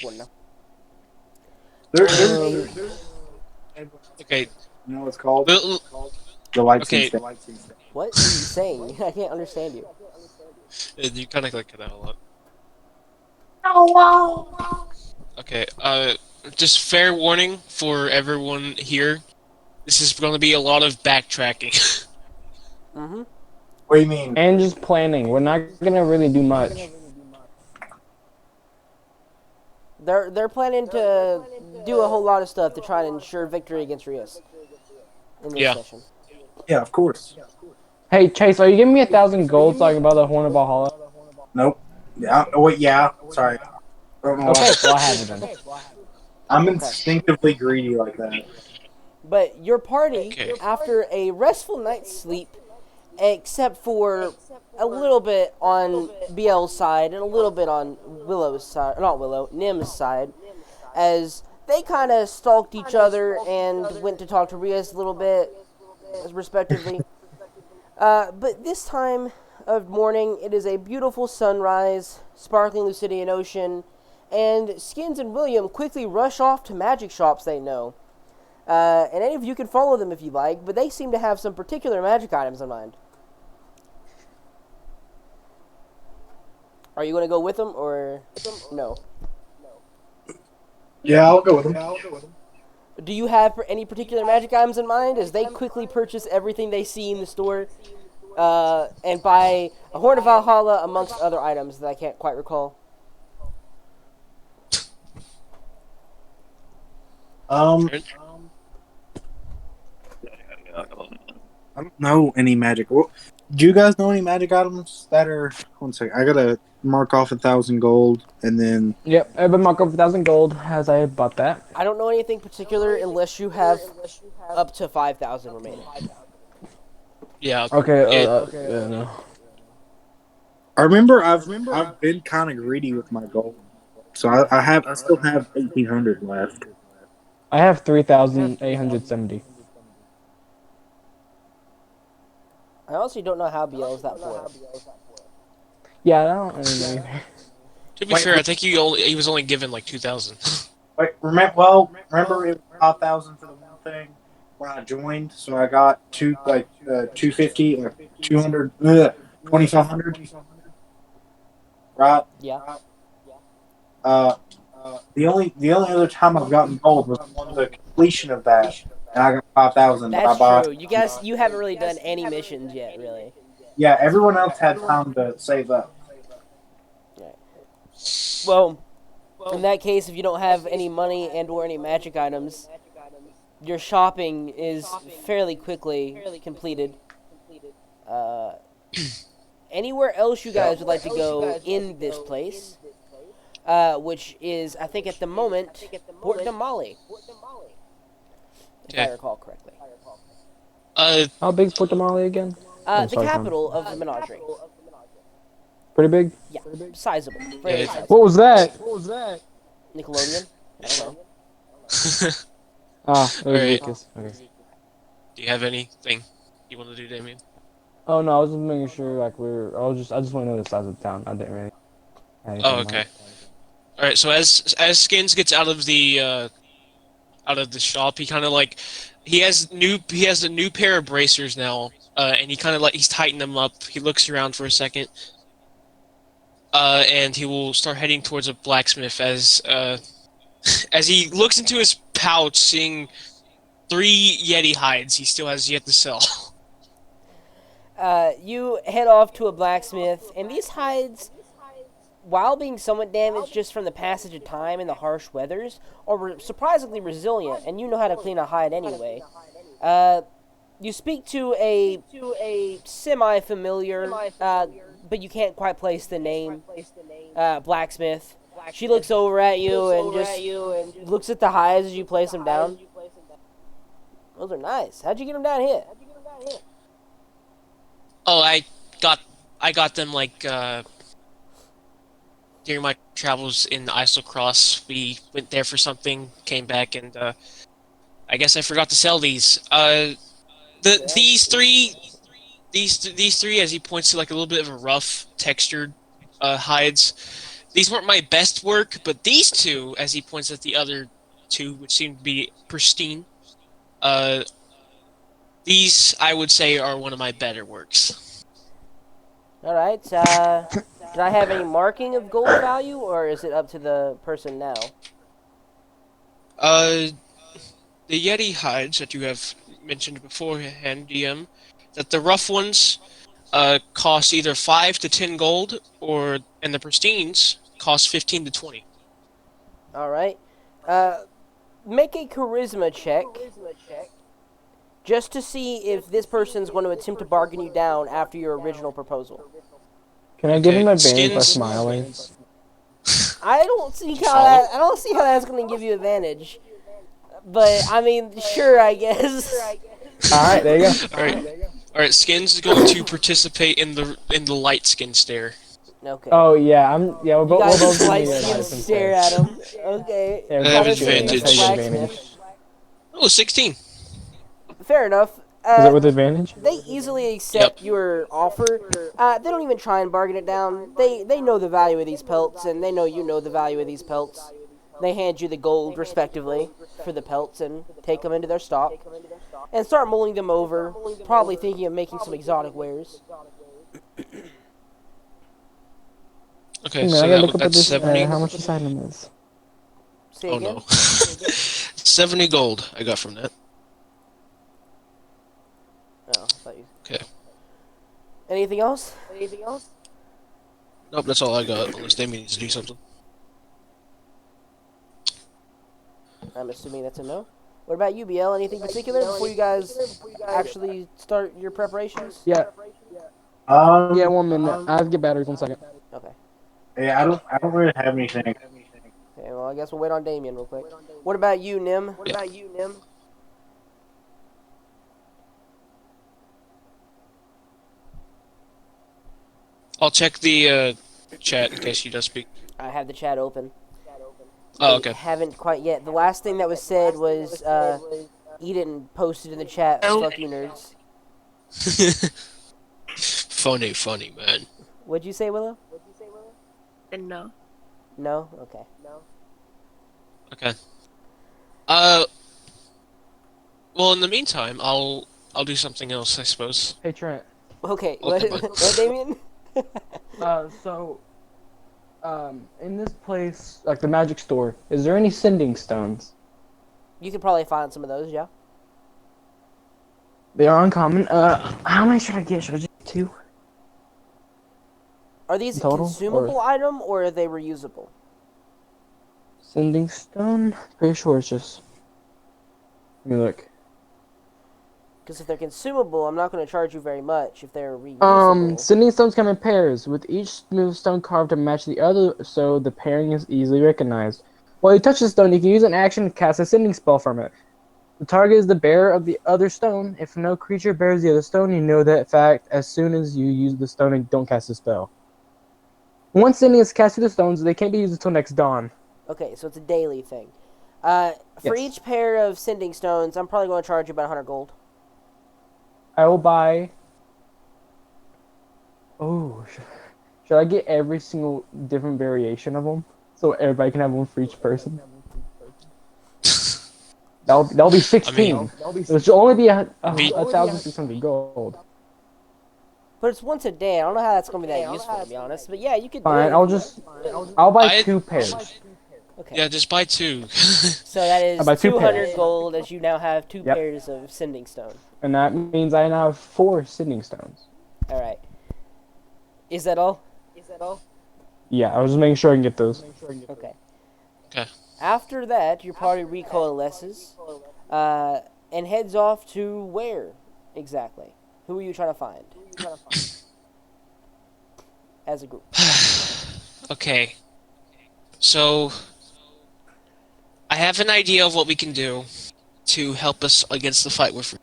one now. There's Okay. you know what it's called? Well, The Lightsing okay. State. What are you saying? I can't understand you. You kind of like cut out a lot. Oh wow! Okay. Just fair warning for everyone here. This is going to be a lot of backtracking. Mm-hmm. What do you mean? And just planning. We're not gonna really do much. They're planning to do a whole lot of stuff to try and ensure victory against Rios in this Yeah. session. Yeah, of course. Hey Chase, are you giving me 1,000 gold so I can buy the Horn of Valhalla? Nope. Yeah. Oh wait. Yeah. Sorry. I don't know Okay, why. well I have it then. I'm instinctively greedy like that. But your party, Okay. after a restful night's sleep, except for a little bit on BL's side and a little bit on Willow's side, not Willow, Nim's side, as they kind of stalked each other and went to talk to Rios a little bit, respectively. But this time of morning, it is a beautiful sunrise, sparkling Lucidian ocean, and Skins and William quickly rush off to magic shops they know. And any of you can follow them if you like, but they seem to have some particular magic items in mind. Are you going to go with them, or no? Yeah, I'll go with him. Do you have any particular magic items in mind, as they quickly purchase everything they see in the store, and buy a Horn of Valhalla amongst other items that I can't quite recall? I don't know any magic. Well, do you guys know any magic items that are? One second. I gotta mark off 1,000 gold, and then Yep, I've been marked up 1,000 gold as I bought that. I don't know anything particular unless you have up to 5,000 remaining. Yeah. Okay, It- yeah, no. I remember I've been kind of greedy with my gold, so I still have 1,800 left. I have 3,870. I honestly don't know how BL is that poor. Yeah, I don't really know either. To be Wait, fair, I think he was only given like 2,000. Wait, remember it was 5,000 for the one thing when I joined, so I got 250, 200, 2,500. Right. Yeah. The only other time I've gotten gold was on the completion of that, and I got 5,000. But I That's bought. true. You haven't really done any missions yet, really. Yeah, everyone else had time to save up. Well, in that case, if you don't have any money and or any magic items, your shopping is fairly quickly completed. Anywhere else you guys would like to go in this place, which is, I think at the moment, Port Damali, if I Okay. recall correctly. How big's Port Damali again? I'm The sorry, Tom. capital of the Menagerie. Pretty big? Yeah, sizable. Very Yeah. sizable. What was that? Nickelodeon? I don't know. Ah, it was Alright. Lucas. Okay. Do you have anything you want to do, Damien? Oh no, I was just making sure like I just want to know the size of the town. I didn't really. have anything Oh, in mind. okay. All right. So as Skins gets out of the shop, he kind of like he has a new pair of bracers now, and he kind of like he's tightened them up. He looks around for a second, and he will start heading towards a blacksmith as he looks into his pouch, seeing 3 Yeti hides he still has yet to sell. You head off to a blacksmith, and these hides, while being somewhat damaged just from the passage of time and the harsh weathers, are surprisingly resilient, and you know how to clean a hide anyway. You speak to a semi-familiar, but you can't quite place the name, blacksmith. She looks over at you and just looks at the hides as you place them down. Those are nice. How'd you get them down here? Oh, I got them like during my travels in Isocross. We went there for something, came back, and I guess I forgot to sell these. These three, as he points to like a little bit of a rough textured hides. these weren't my best work, but these two, as he points at the other two, which seem to be pristine, uh, these I would say are one of my better works. All right. Did I have any marking of gold value, or is it up to the person now? Uh, the Yeti hides that you have mentioned beforehand, DM, that the rough ones cost either 5 to 10 gold, and the pristines cost 15 to 20. All right. Make a charisma check, just to see if this person's going to attempt to bargain you down after your original proposal. Can I give Okay, him advantage by skins- smiling? I don't see how Follow? I don't see how that's going to give you advantage. But I mean, sure, I guess. Alright, there you go. All right. Skins is going to participate in the light skin stare. Okay. Oh yeah, we're You both guys we're both just gonna like get see him license stare there. at him. Okay. Yeah, I have that's good. advantage. That's how you get Blacksmith. advantage. Oh, 16. Fair enough. Is it with advantage? They easily accept your offer. They don't even try and bargain it down. They know the value of these pelts, and they know you know the value of these pelts. They hand you the gold, respectively, for the pelts, and take them into their stock, and start mulling them over, probably thinking of making some exotic wares. Okay, Hey, man, so I gotta look up what that's this 70. how much this item is. Say Oh again? no. 70 gold I got from that. Oh, I thought you... Okay. Anything else? Nope, that's all I got, unless Damien needs to do something. I'm assuming that's a no. What about you, BL? Anything particular before you guys actually start your preparations? Yeah, Yeah, 1 minute. I have to get batteries 1 second. Okay. Yeah, I don't really have anything. Okay, well, I guess we'll wait on Damien real quick. What about you, Nim? Yeah. I'll check the chat in case she does speak. I have the chat open. Oh, They okay. haven't quite yet. The last thing that was said was, Eden posted in the chat, fuck you nerds. Funny, man. What'd you say, Willow? No. No? Okay. Okay. Well, in the meantime, I'll do something else, I suppose. Hey Trent. Okay, Okay, what, bud. what, Damien? In this place, like the magic store, is there any sending stones? You could probably find some of those, yeah? They are uncommon. How many should I get? Should I just get 2? Are these a Total, consumable item, or are they reusable? Sending stone? Pretty sure it's just. Let me look. Because if they're consumable, I'm not going to charge you very much if they're reusable. Sending stones come in pairs, with each smooth stone carved to match the other, so the pairing is easily recognized. While you touch the stone, you can use an action to cast a sending spell from it. The target is the bearer of the other stone. If no creature bears the other stone, you know that fact as soon as you use the stone and don't cast the spell. Once sending is cast to the stones, they can't be used until next dawn. Okay, so it's a daily thing. For Yes. each pair of sending stones, I'm probably going to charge you about 100 gold. I will buy. Oh, should I get every single different variation of them so everybody can have one for each person? That'll be 16. It should only be a 1,600 gold. But it's once a day. I don't know how that's going to be that useful, to be honest. But yeah, you could do Fine, it. I'll buy I- 2 pairs. Okay. Yeah, just buy 2. So that is About 2 200 pairs. gold, as you now have 2 Yep. pairs of sending stone. And that means I now have 4 sending stones. All right. Is that all? Yeah, I was just making sure I can get those. Okay. Okay. After that, your party recoalesces and heads off to where exactly? Who are you trying to find? As a group. Okay. So, I have an idea of what we can do to help us against the fight with.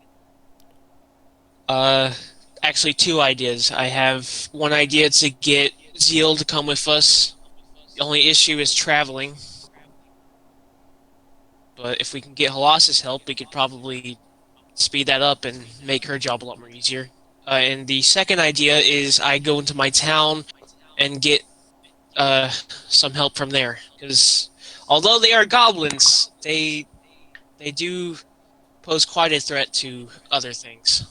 Actually, 2 ideas. I have one idea to get Zeal to come with us. The only issue is traveling. But if we can get Halas's help, we could probably speed that up and make her job a lot more easier. And the second idea is I go into my town and get some help from there. Because although they are goblins, they do pose quite a threat to other things.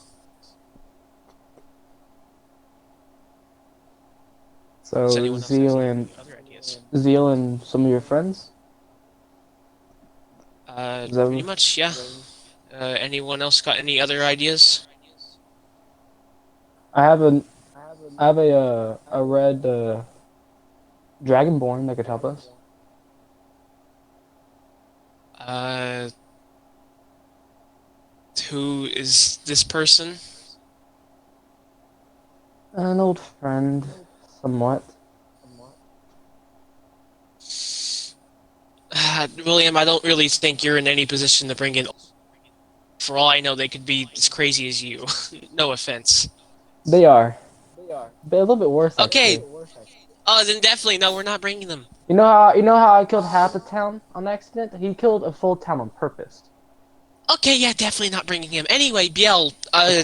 Does So anyone else have Zeal any and other ideas? some of your friends. Is that Pretty much, yeah. Anyone else got any other ideas? I have a red dragonborn that could help us. Uh, who is this person? An old friend, somewhat. William, I don't really think you're in any position to bring in. For all I know, they could be as crazy as you. No offense. They are. But a little bit worse Okay. actually. Then definitely no. We're not bringing them. You know how I killed half the town on accident? He killed a full town on purpose. Okay, yeah, definitely not bringing him. Anyway, Biel, Okay.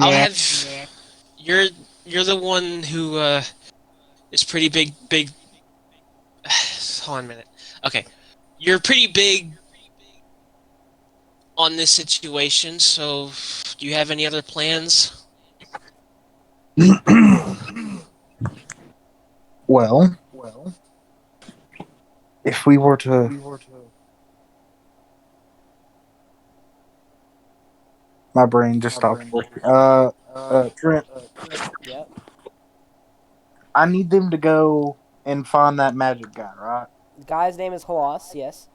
I'll Yeah. have you're the one who is pretty big. Hold on a minute. Okay, you're pretty big on this situation. So, do you have any other plans? Well, if we were to, my brain just stopped working. Trent, Yep. I need them to go and find that magic guy, right? The guy's name is Halas, yes.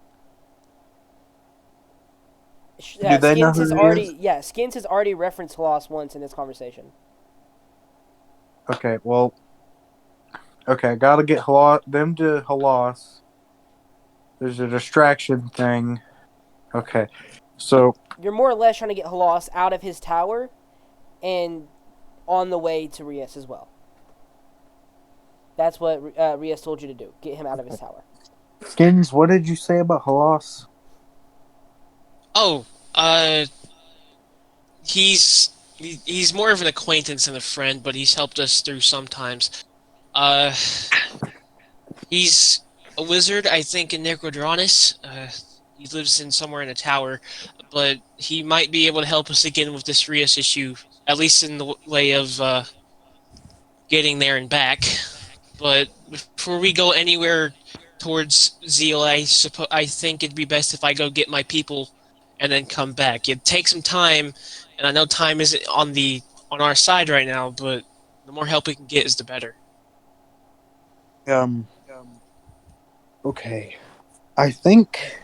Do they know who he is? Yeah, Skins has already referenced Halas once in this conversation. Okay, well, okay, gotta get them to Halas. There's a distraction thing. Okay, so You're more or less trying to get Halas out of his tower and on the way to Rias as well. That's what Rias told you to do. Get him out of his tower. Skins, what did you say about Halas? Oh, he's more of an acquaintance than a friend, but he's helped us through sometimes. Uh, he's a wizard, I think, in Necrodronis. He lives in somewhere in a tower, but he might be able to help us again with this Rias issue, at least in the way of getting there and back. But before we go anywhere towards Zeal, I think it'd be best if I go get my people and then come back. It'd take some time, and I know time isn't on our side right now, but the more help we can get is the better. Okay. I think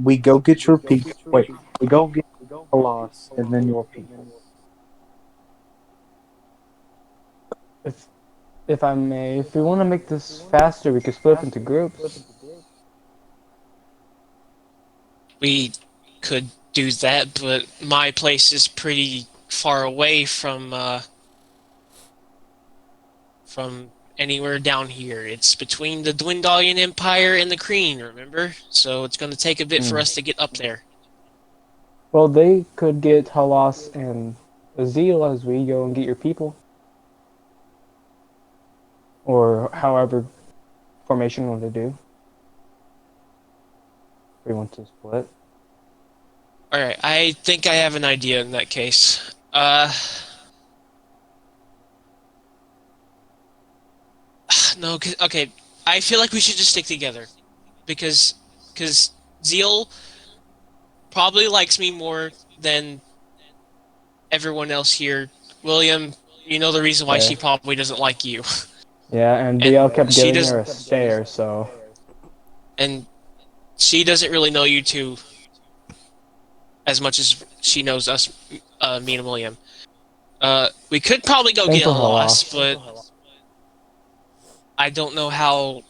we go get your people. Wait, we go get Halas and then your people. If I may, if we want to make this faster, we could split up into groups. We could do that, but my place is pretty far away from anywhere down here. It's between the Dwendalian Empire and the Kreen, remember? So it's going to take a bit for us to get up there. Well, they could get Halas and Azil as we go and get your people. Or however formation you want to do. We want to split. Alright, I think I have an idea in that case. No, okay, I feel like we should just stick together. Because Zeal probably likes me more than everyone else here. William, you know the reason why Yeah. she probably doesn't like you. Yeah, and And DL kept she giving doesn't- her a stare, so... And she doesn't really know you two as much as she knows us, me and William. We could probably go Same get for Halas, Halas. but I don't know how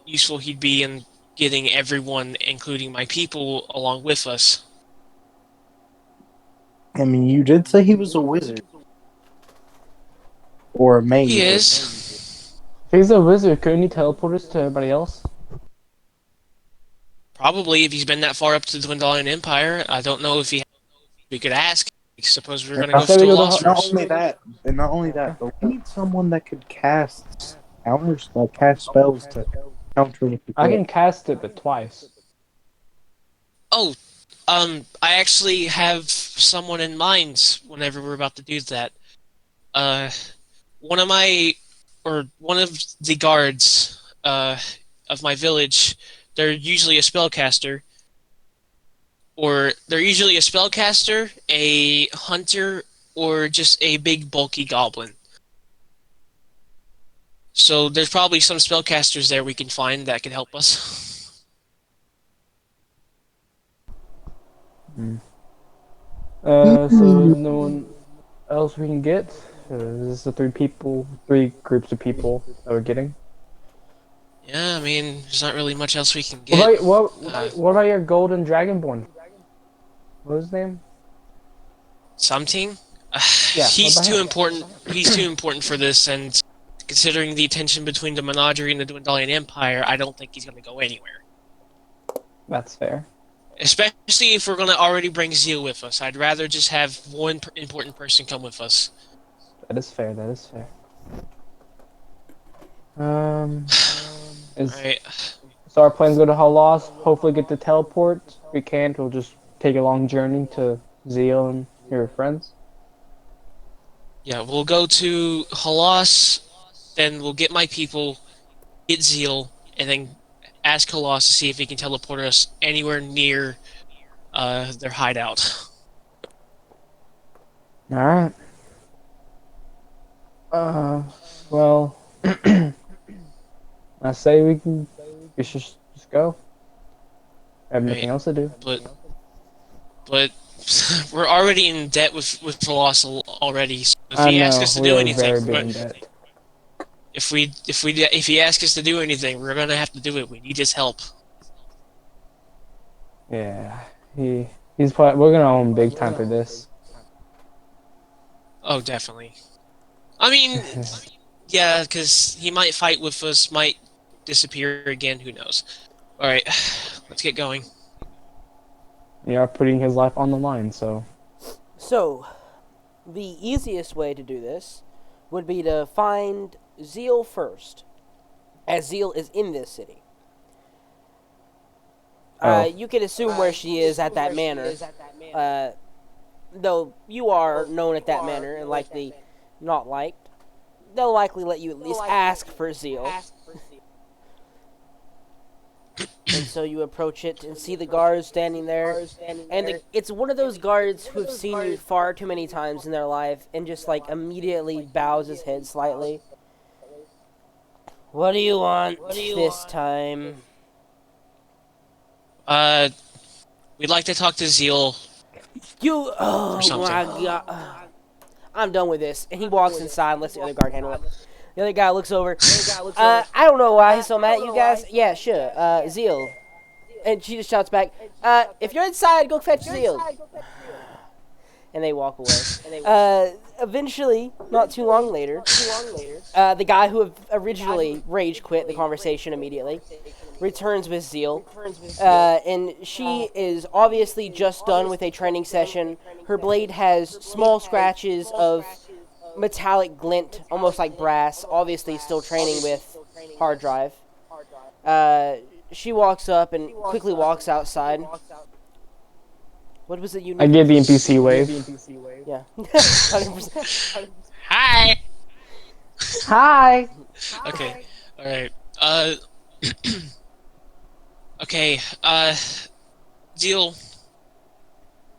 useful he'd be in getting everyone, including my people, along with us. I mean, you did say he was a wizard. Or a mage. He is. If he's a wizard, couldn't he teleport us to everybody else? Probably, if he's been that far up to the Dwendalian Empire. I don't know if he... We could ask. suppose we're gonna I go say we to go to Lost Not first. only that, and not only that, but we need someone that could cast counters, like cast spells to counter with the I dead. can cast it, but twice. Oh, I actually have someone in mind whenever we're about to do that. Uh, one of the guards, of my village, they're usually a spellcaster, a hunter, or just a big bulky goblin. So there's probably some spellcasters there we can find that can help us. So no one else we can get? Is this the three groups of people that we're getting? Yeah, I mean, there's not really much else we can What get. about, what about your golden dragonborn? What was his name? Something? Yeah, He's what about too him? important. He's too important for this, and considering the tension between the Menagerie and the Dwendalian Empire, I don't think he's going to go anywhere. That's fair. Especially if we're going to already bring Zeal with us. I'd rather just have one important person come with us. That is fair. That is fair. Is Alright. so our plans go to Halas. Hopefully, get the teleport. If we can't, we'll just take a long journey to Zeal and your friends. Yeah, we'll go to Halas, then we'll get my people, get Zeal, and then ask Halas to see if he can teleport us anywhere near their hideout. All right. Well, I say we should just go. I have nothing Right. else to do. But we're already in debt with Halas already. So if I he asks know us to we do are anything, very big in debt. if he asks us to do anything, we're gonna have to do it. We need his help. Yeah, he's probably we're gonna owe him big time for this. Oh, definitely. I mean, yeah, because he might fight with us, might disappear again. Who knows? All right, let's get going. You are putting his life on the line, so So, the easiest way to do this would be to find Zeal first, as Zeal is in this city. Oh. You can assume where she is at that manor, though you are known at that manor and likely not liked. They'll likely let you at least ask for Zeal. And so you approach it and see the guards standing there. And it's one of those guards who have seen you far too many times in their life and just like immediately bows his head slightly. What do you want this time? We'd like to talk to Zeal. Oh something. my god. I'm done with this. And he walks inside and lets the other guard handle it. The other guy looks over. I don't know why he's so mad at you guys. Yeah, sure. Zeal. And she just shouts back, if you're inside, go fetch Zeal. And they walk away. Eventually, not too long later, the guy who originally rage quit the conversation immediately returns with Zeal. And she is obviously just done with a training session. Her blade has small scratches of metallic glint, almost like brass, obviously still training with hard drive. She walks up and quickly walks outside. What was it you I give the NPC wave. Yeah. 100%. Hi. Hi. Okay. All right. Okay. Zeal.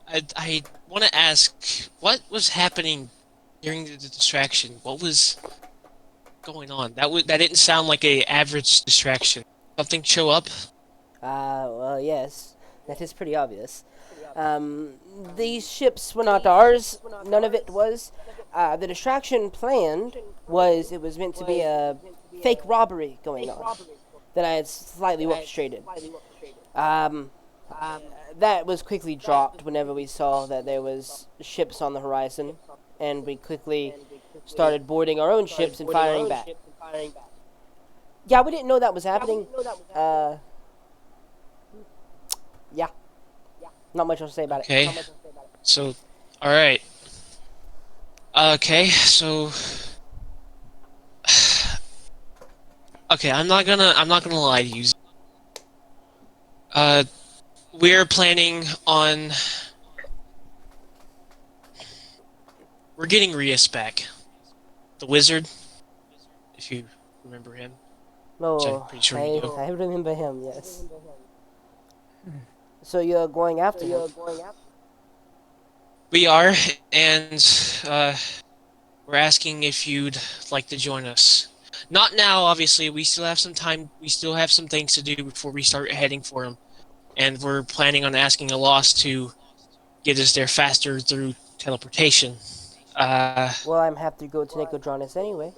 I want to ask, what was happening during the distraction? What was going on? That didn't sound like a average distraction. Something show up? Well, yes. That is pretty obvious. These ships were not ours. None of it was. The distraction planned was it was meant to be a fake robbery going on that I had slightly orchestrated. That was quickly dropped whenever we saw that there was ships on the horizon, and we quickly started boarding our own ships and firing back. Yeah, we didn't know that was happening. Yeah. Not much else to say about it. Okay. So, all right. Okay, so okay, I'm not gonna lie to you. Uh, we're planning on we're getting Rias back, the wizard, if you remember him, which I'm No, pretty sure you do. I remember him. Yes. So you're going after him? We are, and we're asking if you'd like to join us. Not now, obviously. We still have some time. We still have some things to do before we start heading for him, and we're planning on asking Alost to get us there faster through teleportation. Well, I'm have to go to Nicodranus anyway.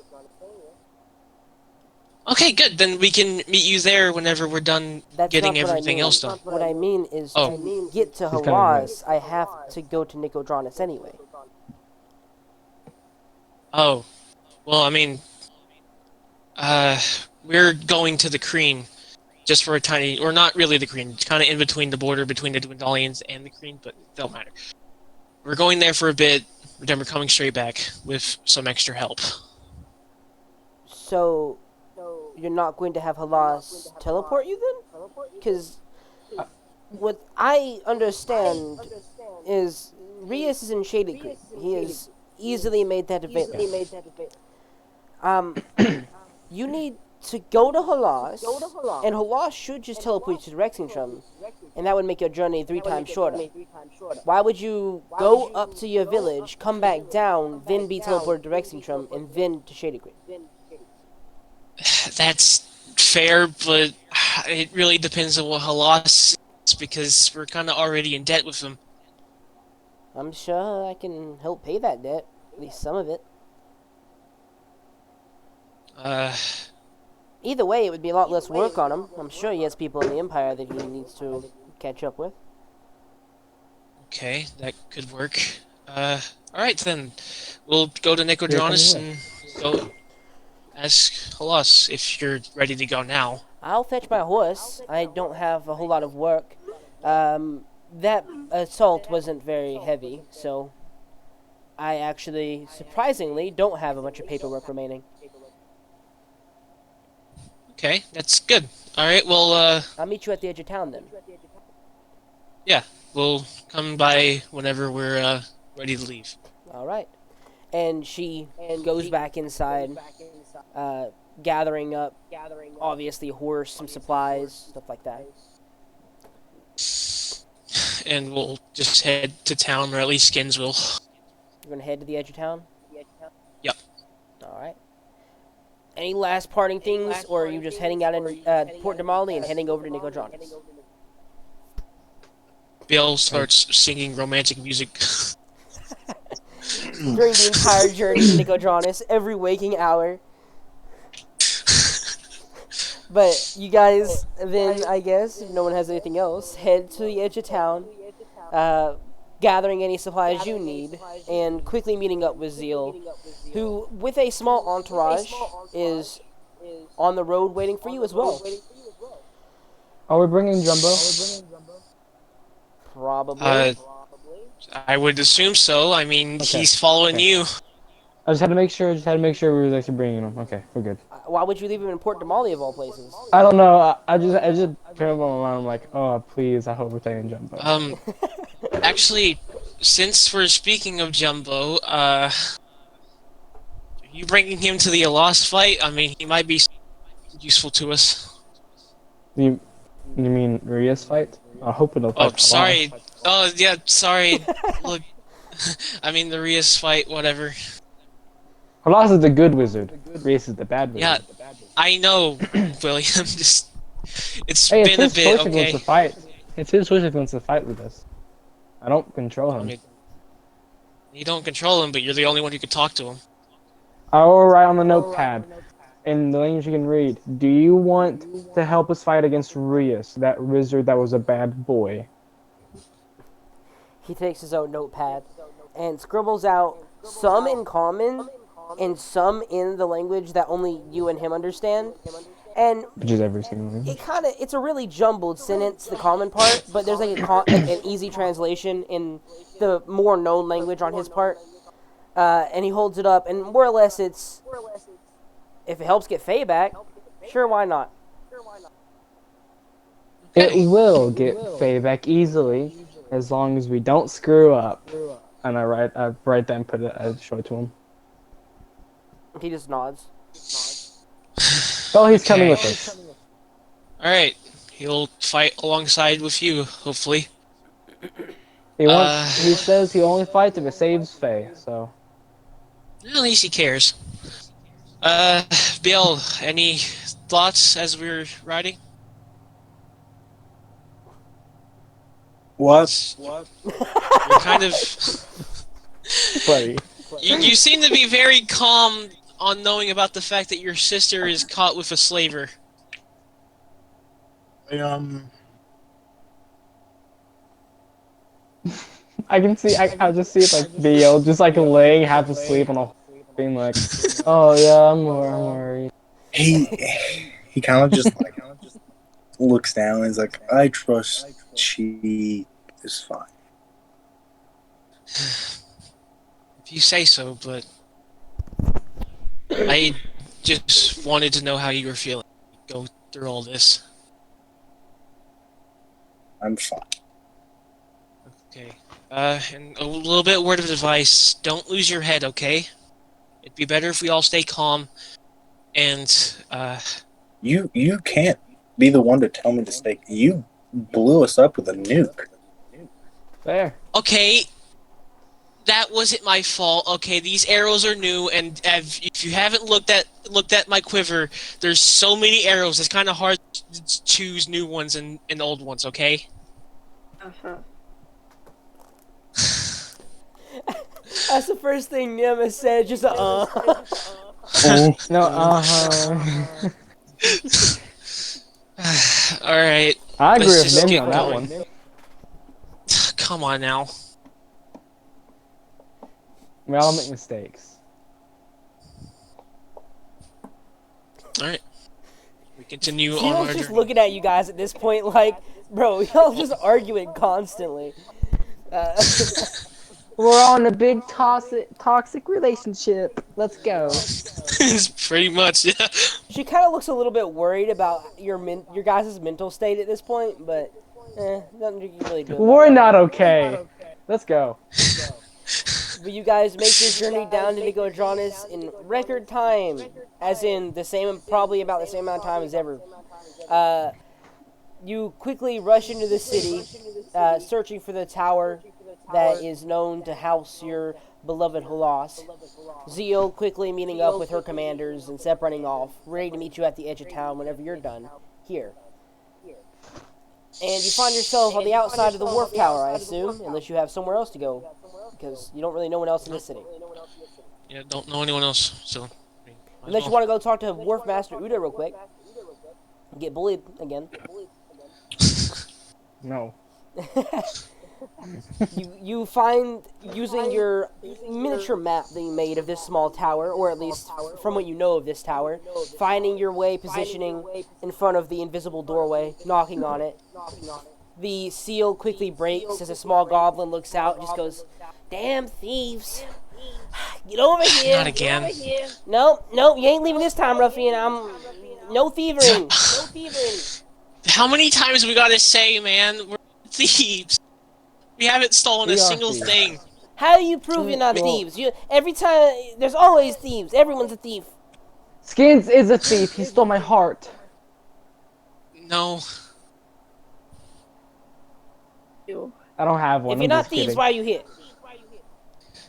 Okay, good. Then we can meet you there whenever we're done That's getting not what I everything mean. else done. What I mean is Oh. to get to He's coming back. Halas, I have to go to Nicodranus anyway. Oh, well, I mean, we're going to the Kreen just for a tiny, or not really the Kreen. It's kind of in between the border between the Dwendalians and the Kreen, but it don't matter. We're going there for a bit, then we're coming straight back with some extra help. So, you're not going to have Halas teleport you then? Because what I understand is Rias is in Shady Creek. He has easily made that available. You need to go to Halas, and Halas should just teleport you to Rexingtrum, and that would make your journey 3 times shorter. Why would you go up to your village, come back down, then be teleported to Rexingtrum, and then to Shady Creek? That's fair, but it really depends on what Halas is, because we're kind of already in debt with him. I'm sure I can help pay that debt, at least some of it. Either way, it would be a lot less work on him. I'm sure he has people in the Empire that he needs to catch up with. Okay, that could work. Alright then. We'll go to Nicodranus and go ask Halas if you're ready to go now. I'll fetch my horse. I don't have a whole lot of work. That assault wasn't very heavy, so I actually, surprisingly, don't have a bunch of paperwork remaining. Okay, that's good. Alright, well, I'll meet you at the edge of town then. yeah, we'll come by whenever we're, ready to leave. Alright. And she goes back inside, gathering up, obviously, horse, some supplies, stuff like that. And we'll just head to town, or at least Skins will. You're gonna head to the edge of town? Yep. Alright. Any last parting things, or are you just heading out in Port Damali and heading over to Nicodranus? Bill starts singing romantic music. During the entire journey to Nicodranus, every waking hour. But you guys, then, I guess, if no one has anything else, head to the edge of town, gathering any supplies you need, and quickly meeting up with Zeal, who, with a small entourage, is on the road waiting for you as well. Are we bringing Jumbo? Probably. I would assume so. I mean, Okay. he's following Okay. you. I just had to make sure. We were actually bringing him. Okay, we're good. Why would you leave him in Port Damali of all places? I don't know. I just put him on my mind. I'm like, oh please, I hope we're taking Jumbo. Actually, since we're speaking of Jumbo, you bringing him to the Lost fight? I mean, he might be useful to us. You mean Ria's fight? I hope it'll. Oh, sorry. Oh, yeah, sorry. Look, I mean the Rias fight, whatever. Halas is the good wizard. Rias is the bad wizard. Yeah, I know, William. Just it's Hey, it's been a his bit, choice if he okay. wants to fight. It's his choice if he wants to fight with us. I don't control him. I mean, you don't control him, but you're the only one who can talk to him. I will write on the notepad, in the language you can read. Do you want to help us fight against Rias, that wizard that was a bad boy? He takes his own notepad and scribbles out some in common and some in the language that only you and him understand. And Which is every single language. it's a really jumbled sentence, the common part, but there's like an easy translation in the more known language on his part. And he holds it up, and more or less it's, if it helps get Faye back, sure, why not? It will get Faye back easily, as long as we don't screw up. And I write that and put it, I show it to him. He just nods. Oh, he's coming Okay. with us. Alright. He'll fight alongside with you, hopefully. He says he only fights if it saves Faye, so. At least he cares. Bill, any thoughts as we're riding? What? You're kind of... Buddy. You seem to be very calm on knowing about the fact that your sister is caught with a slaver. I can see, I just see it like Bill, just like laying half asleep on a being like, oh yeah, I'm worried. He kind of just looks down and is like, I trust she is fine. If you say so, but... I just wanted to know how you were feeling. Go through all this. I'm fine. Okay. And a little bit word of advice. Don't lose your head, okay? It'd be better if we all stay calm. And, You can't be the one to tell me to stay. You blew us up with a nuke. There. okay. That wasn't my fault. Okay, these arrows are new, and if you haven't looked at my quiver, there's so many arrows. It's kind of hard to choose new ones and old ones. Okay. Uh-huh. That's the first thing Nim has said, just Oh. No, All right. I agree Let's with just Nimmy get on that going. one. Come on now. We all make mistakes. All right. We continue on Keel's our just journey. looking at you guys at this point like, bro, y'all just arguing constantly. We're on a big toxic relationship. Let's go. It's pretty much, yeah. She kind of looks a little bit worried about your guys' mental state at this point, but nothing you can really do. We're not okay. Let's go. But you guys make your journey down to Nicodranas in record time, as in probably about the same amount of time as ever. You quickly rush into the city, searching for the tower that is known to house your beloved Halas. Zeal quickly meeting up with her commanders and separating off, ready to meet you at the edge of town whenever you're done here. And you find yourself on the outside of the wharf tower, I assume, unless you have somewhere else to go, because you don't really know anyone else in the city. Yeah, don't know anyone else, so. I mean, might as Unless you well. want to go talk to Wharf Master Uda real quick. Get bullied again. No. You find, using your miniature map that you made of this small tower, or at least from what you know of this tower, finding your way, positioning in front of the invisible doorway, knocking on it. The seal quickly breaks as a small goblin looks out and just goes, "Damn thieves. Get over here." Not again. Nope, you ain't leaving this time, ruffian. No thieving. No thieving. How many times we gotta say, man, we're thieves? We haven't stolen We a are single thieves. thing. How do you prove you're not Well- thieves? Every time, there's always thieves. Everyone's a thief. Skins is a thief. He stole my heart. No. Ew. I don't have one. If you're I'm not just thieves, kidding. why are you here?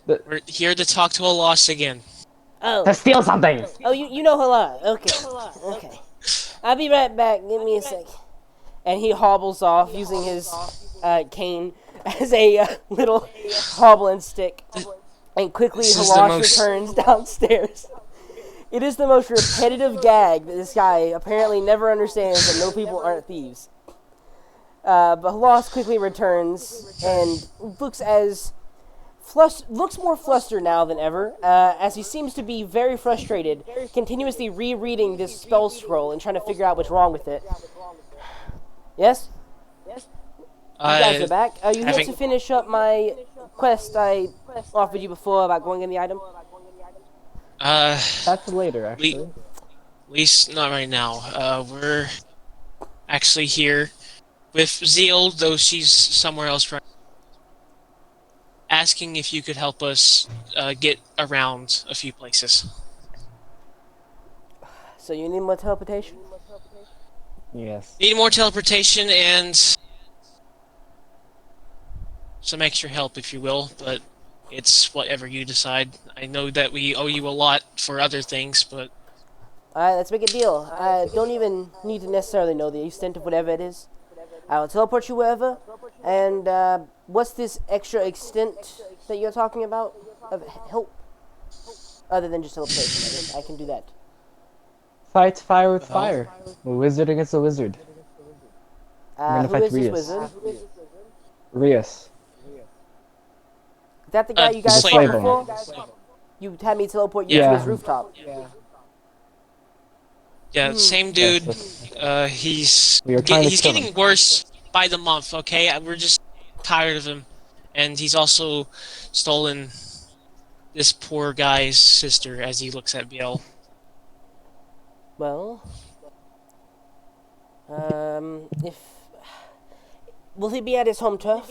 We're here to talk to a loss again. Oh, To steal something. you know Hala. Okay. I'll be right back. Give me a sec. And he hobbles off using his cane as a little hobbling stick. And quickly This is the Halas most- returns downstairs. It is the most repetitive gag that this guy apparently never understands that no people aren't thieves. But Halas quickly returns and looks more flustered now than ever, as he seems to be very frustrated, continuously rereading this spell scroll and trying to figure out what's wrong with it. Yes? You guys are back. Are you here having- to finish up my quest I offered you before about going in the item? That's later, actually. At least not right now. We're actually here with Zeal, though she's somewhere else right asking if you could help us get around a few places. So you need more teleportation? Yes. Need more teleportation and some extra help, if you will, but it's whatever you decide. I know that we owe you a lot for other things, but Alright, let's make a deal. I don't even need to necessarily know the extent of whatever it is. I will teleport you wherever. And what's this extra extent that you're talking about of help? Other than just teleportation. I can do that. Fight fire with fire. A wizard against a wizard. gonna Who fight is this Rias. wizard? Rias. Is that the guy you guys Slayer. fought before? You had me teleport you Yeah. to his rooftop. yeah, same dude. Yes, He's We are trying to he's kill getting him. worse by the month. Okay, we're just tired of him, and he's also stolen this poor guy's sister as he looks at Biel. Well, if will he be at his home turf?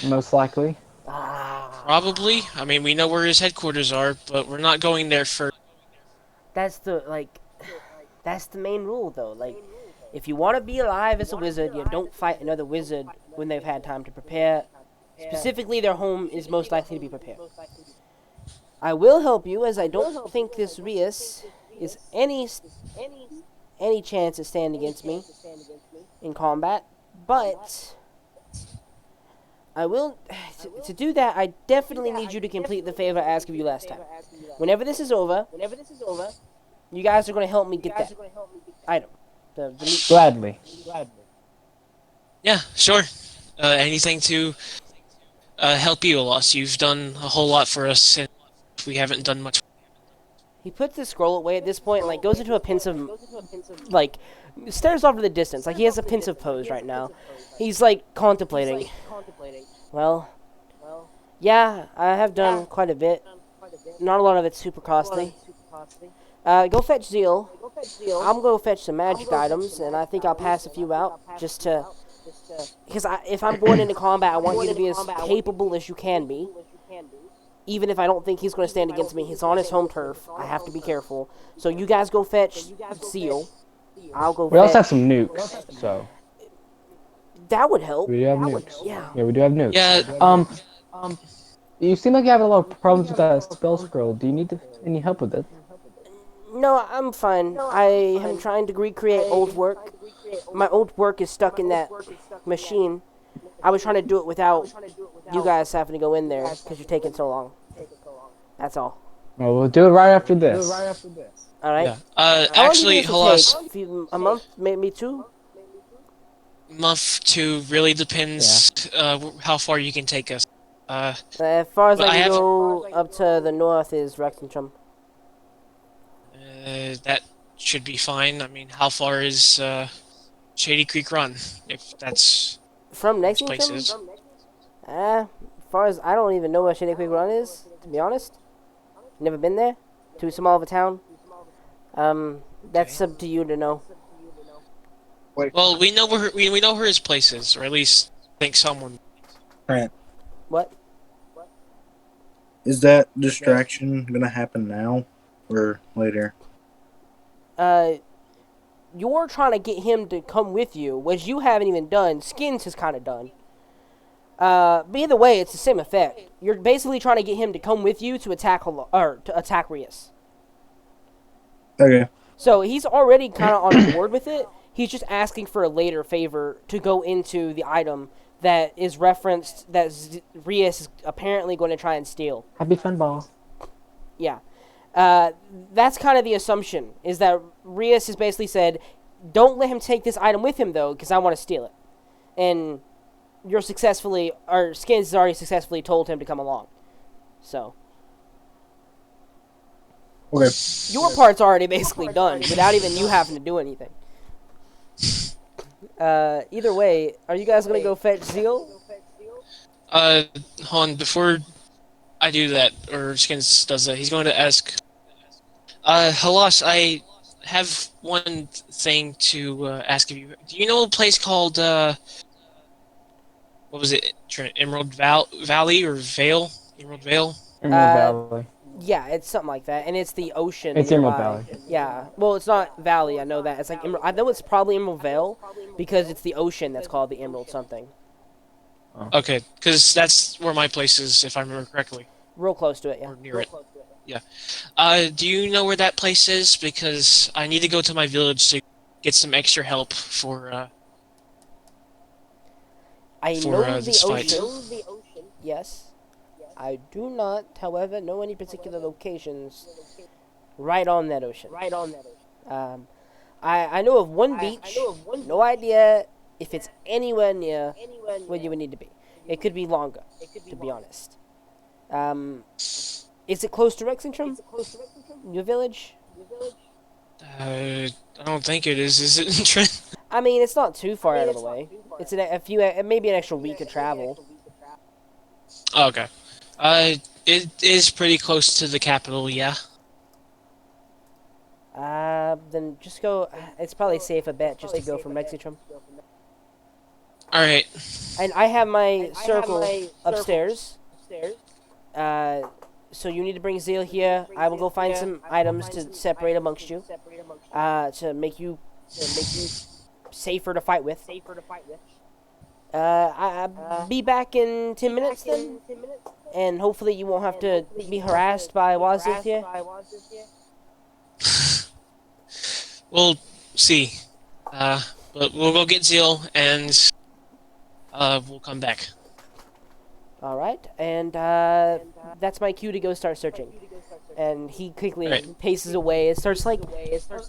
Most likely. Probably. I mean, we know where his headquarters are, but we're not going there first. That's the main rule though. Like, if you want to be alive as a wizard, you don't fight another wizard when they've had time to prepare. Specifically, their home is most likely to be prepared. I will help you, as I don't think this Rias is any chance to stand against me in combat. But I will to do that. I definitely need you to complete the favor I asked of you last time. Whenever this is over, you guys are going to help me get that item. The meat. Gladly. Yeah, sure. Anything to help you, Alos. You've done a whole lot for us, and we haven't done much. He puts the scroll away at this point and, like, goes into a pensive, like, stares off to the distance. Like, he has a pensive pose right now. He's, like, contemplating. Well, yeah, I have done quite a bit. Not a lot of it's super costly. Go fetch Zeal. I'm gonna fetch some magic items, and I think I'll pass a few out, just to... Because if I'm going into combat, I want you to be as capable as you can be. Even if I don't think he's going to stand against me, he's on his home turf. I have to be careful. So you guys go fetch Zeal. I'll go We also have fetch... some nukes, so That would help. we do have nukes. Yeah. Yeah, we do have nukes. Yeah, You seem like you have a lot of problems with that spell scroll. Do you need any help with it? No, I'm fine. I am trying to recreate old work. My old work is stuck in that machine. I was trying to do it without you guys having to go in there because you're taking so long. That's all. Well, we'll do it right after this. All right. yeah. How long do you Actually, think it'll Halas, take? A month, maybe two. month two really depends how far you can take us. As far as But I I can have- go up to the north is Rexentrum. That should be fine. I mean, how far is Shady Creek Run? If that's From Lexington? Lexington? As far as I don't even know where Shady Creek Run is, to be honest. Never been there. Too small of a town. That's up to you to know. well, we know where we know where his place is, or at least think someone. Trent, What? is that distraction gonna happen now or later? You're trying to get him to come with you, which you haven't even done. Skins has kind of done. But either way, it's the same effect. You're basically trying to get him to come with you to attack to attack Rias. Okay. So he's already kind of on board with it. He's just asking for a later favor to go into the item that is referenced that Rias is apparently going to try and steal. Happy fun ball. Yeah. That's kind of the assumption, is that Rias has basically said, don't let him take this item with him, though, because I want to steal it. And Skins has already successfully told him to come along. So, Okay. your part's already basically done, without even you having to do anything. Either way, are you guys gonna go fetch Zeal? Hold on, before I do that, or Skins does that, he's going to ask, Halas, I have one thing to ask of you. Do you know a place called, what was it, Emerald Valley or Vale? Emerald Vale? Emerald Uh, Valley. Yeah, it's something like that, and it's the ocean. It's Emerald nearby. Valley. Yeah, well, it's not Valley. I know that. It's like Emerald. I know it's probably Emerald Vale because it's the ocean that's called the Emerald something. Okay, because that's where my place is, if I remember correctly, Real close to it, yeah. or near it. Yeah. Do you know where that place is? Because I need to go to my village to get some extra help for, I for, know this the fight. ocean. Yes. I do not, however, know any particular locations right on that ocean. I know of one beach. No idea if it's anywhere near where you would need to be. It could be longer, to be honest. Is it close to Rexington? Your village? I don't think it is it, Trent? I mean, it's not too far out of the way. It's maybe an extra week of travel. Oh, okay. It is pretty close to the capital, yeah. Then just go. It's probably safe a bet just to go from Rexington. Alright. And I have my circle upstairs. So you need to bring Zeal here. I will go find some items to separate amongst you. To make you safer to fight with. I'll be back in 10 minutes then. And hopefully you won't have to be harassed by Wazith here. We'll see. But we'll go get Zeal and we'll come back. Alright, and that's my cue to go start searching. And he quickly Right. paces away and starts like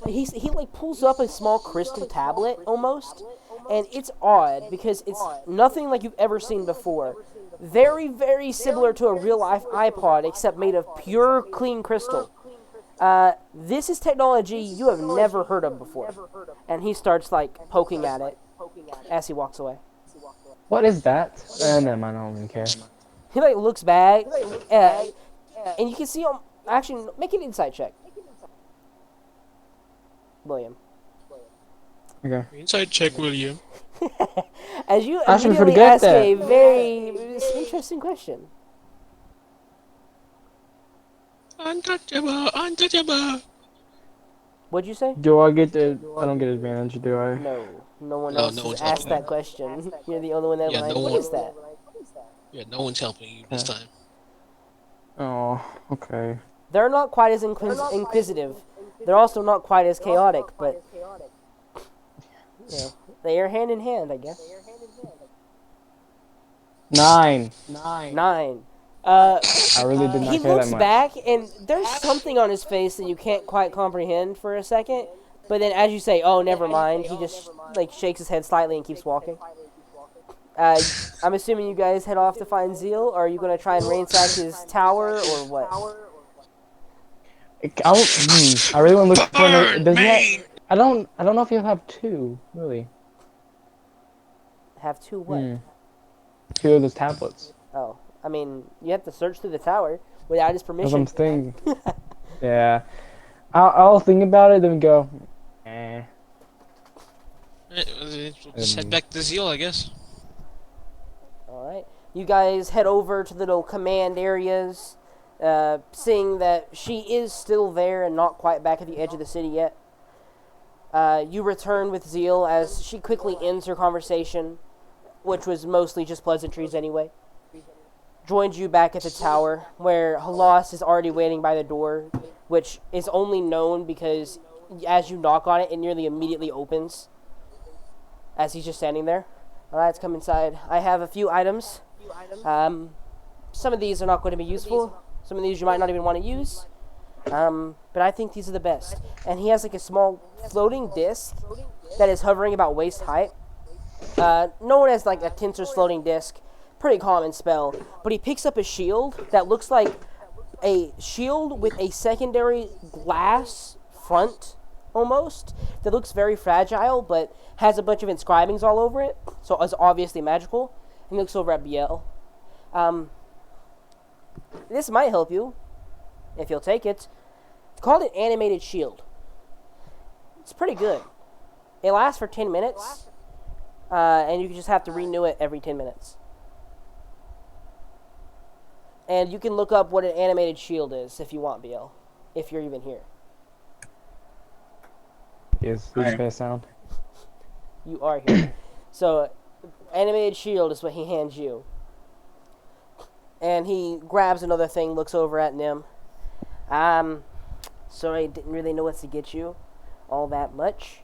he like pulls up a small crystal tablet almost, and it's odd because it's nothing like you've ever seen before. Very, very similar to a real life iPod, except made of pure clean crystal. This is technology you have never heard of before. And he starts like poking at it as he walks away. What is that? Never mind, I don't even care. He like looks back, and you can see him. Actually, make an insight check, William. Okay. Inside check, William. As you I should be pretty immediately good at ask that. a very interesting question. Untouchable, untouchable. What'd you say? Do I get the? I don't get advantage, do I? No one No, else no has one's asked helping that question. You're the only one that Yeah, like, no what one- is that? Yeah, no one's helping you this time. Oh, okay. They're not quite as inquisitive. They're also not quite as chaotic, but you know, they are hand in hand, I guess. 9. 9. I really did not He care looks that much. back, and there's something on his face that you can't quite comprehend for a second. But then, as you say, "Oh, never mind," he just like shakes his head slightly and keeps walking. I'm assuming you guys head off to find Zeal, or are you gonna try and ransack his tower, or what? I really want to look for another. Burn Does he me! have, I don't know if you have 2, really. Have 2 what? 2 of those tablets. Oh, I mean, you have to search through the tower without his That's permission. what I'm thinking. Yeah. I'll think about it, then go. Eh. We'll just head back to Zeal, I guess. Alright. You guys head over to the little command areas, seeing that she is still there and not quite back at the edge of the city yet. You return with Zeal as she quickly ends her conversation, which was mostly just pleasantries anyway. Joins you back at the tower, where Halas is already waiting by the door, which is only known because as you knock on it, it nearly immediately opens, as he's just standing there. Alright, let's come inside. I have a few items. Some of these are not going to be useful. Some of these you might not even want to use. But I think these are the best. And he has like a small floating disc that is hovering about waist height. Known as like a Tinser's floating disc. Pretty common spell. But he picks up a shield that looks like a shield with a secondary glass front almost that looks very fragile, but has a bunch of inscribings all over it, so it's obviously magical. And he looks over at Biel. This might help you, if you'll take it. It's called an animated shield. It's pretty good. It lasts for 10 minutes, and you just have to renew it every 10 minutes. And you can look up what an animated shield is if you want, Biel, if you're even here. Yes, who's best sound? You are here. So, animated shield is what he hands you. And he grabs another thing, looks over at Nim. Sorry, didn't really know what to get you all that much.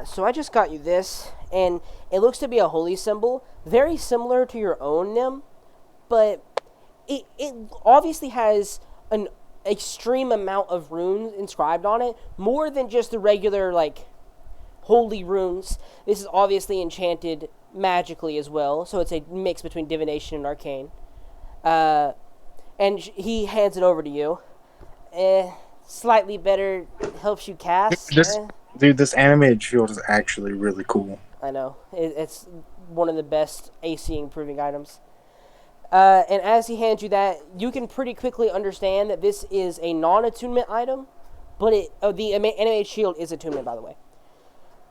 So I just got you this, and it looks to be a holy symbol, very similar to your own, Nim, but it obviously has an extreme amount of runes inscribed on it, more than just the regular, like, holy runes. This is obviously enchanted magically as well, so it's a mix between divination and arcane. And he hands it over to you. Slightly better, helps you cast. This animated shield is actually really cool. I know. It's one of the best AC improving items. And as he hands you that, you can pretty quickly understand that this is a non-attunement item, but the animated shield is attunement, by the way.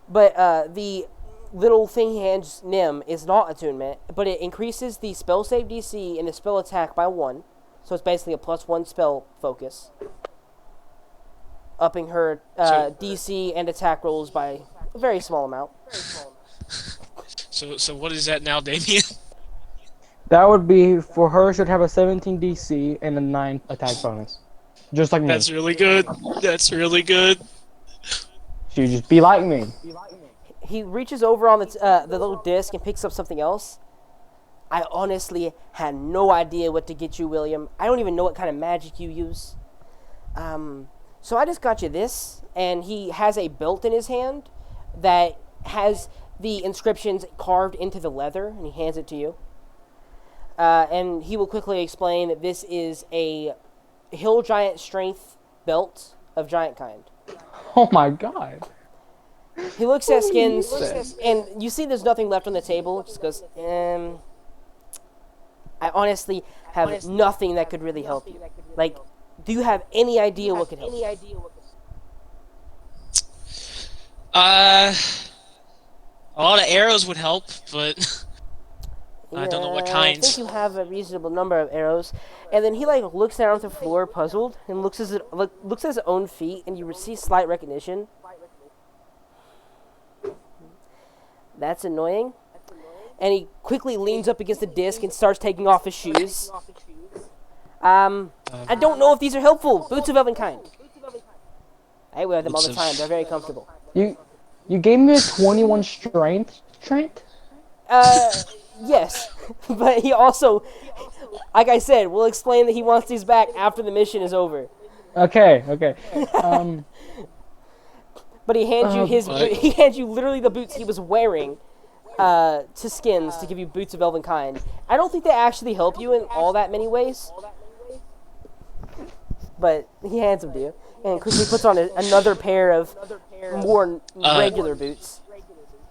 But the little thing he hands Nim is not attunement, but it increases the spell save DC and the spell attack by 1. So it's basically a +1 spell focus, upping her DC and attack rolls by a very small amount. So what is that now, Damien? That would be, for her, should have a 17 DC and a 9 attack bonus. Just like me. That's really good. That's really good. She'd just be like me. He reaches over on the little disc and picks up something else. I honestly had no idea what to get you, William. I don't even know what kind of magic you use. So I just got you this, and he has a belt in his hand that has the inscriptions carved into the leather, and he hands it to you. And he will quickly explain that this is a Hill Giant Strength belt of giant kind. Oh my god. He looks at Skins, and you see there's nothing left on the table. Just goes, I honestly have nothing that could really help you. Like, do you have any idea what could help you? A lot of arrows would help, but I don't know what kinds. I think you have a reasonable number of arrows. And then he like looks down at the floor, puzzled, and looks at his own feet, and you receive slight recognition. That's annoying. And he quickly leans up against the disc and starts taking off his shoes. I don't know if these are helpful. Boots of Elvenkind. I wear them all the time. They're very comfortable. You gave me a 21 strength? Yes. But he also, like I said, we'll explain that he wants these back after the mission is over. Okay. But he hands you he hands you literally the boots he was wearing to Skins to give you boots of Elvenkind. I don't think they actually help you in all that many ways. But he hands them to you and quickly puts on another pair of more regular boots.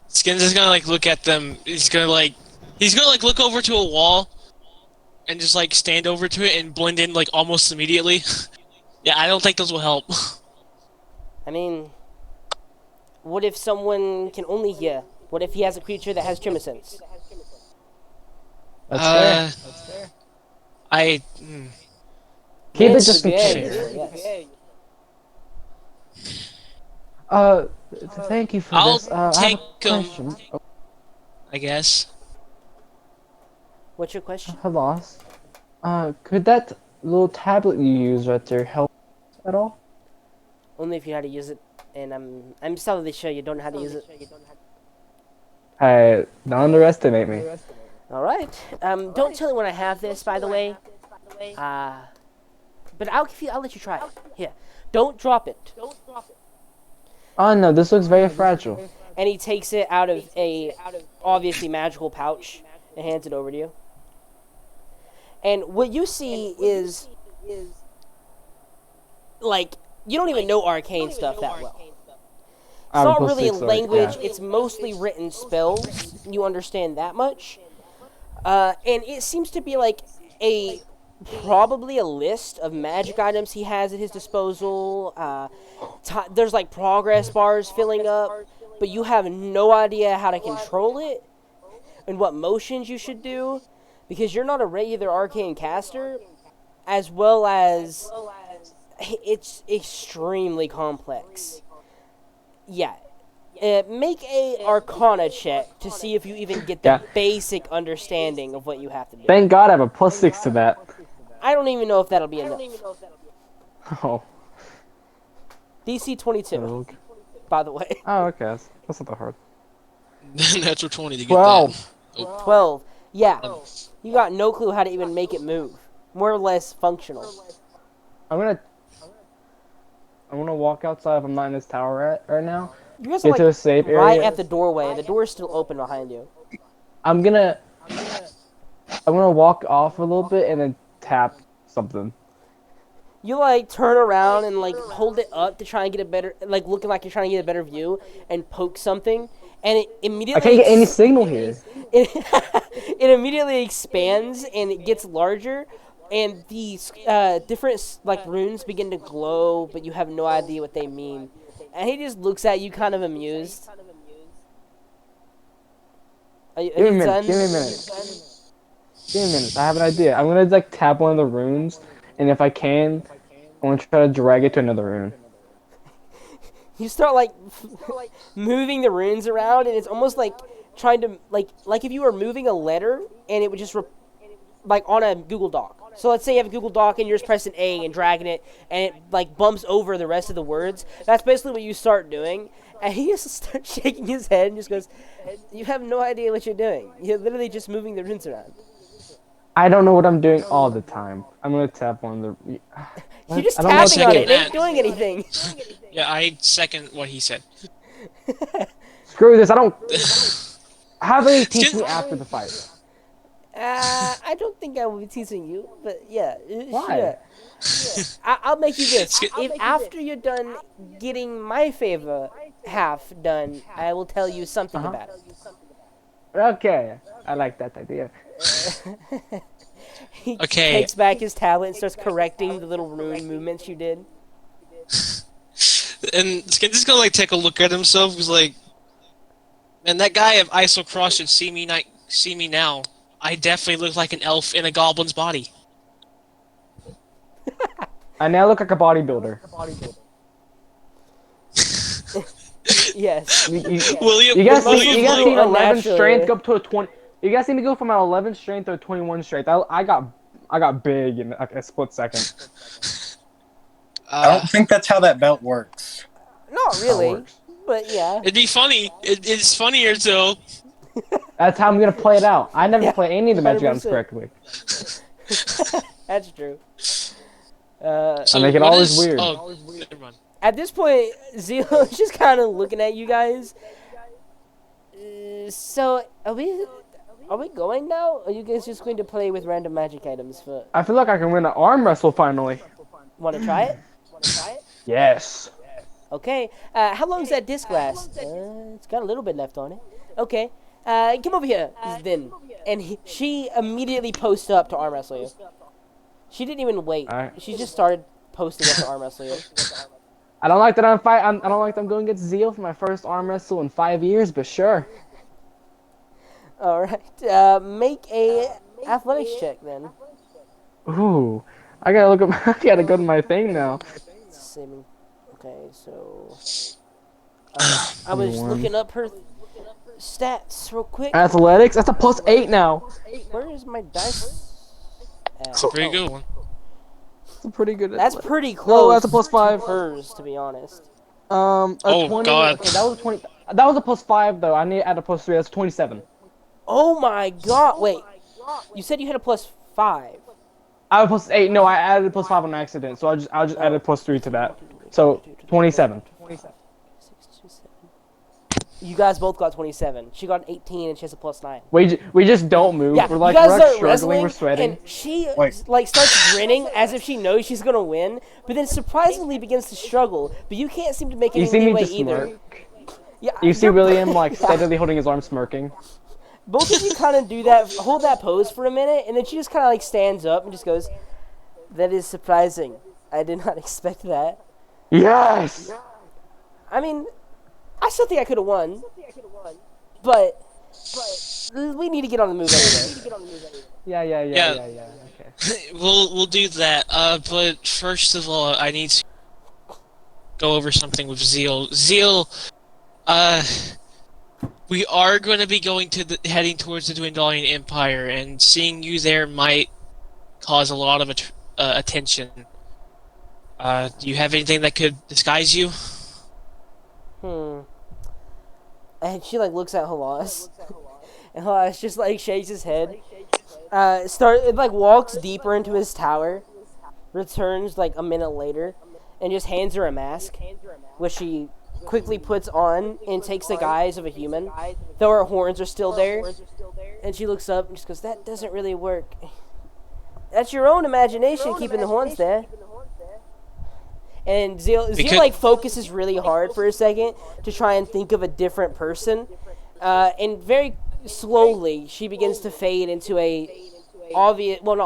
Skins is gonna like look at them. He's gonna look over to a wall and just like stand over to it and blend in like almost immediately. Yeah, I don't think those will help. I mean, what if someone can only hear? What if he has a creature that has tremor sense? That's fair. Keep it just in case. Yes. Thank you for I'll this. I have take a question. I guess. What's your question? I lost. Could that little tablet you use right there help at all? Only if you know how to use it, and I'm sadly sure you don't know how to use it. Hey, don't underestimate me. All right. Don't tell anyone I have this, by the way. But I'll let you try it. Here, don't drop it. Oh no, this looks very fragile. And he takes it out of a obviously magical pouch and hands it over to you. And what you see is like you don't even know arcane stuff that well. It's not plus really a 6, so, language. yeah. It's mostly written spells. You understand that much. And it seems to be like probably a list of magic items he has at his disposal. There's like progress bars filling up, but you have no idea how to control it and what motions you should do because you're not a regular arcane caster, as well as it's extremely complex. Yeah. Make a Arcana check to see if you even get the Yeah. basic understanding of what you have to do. Thank God I have a plus 6 to that. I don't even know if that'll be enough. Oh. DC 22, Okay. by the way. Oh, okay. That's not that hard. Natural 20 to get 12. that. 12. Yeah. You got no clue how to even make it move. More or less functional. I'm gonna walk outside if I'm not in this tower right now. You guys are Get to a like safe right area. at the doorway. The door's still open behind you. I'm gonna walk off a little bit and then tap something. You like turn around and like hold it up to try and get a better, like looking like you're trying to get a better view, and poke something, and it immediately. I can't get any signal here. It immediately expands and it gets larger, and these different like runes begin to glow, but you have no idea what they mean. And he just looks at you, kind of amused. Are you Give me a minute. done? Give me a minute. Give me a minute. I have an idea. I'm gonna like tap one of the runes, and if I can, I'm gonna try to drag it to another rune. You start like moving the runes around, and it's almost like trying to like if you were moving a letter, and it would just like on a Google Doc. So let's say you have a Google Doc and you're just pressing A and dragging it, and it like bumps over the rest of the words. That's basically what you start doing. And he just starts shaking his head and just goes, "You have no idea what you're doing. You're literally just moving the runes around." I don't know what I'm doing all the time. I'm gonna tap one of the. You're just I don't know tapping on what it. to It do. ain't doing anything. Yeah, I second what he said. Screw this. I don't. Have any teach me after the fight. I don't think I will be teasing you, but yeah. Why? Sure. I'll make you this. If after you're done getting my favor half done, I will tell you something about it. Okay, I like that idea. He Okay. takes back his tablet and starts correcting the little rune movements you did. And Skin's just gonna like take a look at himself. He's like, "Man, that guy of Isocross should see me now. I definitely look like an elf in a goblin's body." I now look like a bodybuilder. Yes. William, You guys William, see 11 unnaturally. strength go up to a 20. You guys see me go from an 11 strength to a 21 strength. I got big in like a split second. I don't think that's how that belt works. Not That really, works. but yeah. It'd be funny. It's funnier though. That's how I'm gonna play it out. I never Yeah, play any of the magic items 100%. correctly. That's true. So make it what always is- weird. Oh, never mind. At this point, Zio is just kind of looking at you guys. So, are we going now? Or are you guys just going to play with random magic items for... I feel like I can win an arm wrestle finally. Want to try it? Yes. Okay. How long does that disc last? It's got a little bit left on it. Okay. Come over here, then. And she immediately posts up to arm wrestle you. She didn't even wait. Alright. She just started posting up to arm wrestle you. I don't like that I don't like that I'm going against Zeal for my first arm wrestle in 5 years, but sure. Alright. Make a athletics check, then. Ooh. I gotta look at my, I gotta go to my thing now. Saving. Okay, so I was 21. looking up her stats real quick. Athletics? That's a +8 now. Where is my dice? It's a pretty good one. That's pretty good. That's pretty close. No, that's a +5. to hers, to be honest. A Oh, 20. God. Okay, that was a 20. That was a +5 though. I need to add a +3. That's 27. Oh my god! Wait, you said you had a +5. I have a +8. No, I added a +5 on accident, so I'll just add a +3 to that. So 27. 6, 2, 7. You guys both got 27. She got an 18, and she has a +9. We just don't move. Yeah, we're like you guys we're start struggling. wrestling, We're sweating. and she Wait. like starts grinning as if she knows she's gonna win, but then surprisingly begins to struggle. But you can't seem to make You any see me leeway just either. smirk? Yeah, You see you're- William like steadily holding his arm, smirking. Both of you kind of do that, hold that pose for a minute, and then she just kind of like stands up and just goes, "That is surprising. I did not expect that." Yes. I mean, I still think I could have won, but we need to get on the move anyway. Yeah. Yeah. Okay. We'll do that. But first of all, I need to go over something with Zeal. Zeal, we are going to be heading towards the Dwendalian Empire, and seeing you there might cause a lot of attention. Do you have anything that could disguise you? And she like looks at Halas, and Halas just like shakes his head. It like walks deeper into his tower, returns like a minute later, and just hands her a mask, which she quickly puts on and takes the guise of a human, though her horns are still there. And she looks up and just goes, "That doesn't really work. That's your own imagination keeping the horns there." And Zeal like focuses really hard for a second to try and think of a different person, and very slowly she begins to fade into not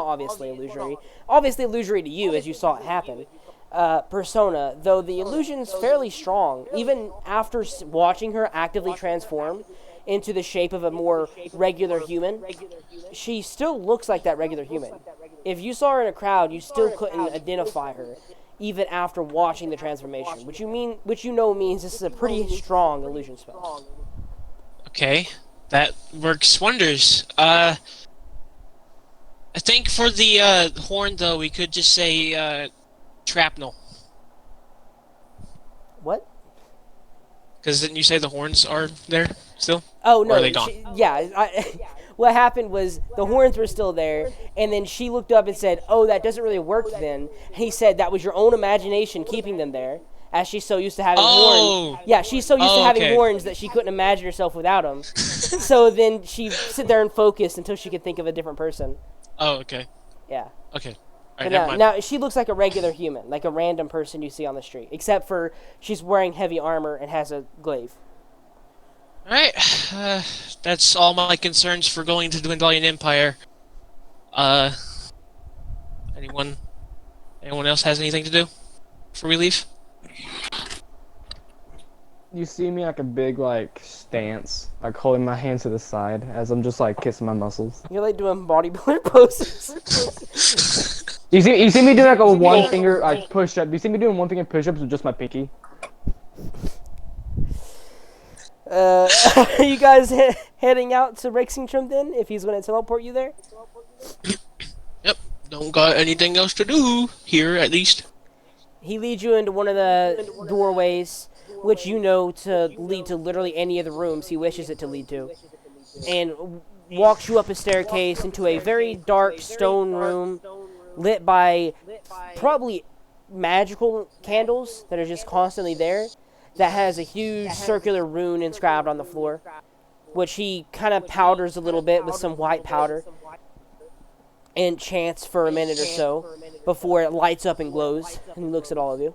obviously illusory to you as you saw it happen, persona, though the illusion's fairly strong. Even after watching her actively transform into the shape of a more regular human, she still looks like that regular human. If you saw her in a crowd, you still couldn't identify her, even after watching the transformation, which you know means this is a pretty strong illusion spell. Okay, that works wonders. I think for the horn, though, we could just say shrapnel. What? Because didn't you say the horns are there still? Oh no! Or are they gone? What happened was the horns were still there, and then she looked up and said, "Oh, that doesn't really work." Then he said that was your own imagination keeping them there, as she's so used to having horns. Yeah, she's so used to having okay. horns that she couldn't imagine herself without them. So then she sit there and focused until she could think of a different person. Oh, okay. Yeah. Okay. But Alright, never mind. now she looks like a regular human, like a random person you see on the street, except for she's wearing heavy armor and has a glaive. Alright, that's all my concerns for going to the Dwendalian Empire. Anyone else has anything to do before we leave? You see me like a big like stance, like holding my hands to the side as I'm just like kissing my muscles. You're like doing bodybuilder poses. You see me doing like a one finger like push up. You see me doing one finger push ups with just my pinky. Are you guys heading out to Rexingtrum then, if he's going to teleport you there? Yep, don't got anything else to do here, at least. He leads you into one of the doorways, which you know to lead to literally any of the rooms he wishes it to lead to, and walks you up a staircase into a very dark stone room lit by probably magical candles that are just constantly there, that has a huge circular rune inscribed on the floor, which he kind of powders a little bit with some white powder and chants for a minute or so before it lights up and glows, and he looks at all of you.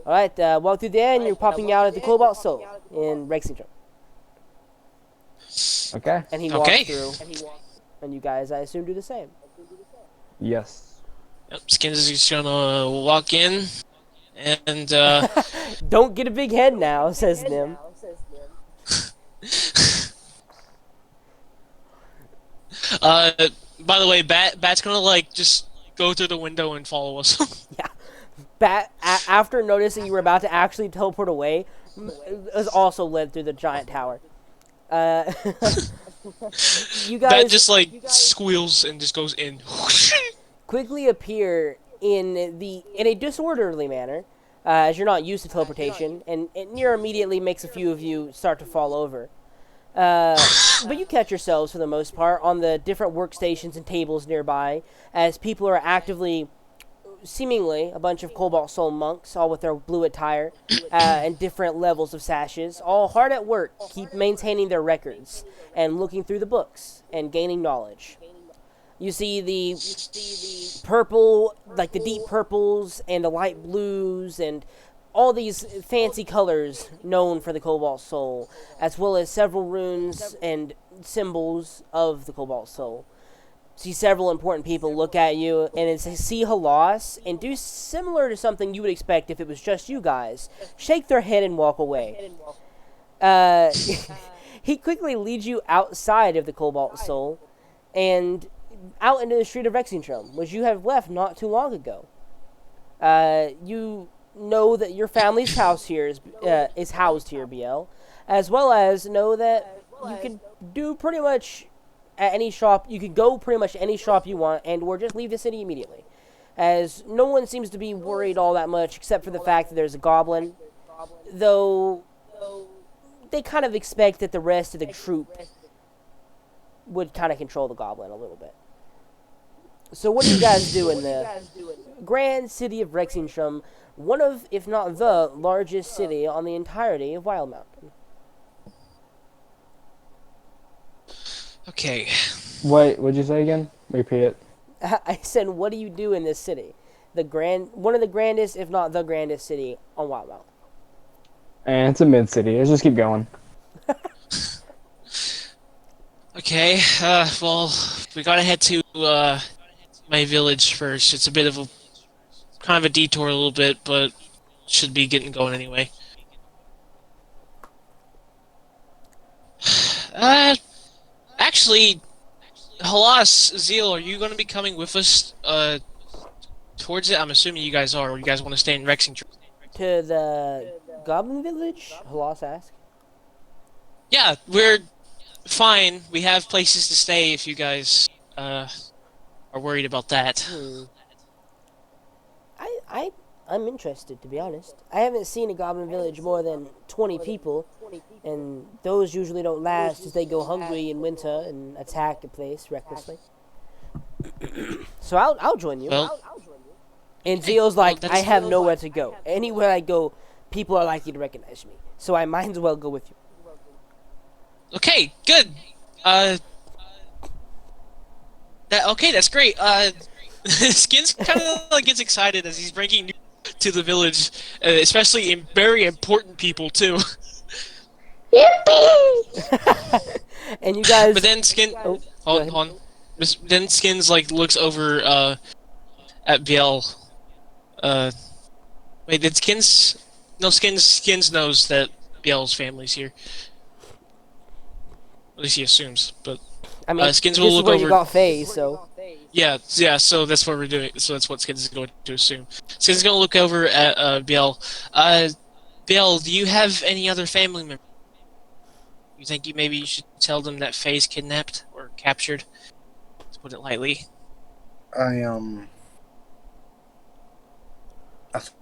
Alright, walk through there and you're popping out at the Cobalt Soul in Rexington. Okay. And he walks Okay. through, and you guys, I assume, do the same. Yes. Yep, Skins is just gonna walk in, and Don't get a big head now, says Nim. by the way, Bat's gonna like just go through the window and follow us. Bat, after noticing you were about to actually teleport away, is also led through the giant tower. You Bat guys just like squeals and just goes in. quickly appear in a disorderly manner, as you're not used to teleportation, and Nier immediately makes a few of you start to fall over. But you catch yourselves, for the most part, on the different workstations and tables nearby, as people are actively, seemingly, a bunch of Cobalt Soul monks, all with their blue attire, and different levels of sashes, all hard at work, keep maintaining their records, and looking through the books, and gaining knowledge. You see the purple, like the deep purples, and the light blues, and all these fancy colors known for the Cobalt Soul, as well as several runes and symbols of the Cobalt Soul. See several important people look at you and see Halas and do similar to something you would expect if it was just you guys. Shake their head and walk away. He quickly leads you outside of the Cobalt Soul and out into the street of Rexingtrum, which you have left not too long ago. You know that your family's house here is housed here, BL, as well as know that you can do pretty much at any shop. You could go pretty much any shop you want, and or just leave the city immediately, as no one seems to be worried all that much, except for the fact that there's a goblin. Though they kind of expect that the rest of the troop would kind of control the goblin a little bit. So what do you guys do in the grand city of Rexingtrum, one of, if not the, largest city on the entirety of Wild Mountain? Okay. Wait, what'd you say again? Repeat it. I said, what do you do in this city? One of the grandest, if not the grandest city on Wild Mountain. And it's a mid-city. Let's just keep going. Okay, well, we gotta head to, my village first. It's a bit of a, kind of a detour a little bit, but should be getting going anyway. Actually, Halas, Zeal, are you gonna be coming with us, towards it? I'm assuming you guys are, or you guys want to stay in Rexington? To the Goblin Village? Halas asked. Yeah, we're fine. We have places to stay if you guys, are worried about that. I'm interested, to be honest. I haven't seen a Goblin Village more than 20 people, and those usually don't last as they go hungry in winter and attack a place recklessly. So I'll join you. Well, And Zeal's like, well, that's- I have nowhere to go. Anywhere I go, people are likely to recognize me. So I might as well go with you. okay, good. Okay, that's great. Skins kind of like gets excited as he's bringing news to the village, especially in very important people too. And you guys... But then Skin, go hold ahead. on. Then Skins like looks over at Biel. Wait, did Skins? No, Skins knows that Biel's family's here. At least he assumes. But I mean, Skins this will is look where over. you got phase, so... Yeah. So that's what we're doing. So that's what Skins is going to assume. Skins is going to look over at Biel. Biel, do you have any other family members? You think maybe you should tell them that Faye's kidnapped or captured? To put it lightly. I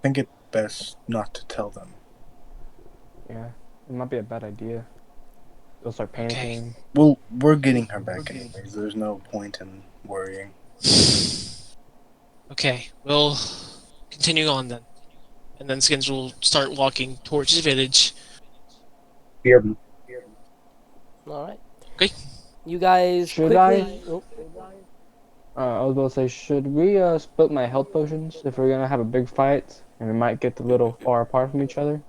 think it's best not to tell them. Yeah, it might be a bad idea. They'll start panicking. Okay. Well, we're getting her back anyways. There's no point in worrying. Okay, we'll continue on then. And then Skins will start walking towards the village. Alright. Okay. You guys Should quickly... I? I was about to say, should we split my health potions if we're gonna have a big fight and we might get a little far apart from each other?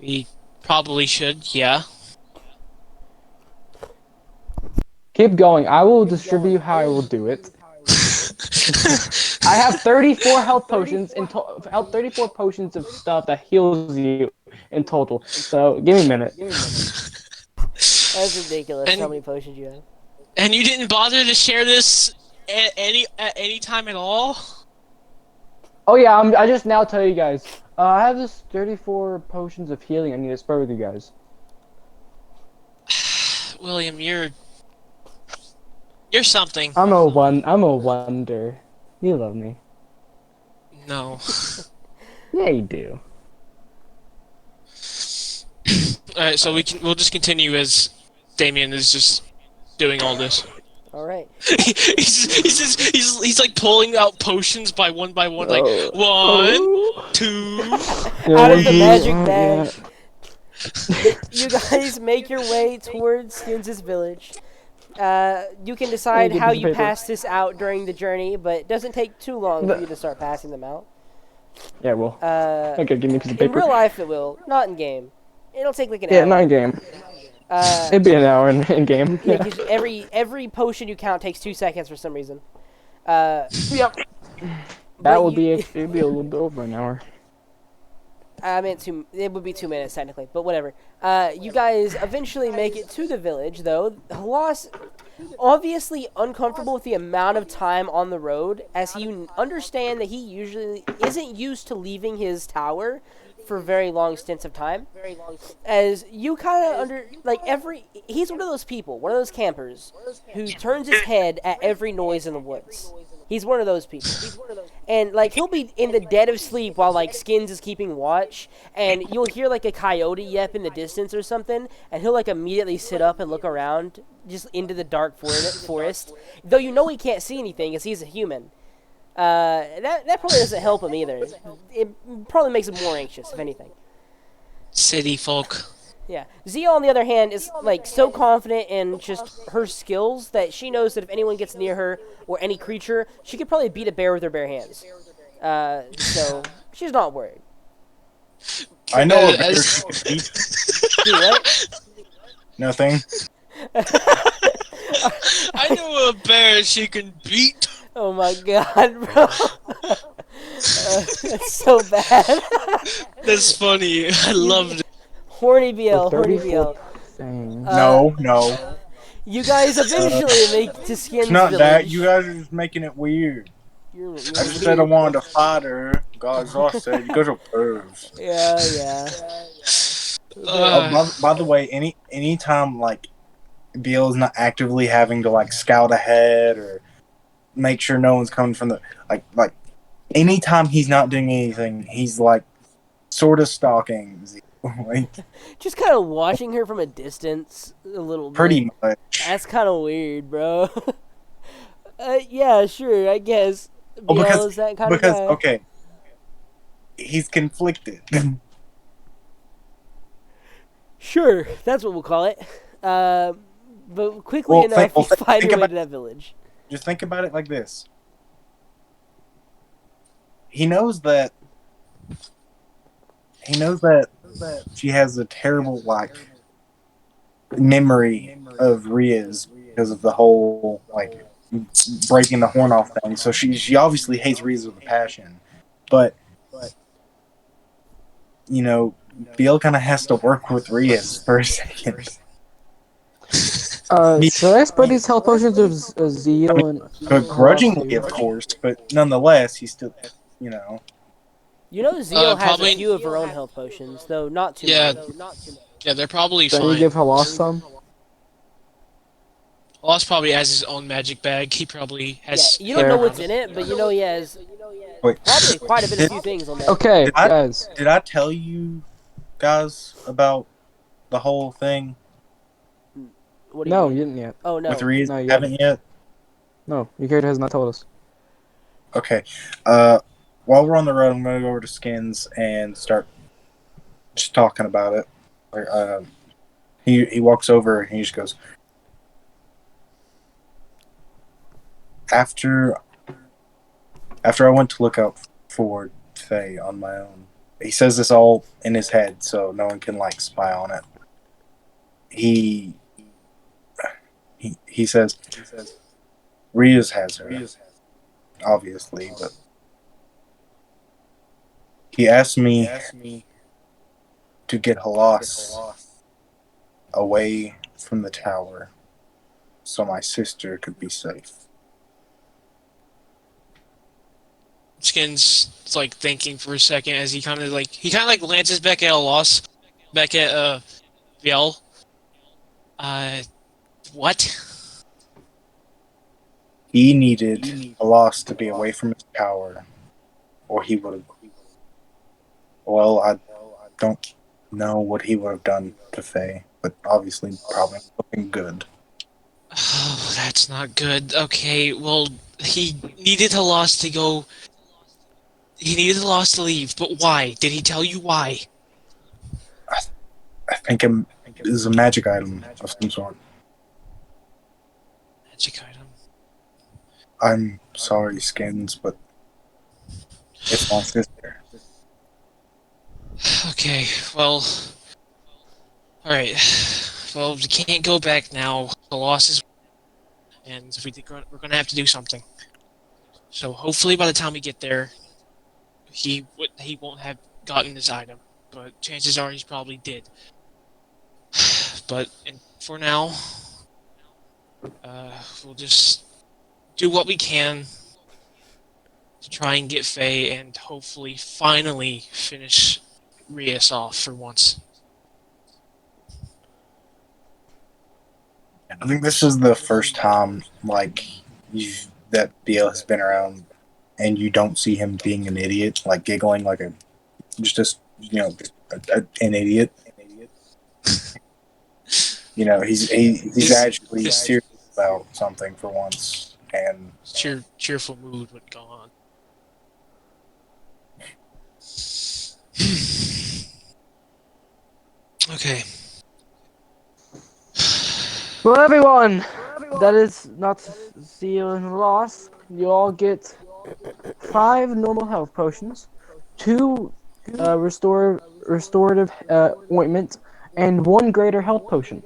We probably should, yeah. Keep going. I will distribute how I will do it. I have 34 health potions 34 potions of stuff that heals you in total. So give me a minute. That's ridiculous And- how many potions you have. And you didn't bother to share this at any time at all? Oh yeah, I just now tell you guys. I have this 34 potions of healing I need to spare with you guys. William, you're something. I'm a wonder. You love me. No. Yeah, you do. Alright, so we'll just continue as Damien is just doing all this. Alright. he's like pulling out potions by one, like Oh. 1, 2. Out of the magic Yeah. bag. You guys make your way towards Skins' village. You can decide get how this you paper. pass this out during the journey, but it doesn't take too long for you to start passing them out. Yeah, well. Uh, Okay, give me a piece of in paper. real life, it will. Not in game. It'll take like an Yeah, hour. not in game. Uh, It'd be an hour in game. yeah, because every potion you count takes 2 seconds for some reason. Yep. But That would you- be it'd be a little bit over an hour. I meant it would be 2 minutes technically, but whatever. You guys eventually make it to the village, though. Halas, obviously uncomfortable with the amount of time on the road, as he understand that he usually isn't used to leaving his tower for very long stints of time. As you kind of he's one of those people, one of those campers, who turns his head at every noise in the woods. He's one of those people. And, like, he'll be in the dead of sleep while, like, Skins is keeping watch, and you'll hear, like, a coyote yelp in the distance or something, and he'll, like, immediately sit up and look around, just into the dark forest, though you know he can't see anything, because he's a human. That probably doesn't help him either. It probably makes him more anxious, if anything. City folk. Yeah. Zia, on the other hand, is like so confident in just her skills that she knows that if anyone gets near her or any creature, she could probably beat a bear with her bare hands. So she's not worried. I know a bear As- she can beat. Do what? Nothing. I know a bear she can beat. Oh my god, bro. That's so bad. That's funny. I loved it. Horny BL, The horny 34th BL. thing. No. You guys eventually make to Skin's It's not village. that. You guys are just making it weird. You're I just said I wanted to fight her. God's all I said. You guys are pervs. Yeah. By the way, anytime like Beal is not actively having to like scout ahead or make sure no one's coming from the like anytime he's not doing anything, he's like sort of stalking. Like, Just kind of watching her from a distance a little bit. pretty much. That's kind of weird, bro. Yeah, sure, I guess. Well, BL is that kind of guy. okay, he's conflicted. Sure, that's what we'll call it. But quickly Well, enough, you find think your way about- to that village. Just think about it like this. He knows that she has a terrible like memory of Ria's because of the whole like breaking the horn off thing. So she obviously hates Ria's with a passion. But you know, Beal kind of has to work with Ria's for a second. Should I spread these health potions of Zeal and Begrudgingly, of course, but nonetheless, he's still, you know. You know, Zeal has probably- a few of her own health potions, though not too Yeah. much. Yeah, they're probably Don't you fine. give Halas some? Lost probably has his own magic bag. He probably Yeah, has. you don't know Fair. what's in it, but you know he has Wait, probably quite a bit of few things on there. Okay, Did I- guys. did I tell you guys about the whole thing What do you No, mean? you didn't yet. Oh, no. with Ria's? No, you Haven't yet? No, your character has not told us. Okay. While we're on the road, I'm gonna go over to Skins and start just talking about it. Like, he walks over and he just goes, after I went to look out for Faye on my own. He says this all in his head, so no one can like spy on it. He says Ria's has her, obviously, but he asked me to get Halas away from the tower so my sister could be safe. Skins like thinking for a second as he kind of like glances back at Lost, back at Biel. What? He needed Halas to be away from his tower, or he would have. Well, I don't know what he would have done to Faye, but obviously, probably looking good. Oh, that's not good. Okay, well, he needed Lost to go. He needed Lost to leave, but why? Did he tell you why? I think it is a magic item of some sort. Magic item. I'm sorry, Skins, but it's my sister. Okay, well, alright. Well, we can't go back now. The loss is, and we're gonna have to do something. So hopefully by the time we get there, he won't have gotten this item, but chances are he's probably did. But for now, we'll just do what we can to try and get Faye and hopefully finally finish Rias off for once. I think this is the first time like that BL has been around, and you don't see him being an idiot, like giggling like an idiot. He's actually serious about something for once, and Cheerful mood would go on. Okay. Well, everyone, that is not zeal and loss. You all get 5 normal health potions, 2 restorative ointment, and 1 greater health potion.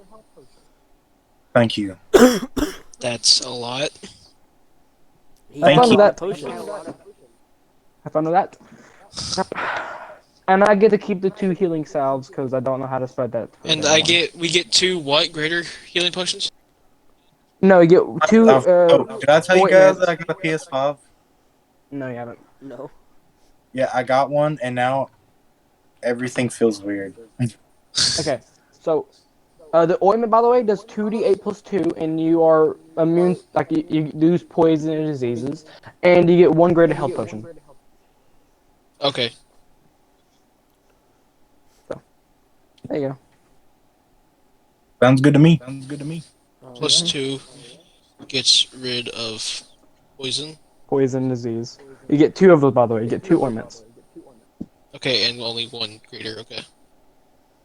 thank you. That's a lot. Thank fun you. with that. Potion. Have fun with that. And I get to keep the 2 healing salves because I don't know how to spread that. for And everyone. we get 2 what? Greater healing potions? No, you get 2. Did I tell you guys ointments. that I got a PS5? No, you haven't. No. Yeah, I got one, and now everything feels weird. Okay, so the ointment, by the way, does 2d8 plus 2, and you are immune. Like you lose poison and diseases, and you get 1 greater health potion. Okay. There you go. Sounds good to me. Plus 2 gets rid of poison. Poison and disease. You get 2 of those, by the way. You get 2 ointments. Okay, and only 1 greater. Okay.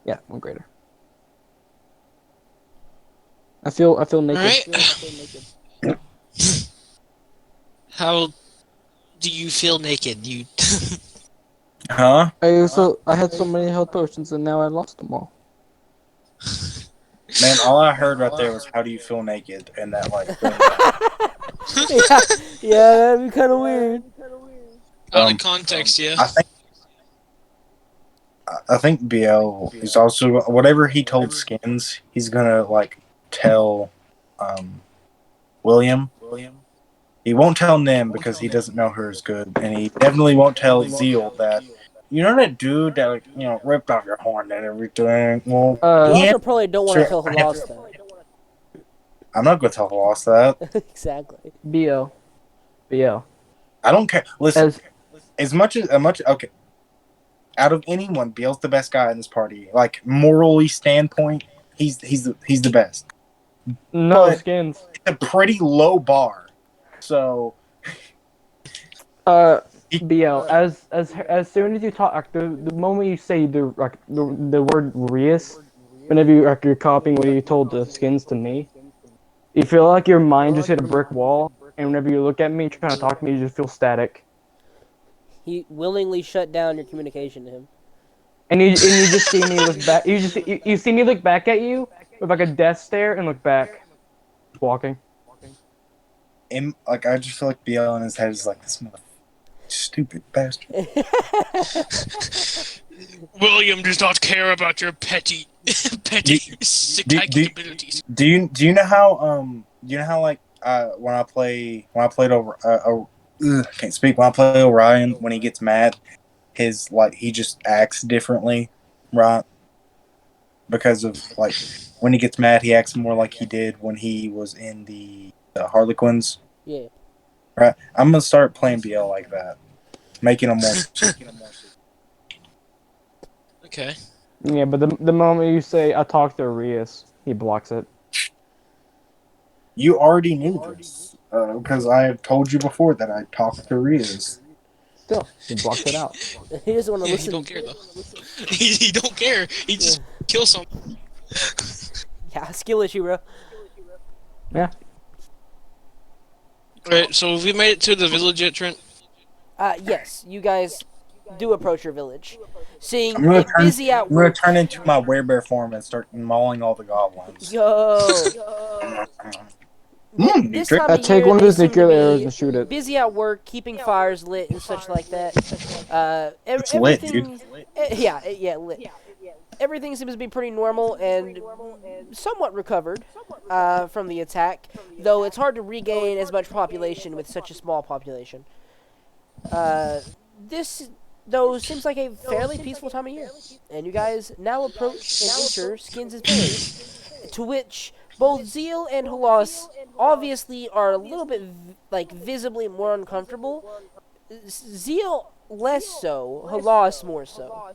Yeah, 1 greater. I feel naked. Alright. How do you feel naked? You. Huh? I had so many health potions, and now I lost them all. Man, all I heard right there was "How do you feel naked?" and that like. Yeah, that'd be kind of weird. Out of context, yeah. I think BL is also whatever he told Skins. He's gonna like tell William. He won't tell Nim because he doesn't know her as good, and he definitely won't tell Zeal that. You know that dude that ripped off your horn and everything. Well, You he also had- probably don't want to tell Halas that. I'm not gonna tell Halas that. Exactly. BL. I don't care. Listen, As as much okay. Out of anyone, BL's the best guy in this party. Like morally standpoint, he's the best. no But- skins. It's a pretty low bar. So BL. As soon as you talk, like, the moment you say the word Rias, whenever you're copying what you told the skins to me, you feel like your mind just hit a brick wall, and whenever you look at me trying to talk to me, you just feel static, He willingly shut down your communication to him. and you just see me look back. You see me look back at you with like a death stare and look back, walking. I just feel like BL in his head is like this stupid bastard. William does not care about your petty psychic abilities. Do you know how like when I played over I can't speak when I play Orion, when he gets mad, his like he just acts differently, right? Because of like when he gets mad, he acts more like he did when he was in the Harlequins. Yeah. Right. I'm gonna start playing BL like that, making him more. Okay. Yeah, but the moment you say I talked to Rias, he blocks it. You already knew this because I have told you before that I talked to Rias. Still, he blocks it out. He doesn't want to Yeah, he listen. don't care though. He don't care. He just kills someone. Yeah, skill issue, bro. Yeah. Alright, so have we made it to the village yet, Trent? Yes, you guys do approach your village, seeing I'm gonna it busy at I'm gonna work. turn into my werebear form and start mauling all the goblins. Yo, this Trick. time of Take year one of they those seem to nuclear arrows be and shoot it. busy at work, keeping fires lit and such like that. It's lit, dude. Everything, yeah, lit. Everything seems to be pretty normal and somewhat recovered from the attack, though it's hard to regain as much population with such a small population. This, though, seems like a fairly peaceful time of year, and you guys now approach and enter Skins' village, to which both Zeal and Halas obviously are a little bit, visibly more uncomfortable. Zeal less so, Halas more so.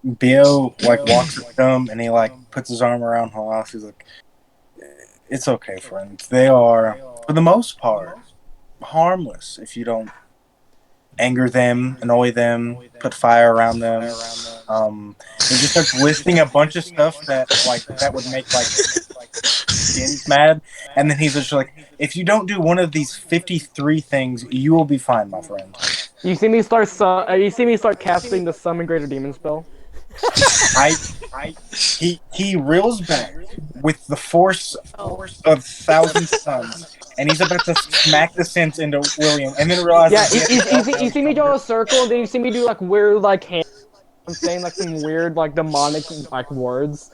Bio walks up to him and he puts his arm around Halas. He's like, "It's okay, friends. They are, for the most part, harmless if you don't anger them, annoy them, put fire around them." He just starts listing a bunch of stuff that would make Skins mad, and then he's just like, "If you don't do one of these 53 things, you will be fine, my friend." You see me start casting the summon greater demon spell. He reels back with the force of thousand suns, and he's about to smack the sense into William, and then realizes. Yeah, you see me draw a circle, and then you see me do weird hand. I'm saying some weird demonic words.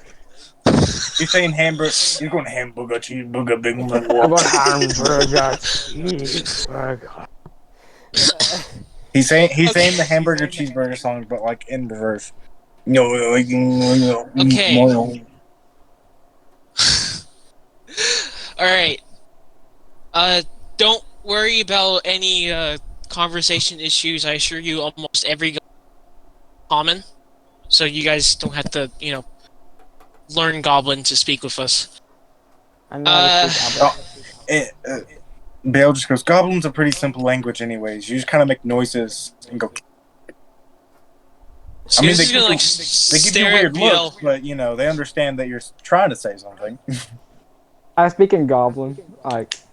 You're saying hamburger. You're going hamburger, cheeseburger, big one. I'm going hamburger, cheeseburger. He's saying the hamburger cheeseburger song, but in reverse. Okay. Alright. Don't worry about any conversation issues. I assure you almost every common. So you guys don't have to, learn Goblin to speak with us. I know how to speak Goblin. Bale just goes, "Goblin's a pretty simple language anyways. You just kind of make noises and go." So I mean, this is gonna they give you stare weird at BL. looks, but they understand that you're trying to say something. I speak in Goblin,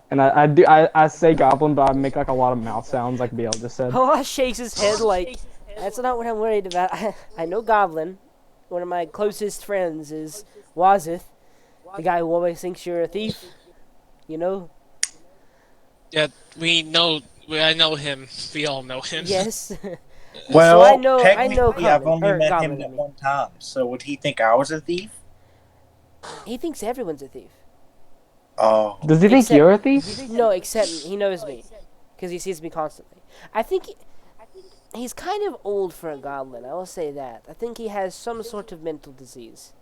and I say Goblin, but I make a lot of mouth sounds, like BL just said. Halas shakes his head that's not what I'm worried about. I know Goblin. One of my closest friends is Wazith, the guy who always thinks you're a thief. You know? Yeah, I know him. We all know him. Yes. Well, So I know technically, I've Common, only or met Goblin, him I at mean. one time. So would he think I was a thief? He thinks everyone's a thief. Oh, Does he think Except- you're a thief? No, except he knows me, because he sees me constantly. I think he's kind of old for a goblin. I will say that. I think he has some sort of mental disease,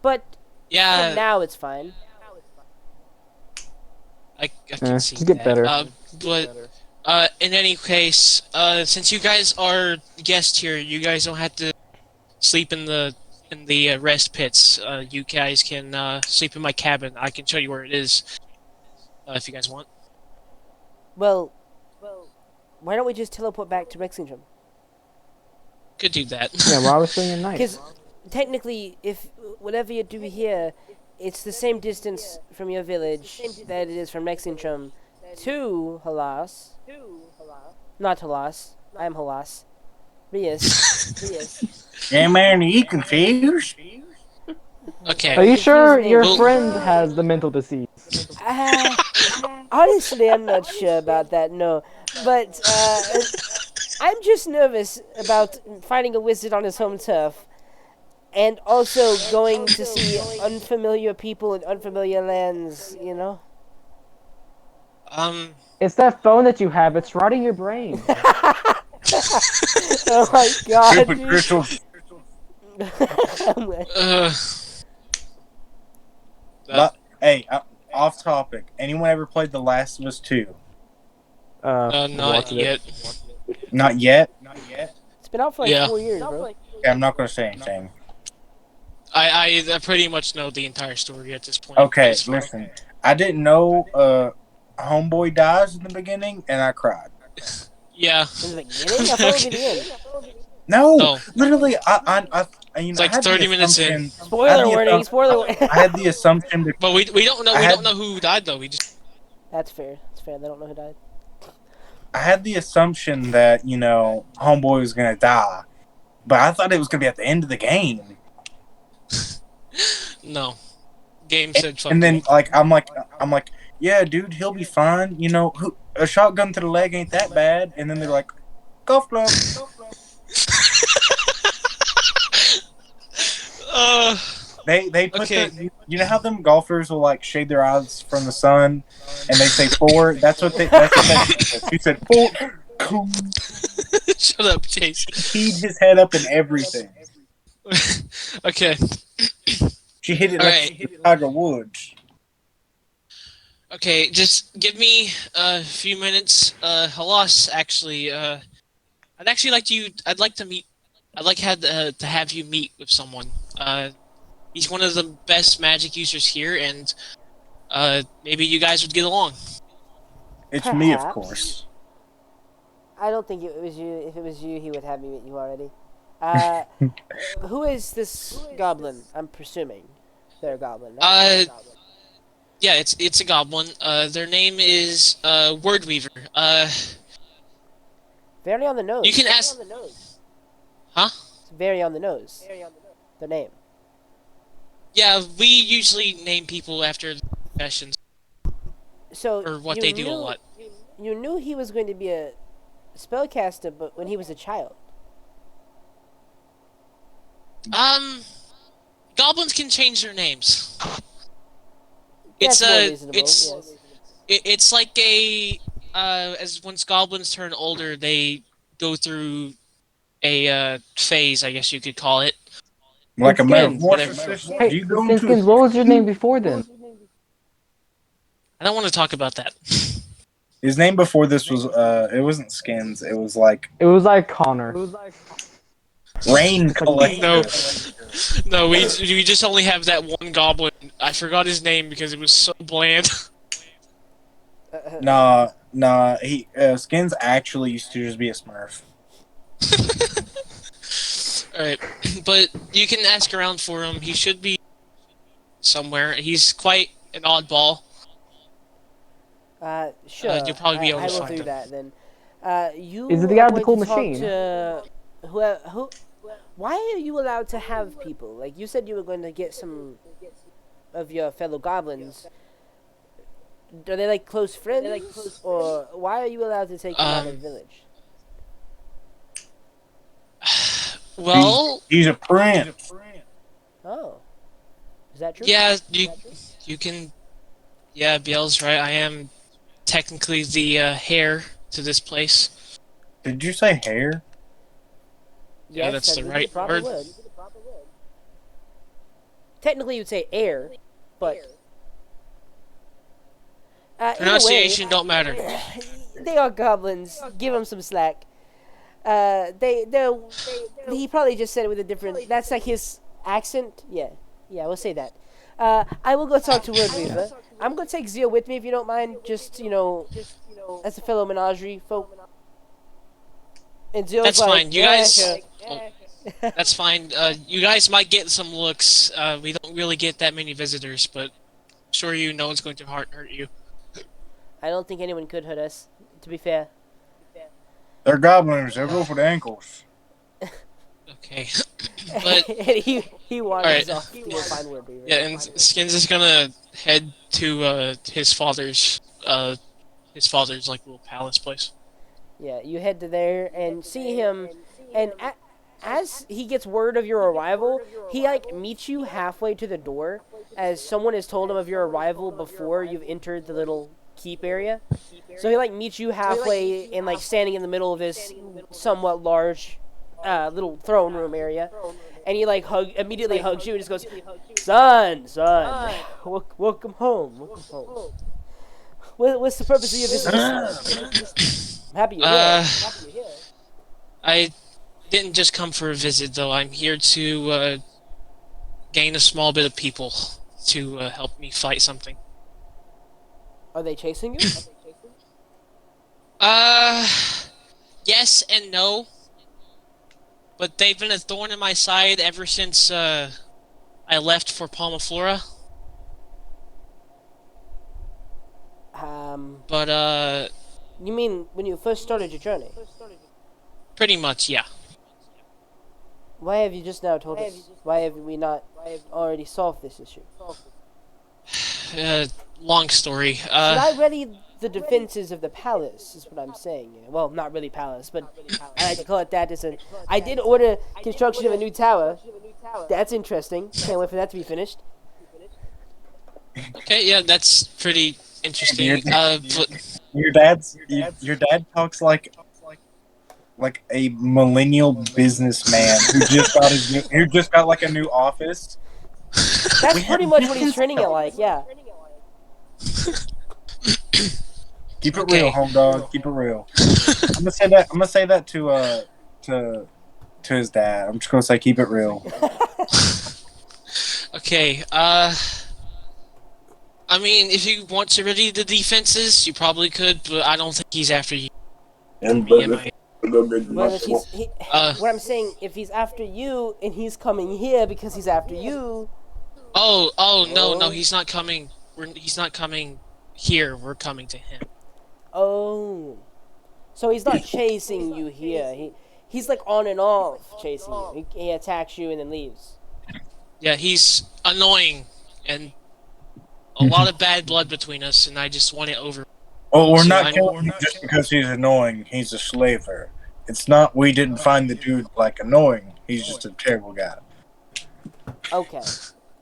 but for Yeah, now it's fine. I can see just get that. better. But in any case, since you guys are guests here, you guys don't have to sleep in the rest pits. You guys can sleep in my cabin. I can show you where it is if you guys want. Well, why don't we just teleport back to Rexington? Could do that. Yeah, why are we staying at night? Because technically, if whatever you do here, it's the same distance from your village that it is from Rexington to Halas. Not Halas. I am Halas. Rias. yeah, man, are you confused? Okay. Are you sure Confused your name. friend has the mental disease? Honestly, I'm not sure about that, no. But, I'm just nervous about fighting a wizard on his home turf. And also going to see unfamiliar people in unfamiliar lands, you know? It's that phone that you have. It's rotting your brain. Oh my god, Stupid dude. crystal. Hey, off topic. Anyone ever played The Last of Us 2? Not watched it. yet. Not yet. It's been out for like Yeah. 4 years, bro. Okay, I'm not going to say anything. I pretty much know the entire story at this point. Okay, It's fine. listen. I didn't know homeboy dies in the beginning, and I cried. Yeah. In the beginning? I thought it would be the end. No, No. literally, I It's like I had the 30 minutes in. assumption- Spoiler warning, spoiler warning. I had the assumption that But we don't know I we had- don't know who died though. We just That's fair. That's fair. They don't know who died. I had the assumption that homeboy was gonna die, but I thought it was gonna be at the end of the game. No. Game said fuck And you. then I'm like, yeah, dude, he'll be fine. A shotgun to the leg ain't that bad. And then they're like, golf club. Uh, They put Okay. you know how them golfers will like shade their eyes from the sun, and they say four. That's what that. He said four. Shut up, Chase. Keyed his head up and everything. Okay. She hit it All like right. she hit Tiger Woods. Okay, just give me a few minutes. Halas, actually, I'd actually like you. I'd like to meet. I'd like to have you meet with someone. He's one of the best magic users here, and maybe you guys would get along. It's me, of Perhaps. course. I don't think it was you. If it was you, he would have me meet you already. Who is this goblin? I'm presuming they're a goblin. Right? Yeah, it's a goblin. Their name is Wordweaver. Very on the nose. You can ask. Huh? It's very on the nose. Their name. Yeah, we usually name people after professions So or what you they do a knew- lot. You knew he was going to be a spellcaster, but when he was a child. Goblins can change their names. That's It's more reasonable. it's Yes. it's like as once goblins turn older, they go through a phase, I guess you could call it. Like a Skins, metamorphosis. Hey, Do you go Skins, into what was your name before then? I don't want to talk about that. his name before this was it wasn't Skins. It was like It was like Connor. Rain Collector. No, no, we just only have that one goblin. I forgot his name because it was so bland. Nah. He Skins actually used to just be a Smurf. Alright, but you can ask around for him. He should be somewhere. He's quite an oddball. Sure. You'll probably be able I to will find do him. that then. You Is it the guy are with the going cool to talk machine? who? Why are you allowed to have people? Like you said, you were going to get some of your fellow goblins. Are they like close friends, or why are you allowed to take them out of the village? Well, He's a prince. Oh, is that true? yeah, you can. Yeah, Biel's right. I am technically the heir to this place. Did you say hair? Yeah, that's that the would be right proper word. Technically, you'd say heir, but either way, Pronunciation don't matter. they are goblins. Give them some slack. He probably just said it with a different. That's like his accent. Yeah, we'll say that. I will go talk to Wordweaver. I'm gonna take Zio with me if you don't mind. Just as a fellow menagerie folk. And Zio's That's like, fine. You "Yeah, guys. sure." Oh, that's fine. You guys might get some looks. We don't really get that many visitors, but I'm sure you no one's going to hurt you. I don't think anyone could hurt us. To be fair. They're goblins. They'll go for the ankles. Okay. But and he wanders Alright. off to go find Wordweaver. yeah, and Skins is gonna head to his father's like little palace place. Yeah, you head to there and see him, and as he gets word of your arrival, he like meets you halfway to the door, as someone has told him of your arrival before you've entered the little keep area. So he like meets you halfway and like standing in the middle of this somewhat large little throne room area, and he like immediately hugs you and just goes, "Son, welcome home. What's the purpose of your visit? I'm happy you're here. I didn't just come for a visit, though. I'm here to gain a small bit of people to help me fight something. Are they chasing you? Yes and no. But they've been a thorn in my side ever since I left for Palmaflora. But You mean when you first started your journey? Pretty much, yeah. Why have you just now told us? Why have we not already solved this issue? Long story. Should I ready the defenses of the palace, is what I'm saying. Well, not really palace, but I like to call it that. I did order construction of a new tower. That's interesting. Can't wait for that to be finished. Okay, yeah, that's pretty interesting. But Your dad talks like a millennial businessman who just got like a new office. That's pretty much what he's training it like, yeah. Keep it Okay. real, home dog. Keep it real. I'm gonna say that. I'm gonna say that to his dad. I'm just gonna say keep it real. okay, I mean, if you want to ready the defenses, you probably could, but I don't think he's after you. Well, if what I'm saying, if he's after you and he's coming here because he's after you, No, he's not coming. He's not coming here. We're coming to him. oh, so he's not chasing you here. He's like on and off chasing you. He attacks you and then leaves. Yeah, he's annoying, and a lot of bad blood between us, and I just want it over. Well, we're So not I- killing him just because he's annoying. He's a slaver. It's not. We didn't find the dude like annoying. He's just a terrible guy. Okay,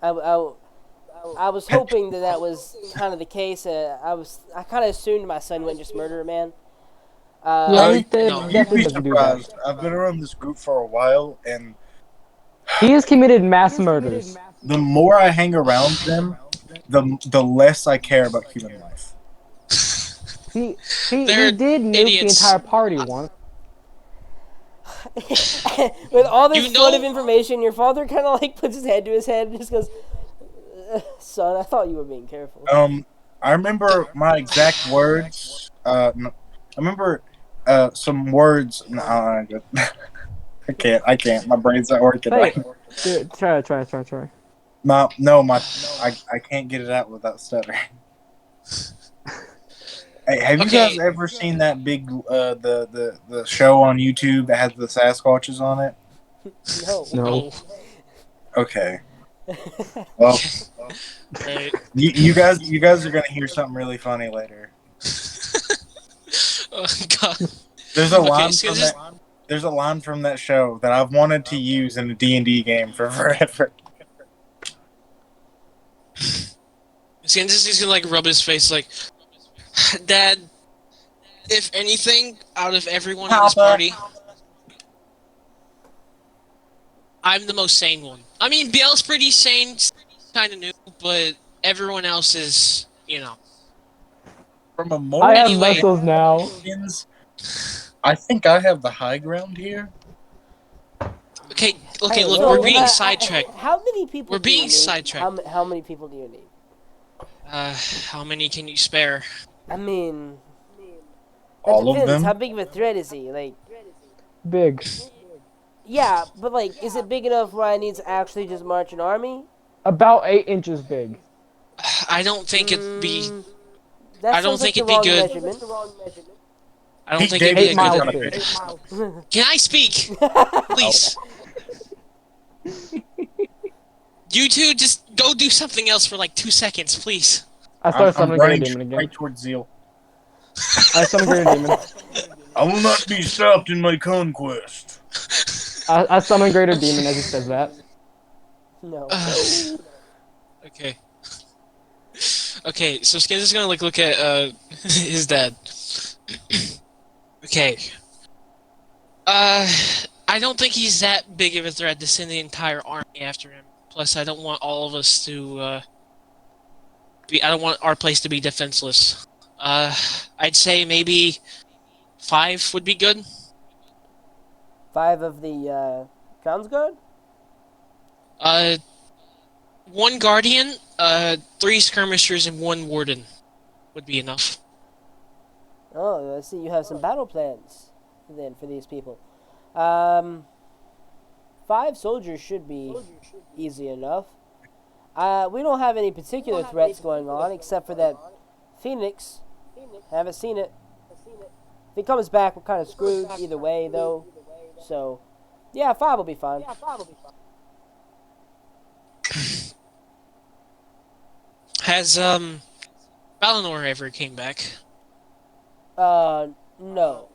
I was hoping that was kind of the case. I kind of assumed my son wouldn't just murder a man. Yeah, he no. You'd definitely be doesn't do that. surprised. I've been around this group for a while, and He has committed mass murders. the more I hang around them, the less I care about human life. He They're did nuke idiots. the entire party once. With all this You flood know- of information, your father kind of like puts his head to his head and just goes, "Son, I thought you were being careful." I remember my exact words. I remember some words. No, I can't. My brain's not working. Hey, Right. try. I can't get it out without stuttering. Hey, have you Okay. guys ever seen that big the show on YouTube that has the Sasquatches on it? No. No. Okay. Well, Right. you guys are gonna hear something really funny later. Oh God. There's a Okay, line so from this- that. There's a line from that show that I've wanted to use in a D&D game for forever. He's gonna like rub his face like, Dad. If anything, out of everyone in this Papa. party, I'm the most sane one. I mean, Biel's pretty sane, kind of new, but everyone else is, From a moral I have Anyway. muscles now. opinions, I think I have the high ground here. Okay, Hey, look, so, we're being uh, sidetracked. How many people? We're do you being need? sidetracked. How many people do you need? How many can you spare? I mean, that All of depends. them? How big of a threat is he? Like, Big. yeah, but like, is it big enough where I need to actually just march an army? About 8 inches big. I don't think it'd be. That I don't sounds think like it'd the be wrong good. measurement. I don't Pete think it'd be a 8 Davidson good. miles got a big. big. Can I speak, please? You two just go do something else for like 2 seconds, please. I started I'm summoning Greater running Demon again. right towards Zeal. I summoned Greater Demon. I will not be stopped in my conquest. I summoned Greater Demon as he says that. No. Okay. Okay, so Skins is gonna look at his dad. Okay. I don't think he's that big of a threat to send the entire army after him. Plus, I don't want all of us to I don't want our place to be defenseless. I'd say maybe 5 would be good. 5 of the Crown's Guard? 1 guardian, 3 skirmishers, and 1 warden would be enough. Oh, I see you have some battle plans then for these people. 5 soldiers should be easy enough. We don't have any particular threats going on except for that Phoenix. Haven't seen it. If he comes back, we're kind of screwed either way, though. So, yeah, 5 will be fine. Has Valinor ever came back? No.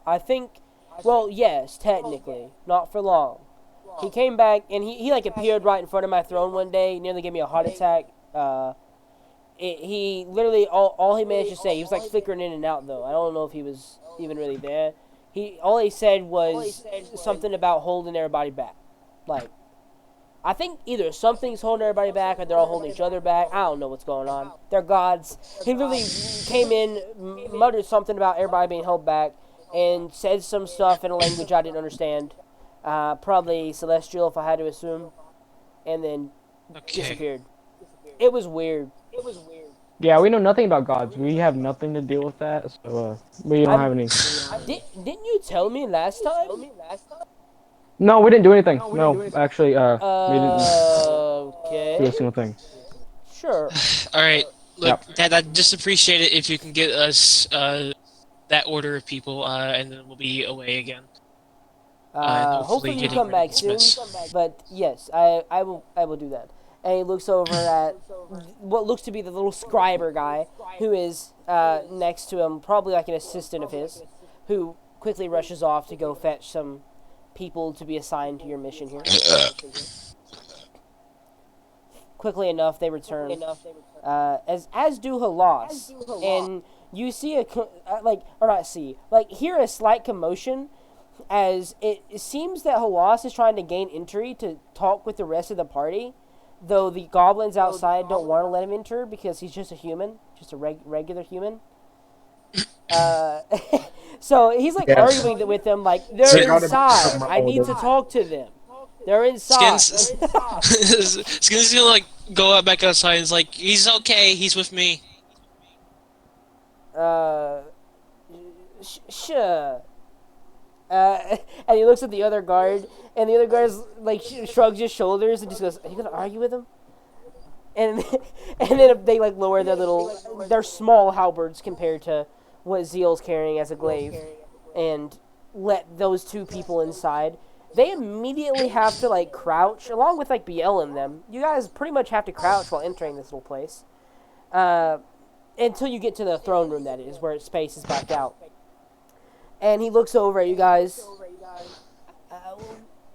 I think, well, yes, technically. Not for long. He came back, and he like, appeared right in front of my throne one day. He nearly gave me a heart attack. He literally, all he managed to say, he was, like, flickering in and out, though. I don't know if he was even really there. All he said was something about holding everybody back. Like, I think either something's holding everybody back or they're all holding each other back. I don't know what's going on. They're gods. He literally came in, muttered something about everybody being held back, and said some stuff in a language I didn't understand. Probably Celestial, if I had to assume. And then disappeared. It was weird. Yeah, we know nothing about gods. We have nothing to deal with that, so we don't have any. Didn't you tell me last time? No, we didn't do anything. No, actually, we didn't do Okay. a single thing. Sure. All right, look, Dad, I'd just appreciate it if you can get us that order of people, and then we'll be away again. Hopefully you come back soon. But yes, I will do that. And he looks over at what looks to be the little scriber guy who is next to him, probably like an assistant of his, who quickly rushes off to go fetch some people to be assigned to your mission here. Quickly enough, they return, as do Halas, and you see hear a slight commotion, as it seems that Halas is trying to gain entry to talk with the rest of the party, though the goblins outside don't want to let him enter because he's just a human, just a regular human. So he's like arguing with them, like, they're inside. I need to talk to them. They're inside. Skins gonna like go out back outside and is like, he's okay, he's with me. Sure. And he looks at the other guard, and the other guard like shrugs his shoulders and just goes, "Are you gonna argue with him?" And then they like lower their small halberds compared to what Zeal's carrying as a glaive, and let those two people inside. They immediately have to like crouch, along with like BL and them. You guys pretty much have to crouch while entering this little place, until you get to the throne room. That is where space is backed out. And he looks over at you guys.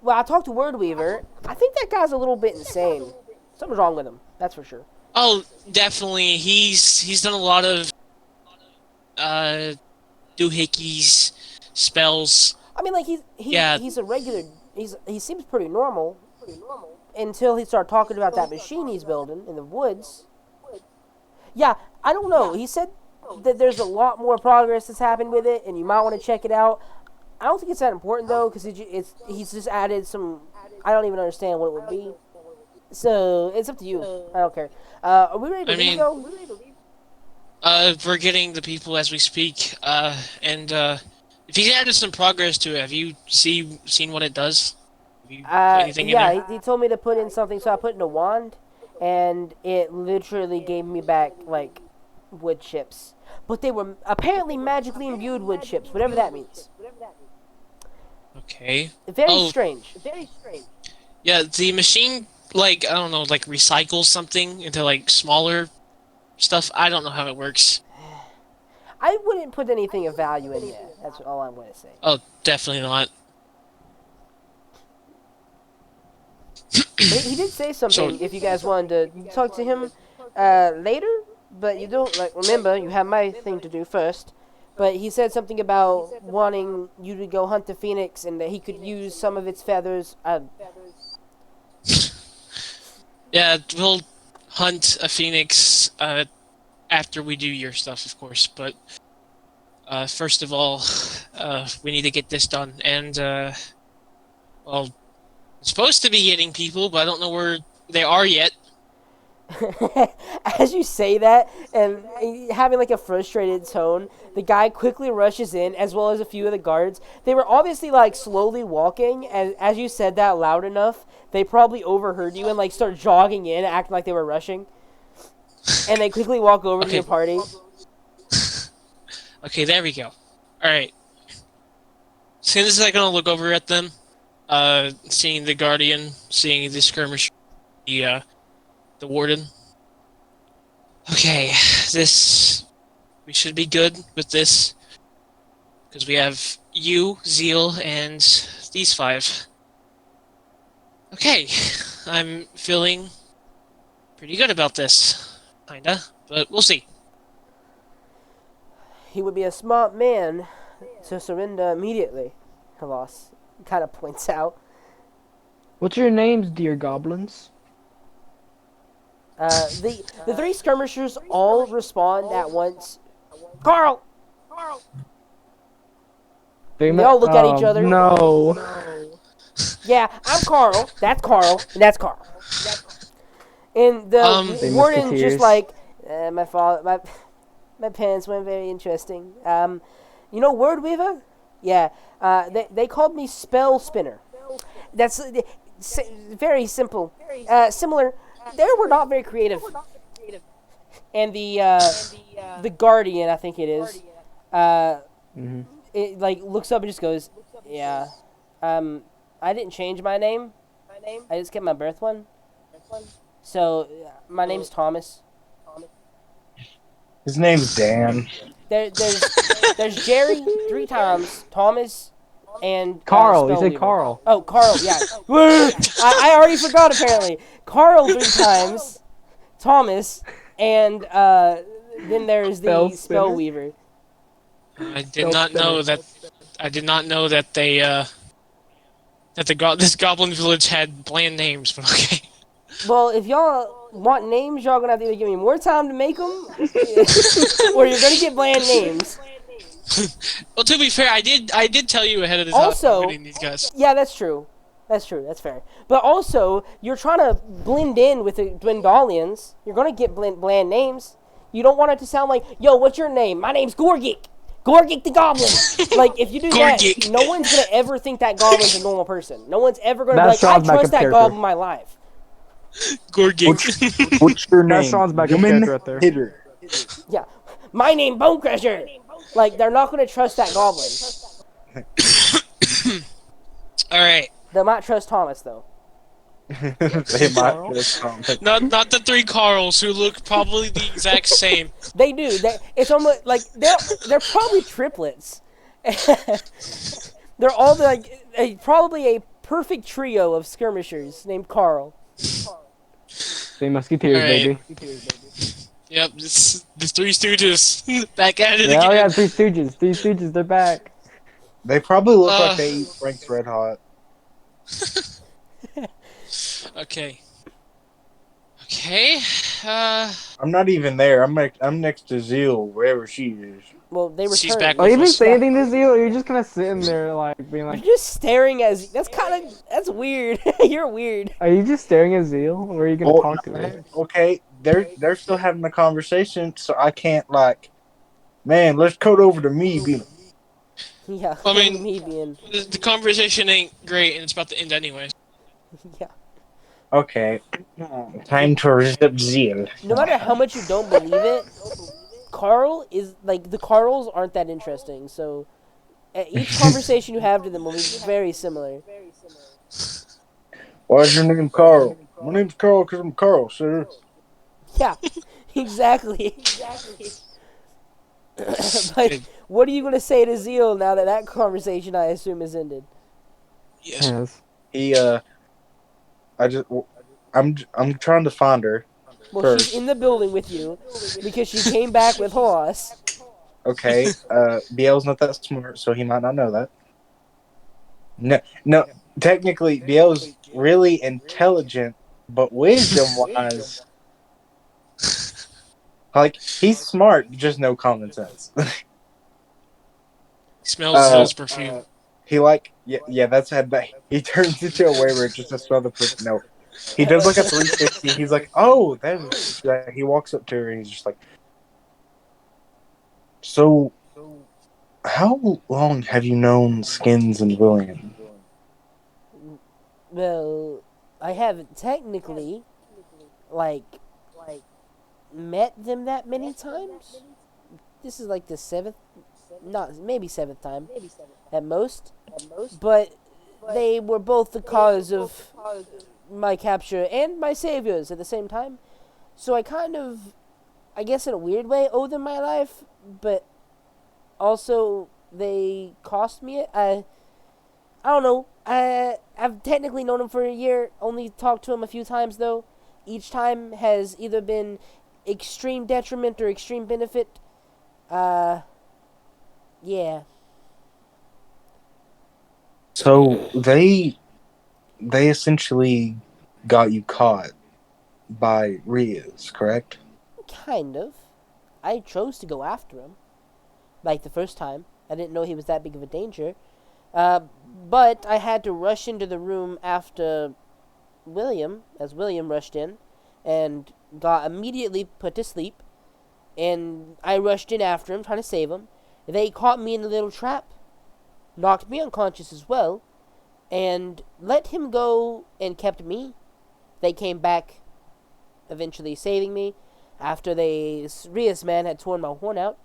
Well, I talked to Wordweaver. I think that guy's a little bit insane. Something's wrong with him. That's for sure. Oh, definitely. He's done a lot of doohickeys, spells. I mean, like he's a regular. He seems pretty normal. Until he started talking about that machine he's building in the woods. Yeah, I don't know. He said that there's a lot more progress that's happened with it, and you might want to check it out. I don't think it's that important though, because he's just added some. I don't even understand what it would be. So it's up to you. I don't care. Are we ready to leave though? We're getting the people as we speak. And if he's added some progress to it, have you seen what it does? Have you put anything in there? He told me to put in something, so I put in a wand, and it literally gave me back like wood chips. But they were apparently magically imbued wood chips, whatever that means. Okay. Very strange. Yeah, the machine, like, I don't know, like recycles something into like smaller stuff. I don't know how it works. I wouldn't put anything of value in there. That's all I'm going to say. Oh, definitely not. He did say something. If you guys wanted to talk to him later, but you don't remember. You have my thing to do first. But he said something about wanting you to go hunt the phoenix, and that he could use some of its feathers. Yeah, we'll hunt a phoenix after we do your stuff, of course. But first of all, we need to get this done. And well, I'm supposed to be getting people, but I don't know where they are yet. As you say that, and having like a frustrated tone, the guy quickly rushes in, as well as a few of the guards. They were obviously like slowly walking, and as you said that loud enough, they probably overheard you and like start jogging in, acting like they were rushing. And they quickly walk over to your party. Okay, there we go. Alright. Skins is like gonna look over at them, seeing the Guardian, seeing the skirmish, the Warden. Okay, this we should be good with this because we have you, Zeal, and these 5. Okay, I'm feeling pretty good about this, kinda, but we'll see. He would be a smart man to surrender immediately, Halas kind of points out. What's your names, dear goblins? The 3 skirmishers all respond at once. Carl! They all look at each other. No. Yeah, I'm Carl. That's Carl. And that's Carl. And the They warden's musketeers. just like, my father, my parents weren't very interesting. You know Word Weaver? Yeah. They called me Spell Spinner. That's very simple. Similar. They were not very creative. And the Guardian, I think it is, Mhm. it like looks up and just goes, yeah. I didn't change my name. I just kept my birth one. So my name's Thomas. His name's Dan. There's Jerry 3 times, Thomas, and Carl. You Spellweaver. said Carl. Oh, Carl. Yeah. I already forgot. Apparently, Carl 3 times, Thomas, and then there's the Spell Spellweaver. I did not know that. I did not know that they this Goblin Village had bland names. But okay. Well, if y'all want names, y'all gonna have to either give me more time to make them, or you're gonna get bland names. Well, to be fair, I did tell you ahead of the time Also- I'm putting these guys. Yeah, that's true. That's true. That's fair. But also, you're trying to blend in with the Dwendalians. You're gonna get bland names. You don't want it to sound like, yo, what's your name? My name's Gorgik. Gorgik the Goblin. Like, if you do Gorgik. that, no one's gonna ever think that Goblin's a normal person. No one's ever gonna That's be like, I Sean's backup trust that character. Goblin in my life. Gorgik. What's your That's name? Sean's backup Human character right there. hitter. Yeah. My name, Bone Crusher. Like, they're not gonna trust that Goblin. All right. They might trust Thomas, though. They might just Not the 3 Carls who look probably the exact same. They do. It's almost like they're probably triplets. They're all probably a perfect trio of skirmishers named Carl. They musketeers, Alright. baby. Yep, it's the 3 Stooges back at it Yeah, oh yeah, again. Three Stooges. Three Stooges, they're back. They probably look Uh. like they eat Frank's Red Hot. Okay. Okay. I'm not even there. I'm next to Zeal, wherever she is. Well, they returned. She's back Are you with even us. saying anything to Zeal, or you're just kind of sitting there, like, being You're like, just staring at. That's weird. You're weird. are you just staring at Zeal, or are you gonna Oh, talk to her? Okay, they're still having a conversation, so I can't man, let's code over to me. Yeah. I mean- me being. The conversation ain't great, and it's about to end anyway. Yeah. Okay, time to resist Zeal. No matter how much you don't believe it, Carl is like the Carls aren't that interesting. So, each conversation you have to them will be very similar. Why is your name Carl? My name's Carl because I'm Carl, sir. Yeah. Exactly. But what are you gonna say to Zeal now that conversation, I assume, is ended? Yes. Yes. He I'm trying to find her. Well, First. she's in the building with you because she came back with Haas. Okay, Biel's not that smart, so he might not know that. No. Technically, Biel's really intelligent, but wisdom-wise, he's smart, just no common sense. Smells Zill's perfume. He that's he turns into a werewolf just to smell the perfume. No, he does like a 360. He's like, oh, he walks up to her and he's just like, so, how long have you known Skins and William? Well, I haven't technically, met them that many times. This is like the not maybe seventh time at most, but they were both the cause of my capture and my saviors at the same time. So I kind of, I guess in a weird way, owe them my life, but also they cost me it. I don't know. I've technically known him for a year. Only talked to him a few times though. Each time has either been extreme detriment or extreme benefit. Yeah. So they essentially got you caught by Rias, correct? Kind of. I chose to go after him. Like the first time. I didn't know he was that big of a danger. But I had to rush into the room after William, as William rushed in, and got immediately put to sleep. And I rushed in after him, trying to save him. They caught me in a little trap, knocked me unconscious as well, and let him go and kept me. They came back, eventually saving me, after Rias man had torn my horn out.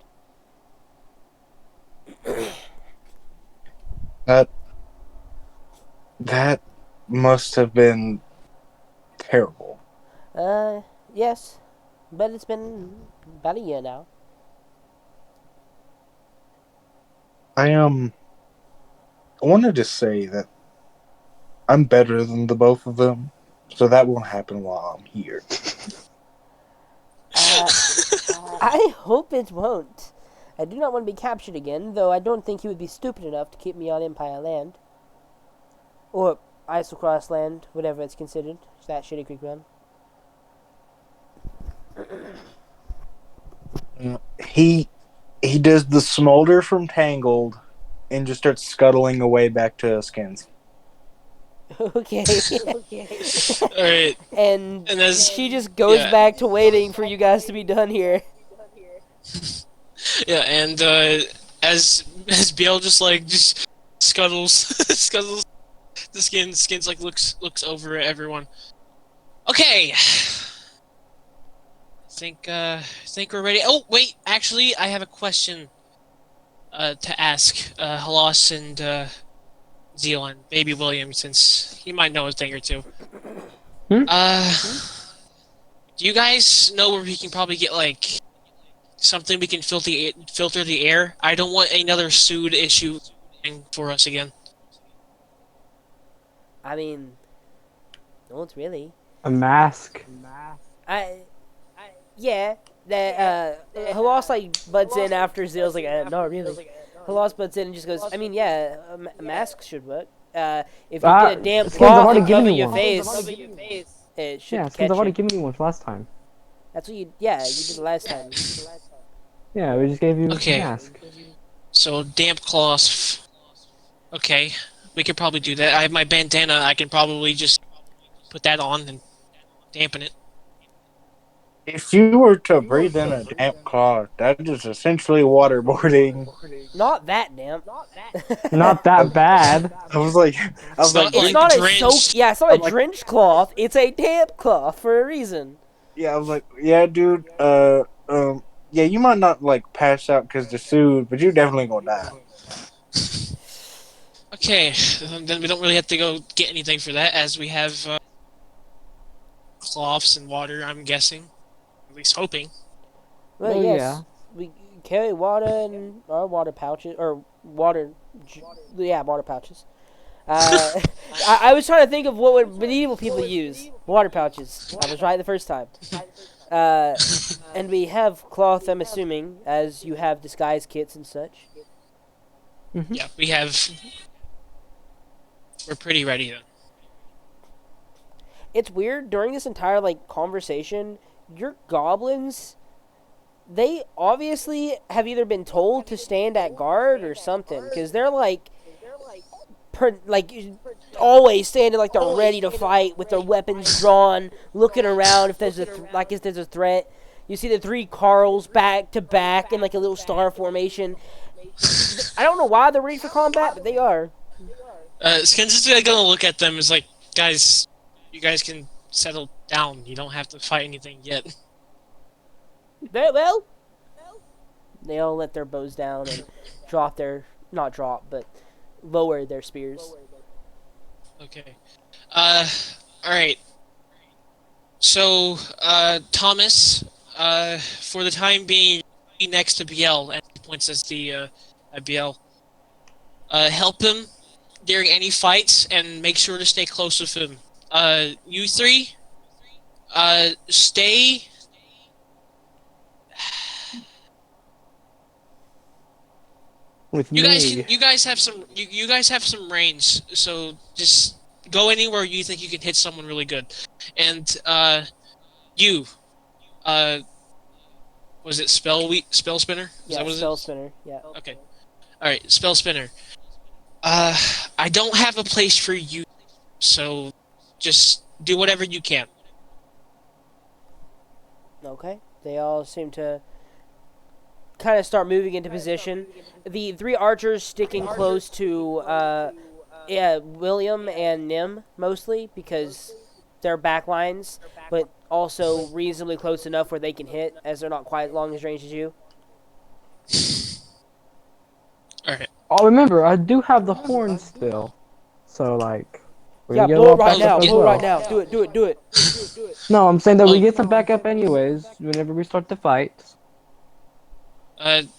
That must have been terrible. Yes. But it's been about a year now. I wanted to say that I'm better than the both of them, so that won't happen while I'm here. I hope it won't. I do not want to be captured again, though I don't think he would be stupid enough to keep me on Empire land. Or Isocross land, whatever it's considered. It's that shitty Creek run. He does the smolder from Tangled and just starts scuttling away back to Skins. Okay. Alright. And as she just goes yeah. back to waiting for you guys to be done here. Yeah, and as Biel just scuttles scuttles the skins like looks over at everyone. Okay. Think we're ready. Oh wait, actually I have a question to ask Halas and Zealand, maybe William, since he might know a thing or two. Hmm? Do you guys know where we can probably get like something we can filter the air? I don't want another sued issue for us again. I mean, no one's really. A mask. Yeah. That Halas like butts in after Zeal's like, no, really. Halas butts in and just goes, I mean, yeah, a mask should work. If you get a damn Skins, I've cloth already and given cover you your one. face, it should Yeah, catch since I've already you. given you one last time. That's what you did the last time. Yeah, we just gave you Okay. a mask. So damp cloth. Okay, we could probably do that. I have my bandana. I can probably just put that on and dampen it. If you were to breathe in a damp cloth, that is essentially waterboarding. Not that damp. Not that bad. I was like, It's like not a drenched. soaked. Yeah, it's not a drenched cloth. It's a damp cloth for a reason. yeah, I was like, yeah, dude, yeah, you might not like pass out because they're sued, but you're definitely gonna die. Okay, then we don't really have to go get anything for that, as we have cloths and water, I'm guessing. At least hoping. Well, Oh, yes, yeah. we carry water in our water pouches or water pouches. I was trying to think of what would medieval people use. Water pouches. I was right the first time. And we have cloth, I'm assuming, as you have disguise kits and such. Yeah, we have. We're pretty ready then. It's weird, during this entire, conversation, your goblins, they obviously have either been told to stand at guard or something, because they're, always standing like they're ready to fight with their weapons drawn, looking around if there's if there's a threat. You see the three Carls back to back in, a little star formation. I don't know why they're ready for combat, but they are. Skins is gonna look at them as like, guys, you guys can settle down. You don't have to fight anything yet. Well, They all let their bows down and drop their not drop, but lower their spears. Okay. All right. So, Thomas, for the time being, be next to BL, and he points as the at BL. Help him during any fights, and make sure to stay close with him. You three, stay. With You guys me. can. You guys have some range, so just go anywhere you think you can hit someone really good. And you, was it spell spinner? Is Yeah, that what it spell is? spinner. Yeah. Okay. All right, spell spinner. I don't have a place for you, so just do whatever you can. Okay. They all seem to kind of start moving into position. The three archers sticking close to William and Nim mostly because they're back lines, but also reasonably close enough where they can hit as they're not quite as long as range as you. All right. Oh, remember, I do have the horn still. So, like, we're Yeah, gonna get a blow it little right backup now. as Blow it well. right now. Do it. Do it. Do it. No, I'm saying that we Oh. get some backup anyways whenever we start the fight.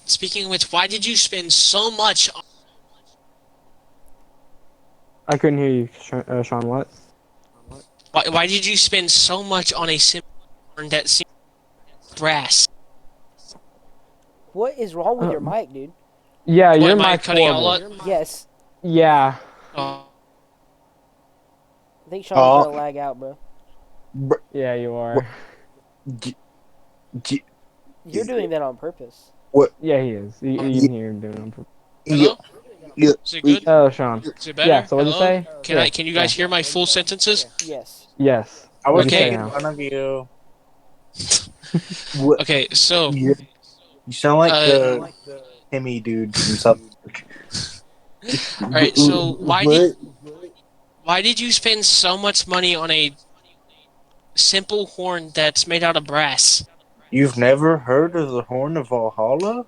Speaking of which, why did you spend so much on I couldn't hear you, Sean. What? why did you spend so much on a simple horn that seemed brass? What is wrong with your mic, dude? Yeah, What, your am I mic's cutting out a horrible. lot? Yes. Yeah. Oh, I think Sean's Oh. gonna lag out, bro. Yeah, you are. You're doing that on purpose. Yeah, he is. You can hear him doing it. hello? Yeah. Is it good? Oh, Sean. Is it better? Yeah, so what'd you Hello? say? Can Yeah, Can you guys hear my full sentences? Yes. Yes. I was Okay. making fun of you. What? Okay, so You sound like Uh, the Timmy dude from South Park. all right, so why did you spend so much money on a simple horn that's made out of brass? You've never heard of the Horn of Valhalla?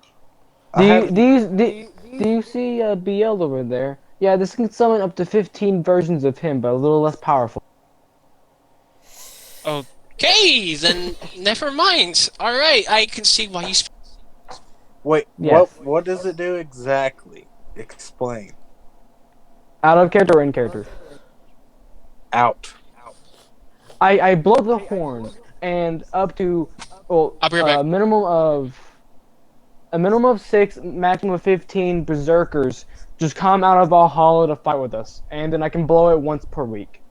Do you see BL over there? Yeah, this can summon up to 15 versions of him, but a little less powerful. Okay, then never mind. All right, I can see why you. Wait, Yes. what does it do exactly? Explain. Out of character or in character? Out. I blow the horn, and up to, well, I'll be right back. a minimum of 6, maximum of 15 berserkers just come out of Valhalla to fight with us, and then I can blow it once per week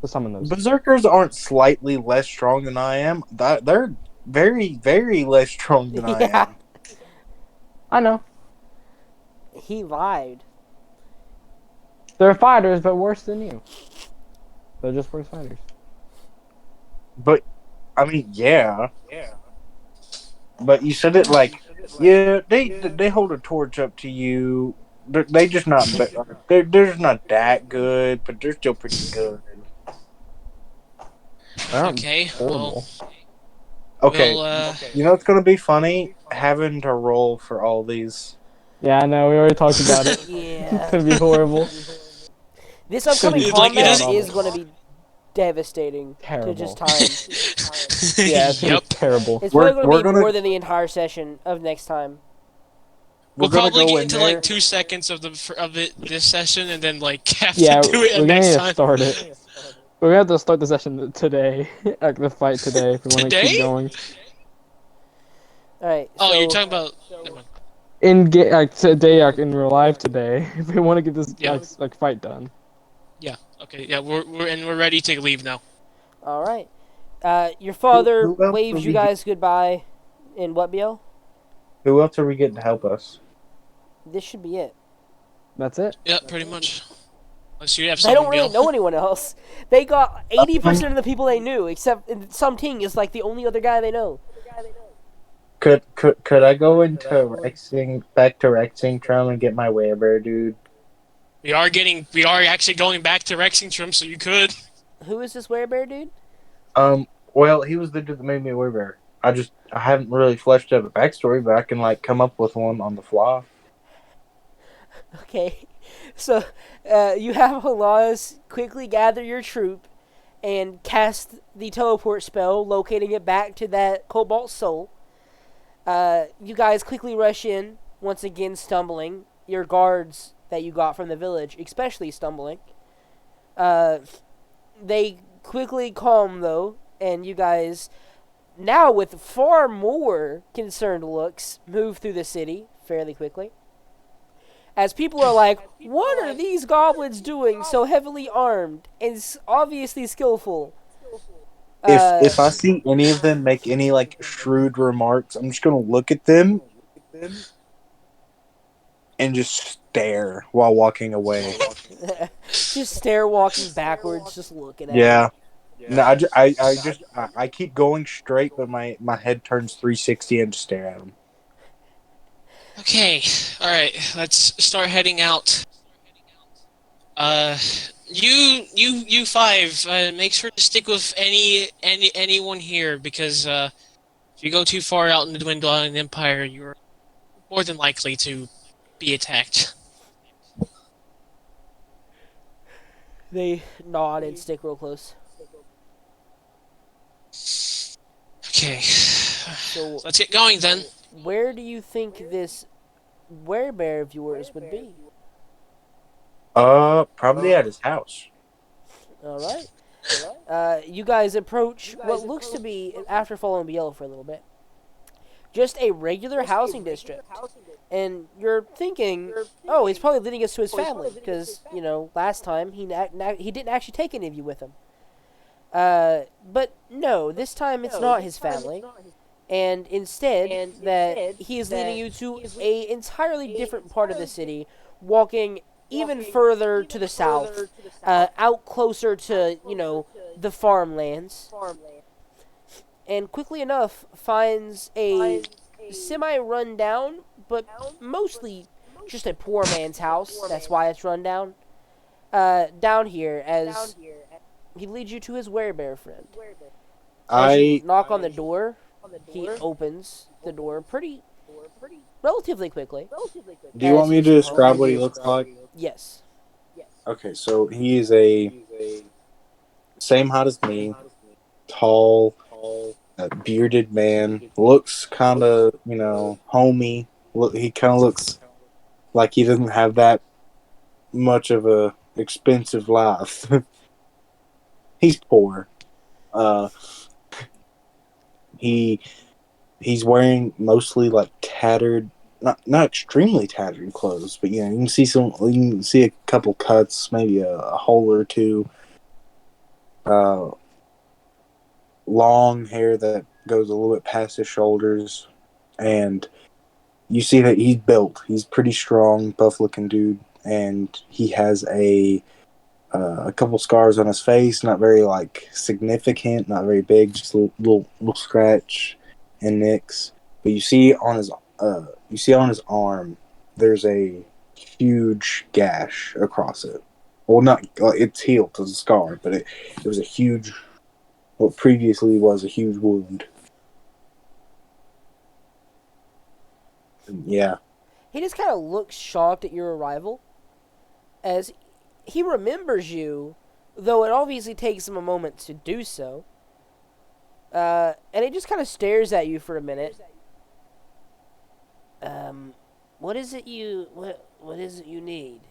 to summon those. Berserkers aren't slightly less strong than I am. They're very, very less strong than I Yeah. am. I know. He lied. They're fighters, but worse than you. They're just worse fighters. But I mean, yeah. But you said it like, yeah, they hold a torch up to you. They just not. They're just not that good, but they're still pretty good. They aren't Okay, horrible. Okay, well, you know it's gonna be funny having to roll for all these. Yeah, I know. We already talked about it. It's Yeah. gonna be horrible. This upcoming It's like, it combat doesn't- is going to be devastating Terrible. to just time. Yeah, it's gonna yep. be terrible. It's We're- probably we're going to be gonna- more than the entire session of next time. We'll We're gonna probably go get in into there. like 2 seconds of it this session, and then like have Yeah, to do it we're gonna next need to time. start it. We're gonna have to start the session today, like the fight today, if we want to Today? keep going. All right. Oh, so, you're talking about. Never mind. Like today, like in real life today, if we want to get this Yeah. like fight done. Yeah. Okay. Yeah. We're ready to leave now. All right. Your father Who else waves will you we guys goodbye in what, BL? Who else are we getting to help us? This should be it. That's it. Yeah, pretty much. Unless you have They don't something really else. know anyone else. They got 80% of the people they knew, except some Ting is like the only other guy they know. Could I go into back to Rexingtrum and get my werebear, dude? We are actually going back to Rexingtrum, so you could. Who is this werebear dude? Well, he was the dude that made me a werebear. I haven't really fleshed out a backstory, but I can like come up with one on the fly. Okay, so you have Halas quickly gather your troop and cast the teleport spell, locating it back to that Cobalt Soul. You guys quickly rush in, once again stumbling. Your guards that you got from the village, especially stumbling. Uh, they quickly calm, though, and you guys, now with far more concerned looks, move through the city fairly quickly. As people are like, what are these goblins doing so heavily armed and obviously skillful? If I see any of them make any like shrewd remarks, I'm just gonna look at them and just stare while walking away. Just stare walking backwards, just looking at Yeah. it. No, I keep going straight, but my head turns 360 and just stare at them. Okay, all right. Let's start heading out. Uh, you five. Make sure to stick with anyone here because if you go too far out in the Dwindling Empire, you're more than likely to be attacked. They nod and stick real close. Okay, So, let's get going then. where do you think this werebear of yours would be? Probably at his house. Alright. You guys approach what looks to be, after following Biel for a little bit, just a regular housing district. And you're thinking, oh, he's probably leading us to his family, because, you know, last time he didn't actually take any of you with him. But no, this time it's not his family. And instead, that he is leading you to a entirely different part of the city, walking even further to the south, out closer to, you know, the farmlands. And quickly enough finds a semi-rundown, but mostly just a poor man's house. That's why it's run down. Down here, as he leads you to his werebear friend. As you knock on the door, he opens the door relatively quickly. Do you want me to describe what he looks like? Yes. Okay, so he is a same height as me, tall, bearded man. Looks kind of, homey. Look, he kind of looks like he doesn't have that much of a expensive life. He's poor. Uh, he's wearing mostly like tattered, not extremely tattered clothes, but you can see a couple cuts, maybe a hole or two. Long hair that goes a little bit past his shoulders, and you see that he's built. He's pretty strong, buff-looking dude, and he has a couple scars on his face. Not very like significant, not very big, just a little scratch and nicks. But you see on his arm, there's a huge gash across it. Well, not it's healed. It's a scar, but it was a huge. What previously was a huge wound. Yeah. He just kind of looks shocked at your arrival, as he remembers you, though it obviously takes him a moment to do so. And he just kind of stares at you for a minute. What is it you need?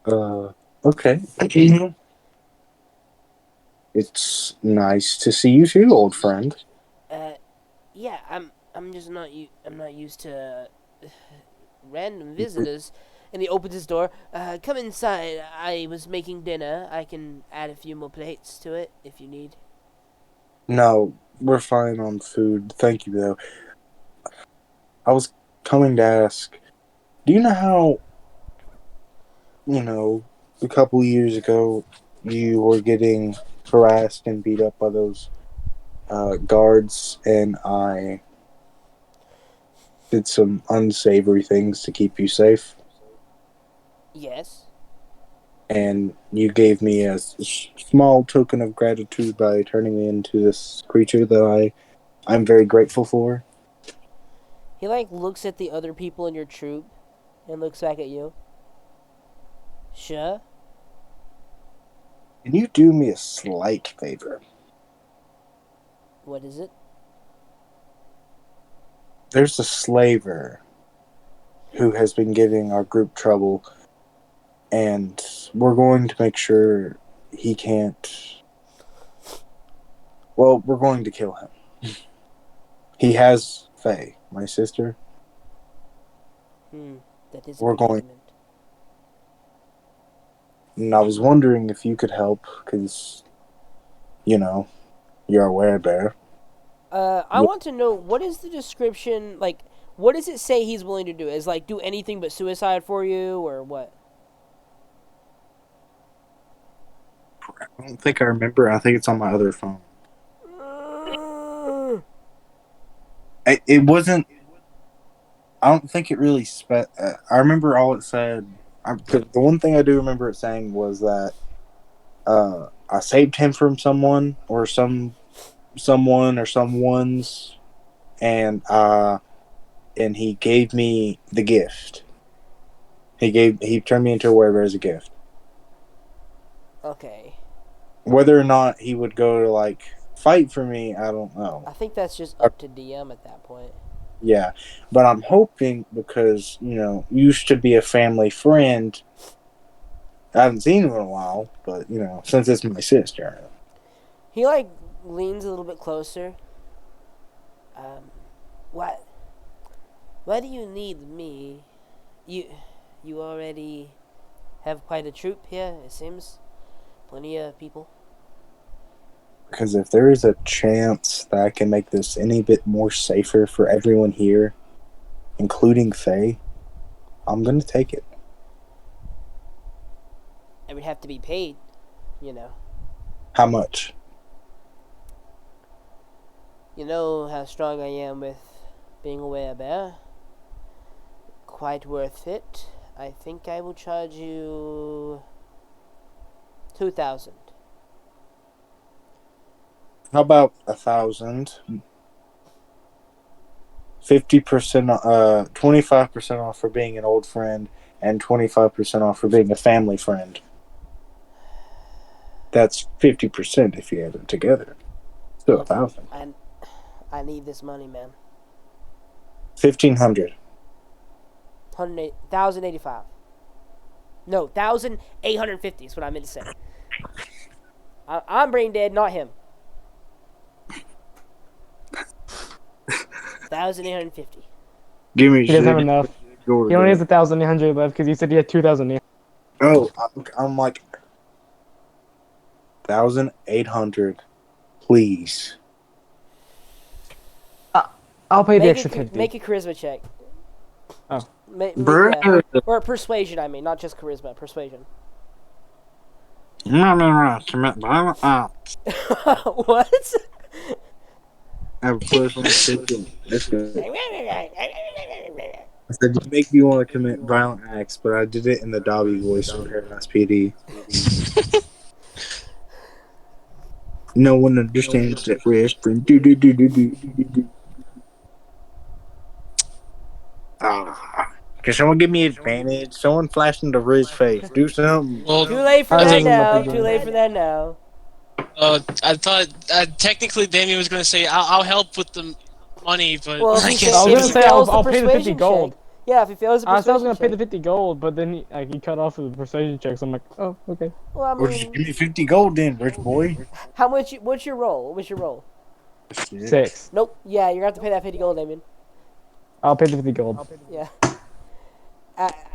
Okay. It's nice to see you too, old friend. Yeah, I'm just not I'm not used to random visitors. And he opens his door. Come inside. I was making dinner. I can add a few more plates to it if you need. No, we're fine on food. Thank you, though. I was coming to ask, do you know how, a couple years ago, you were getting harassed and beat up by those guards, and I did some unsavory things to keep you safe? Yes. and you gave me a small token of gratitude by turning me into this creature that I'm very grateful for. He like looks at the other people in your troop and looks back at you. Sure. Can you do me a slight favor? What is it? There's a slaver who has been giving our group trouble, and we're going to make sure he can't. Well, we're going to kill him. He has Faye, my sister. That is We're a going- predicament. And I was wondering if you could help, because, you're a werebear. I want to know, what is the description, like, what does it say he's willing to do? Is, like, do anything but suicide for you, or what? I don't think I remember. I think it's on my other phone. It wasn't. I don't think it really I remember all it said. The one thing I do remember it saying was that I saved him from someone or someone or someone's, and he gave me the gift. He turned me into a werebear as a gift. Okay. Whether or not he would go to like fight for me, I don't know. I think that's just up to DM at that point. Yeah, but I'm hoping, because you used to be a family friend. I haven't seen him in a while, but since it's my sister. He, like, leans a little bit closer. What? Why do you need me? You already have quite a troop here, it seems. Plenty of people. Because if there is a chance that I can make this any bit more safer for everyone here, including Faye, I'm gonna take it. It would have to be paid, How much? You know how strong I am with being a werebear. Quite worth it. I think I will charge you 2,000. How about 1,000? 50%, 25% off for being an old friend, and 25% off for being a family friend. That's 50% if you add it together. Still 1,000. I need this money, man. 1,500. 1,085. No, 1,850 is what I meant to say. I'm brain dead, not him. 1,850. Give me. He doesn't have enough. He only has 1,800 left because you said he had 2,000. Oh, I'm like 1,800, please. I'll pay the extra 50. Make a charisma check. Oh. Bruh. Yeah. Or persuasion, I mean, not just charisma, persuasion. Commit violent acts. What? I have a plus 1 15. That's good. I said you make me want to commit violent acts, but I did it in the Dobby voice from Paradise PD. No one understands that whispering. Can someone give me advantage? Someone flash into Riz's face. Do something. Well, Too late for I that think- now. Too late for that now. I thought technically Damien was going to say I'll help with the money, but Well, if I he guess fails- I was if gonna he say fails I'll the pay the 50 persuasion gold. check- Yeah, if he fails the I said I was persuasion gonna pay the check. 50 gold, but then he cut off with the persuasion checks. I'm like, oh, okay. Well, I Or just give mean, me 50 gold then, rich boy. how much? What's your roll? What was your roll? 6. Nope. Yeah, you're gonna have to pay that 50 gold, Damien. I'll pay the 50 gold. Yeah.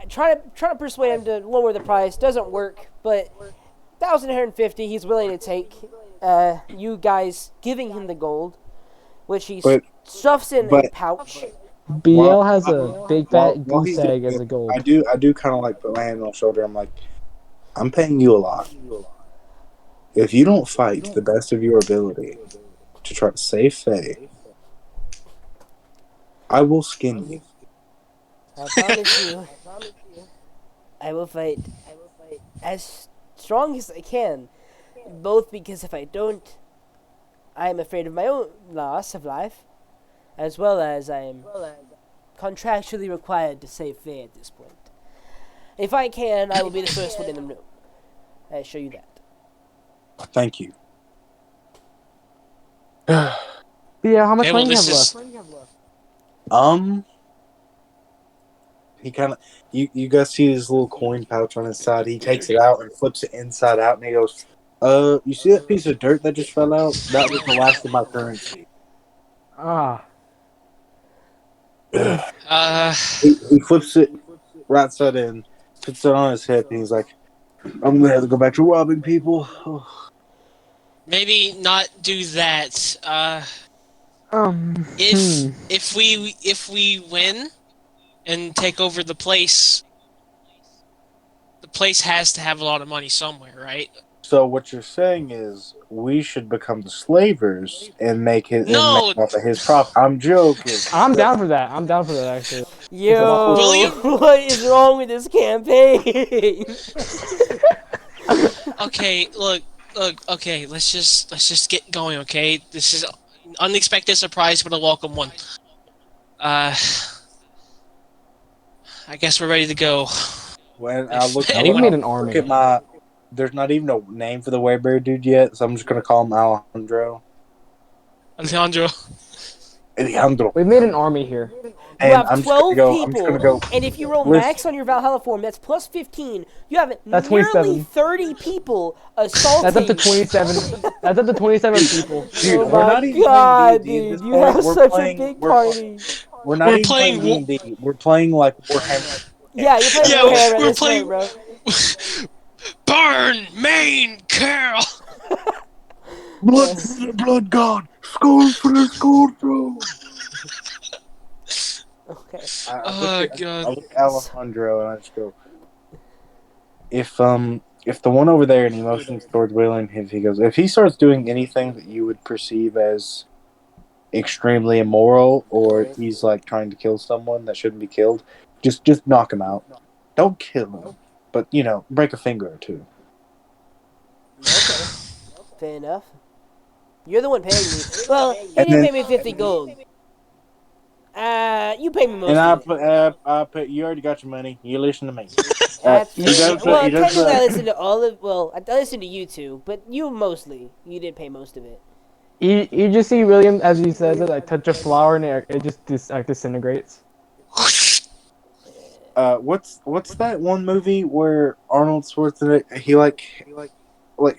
Trying to persuade him to lower the price doesn't work, but 1,150 he's willing to take. You guys giving him the gold, which he But- stuffs in a but- pouch. BL Well, has a big fat while goose he's egg doing as a it, gold. I do kind of like put my hand on his shoulder. I'm like, I'm paying you a lot. If you don't fight to the best of your ability to try to save Faye, I will skin you. I promise you. I will fight as strong as I can. Both because if I don't, I am afraid of my own loss of life, as well as I am contractually required to save Faye at this point. If I can, I will be the first one in the room. I assure you that. Thank you. Yeah, how much Okay, well, money do you this have left? He kind of you guys see his little coin pouch on his side. He takes it out and flips it inside out, and he goes, you see that piece of dirt that just fell out? That was the last of my currency." Ah, He flips it right side in, puts it on his hip, and he's like, "I'm gonna have to go back to robbing people." maybe not do that. hmm. If we win and take over the place has to have a lot of money somewhere, right? So what you're saying is we should become the slavers and make No! off of his profit. I'm joking. I'm down for that. I'm down for that actually. Yo, William? what is wrong with this campaign? Okay, look, okay, let's just get going, okay? This is an unexpected surprise, but a welcome one. I guess we're ready to go. When I look, We I We Anyone- made an look army. at my. There's not even a name for the Weber dude yet, so I'm just gonna call him Alejandro. Alejandro. Alejandro. We made an army here. You And have I'm just 12 gonna go. I'm people, just gonna go. and if you roll Listen. max on your Valhalla form, that's plus 15. You have That's nearly 27. 30 people assaulting. That's up to 27. That's up to 27 people. Dude, Oh we're my not even god, playing D&D at dude, this you point. have We're such playing- a big we're- party. We're not We're even playing playing D&D. We're playing like Warhammer. Yeah, you're playing Yeah, Warhammer at we're this playing- point, bro. Burn, Maine, Carol. Blood for the blood god. Skull for the skull throne. Okay. Oh, God. I look at Alejandro and I just go, if the one over there, and he motions towards William, he goes, if he starts doing anything that you would perceive as extremely immoral, or if he's like trying to kill someone that shouldn't be killed, just knock him out. Don't kill him, but break a finger or two. Fair enough. You're the one paying me. Well, you And didn't then- pay me 50 gold. You pay me most And of it. I put. You already got your money. You listen to me. That's he does fair. that- Well, he does technically I that- listen to all of. Well, I listen to you two, but you mostly. You did pay most of it. You just see William as he says it, like touch a flower and it just disintegrates. What's that one movie where Arnold Schwarzenegger he like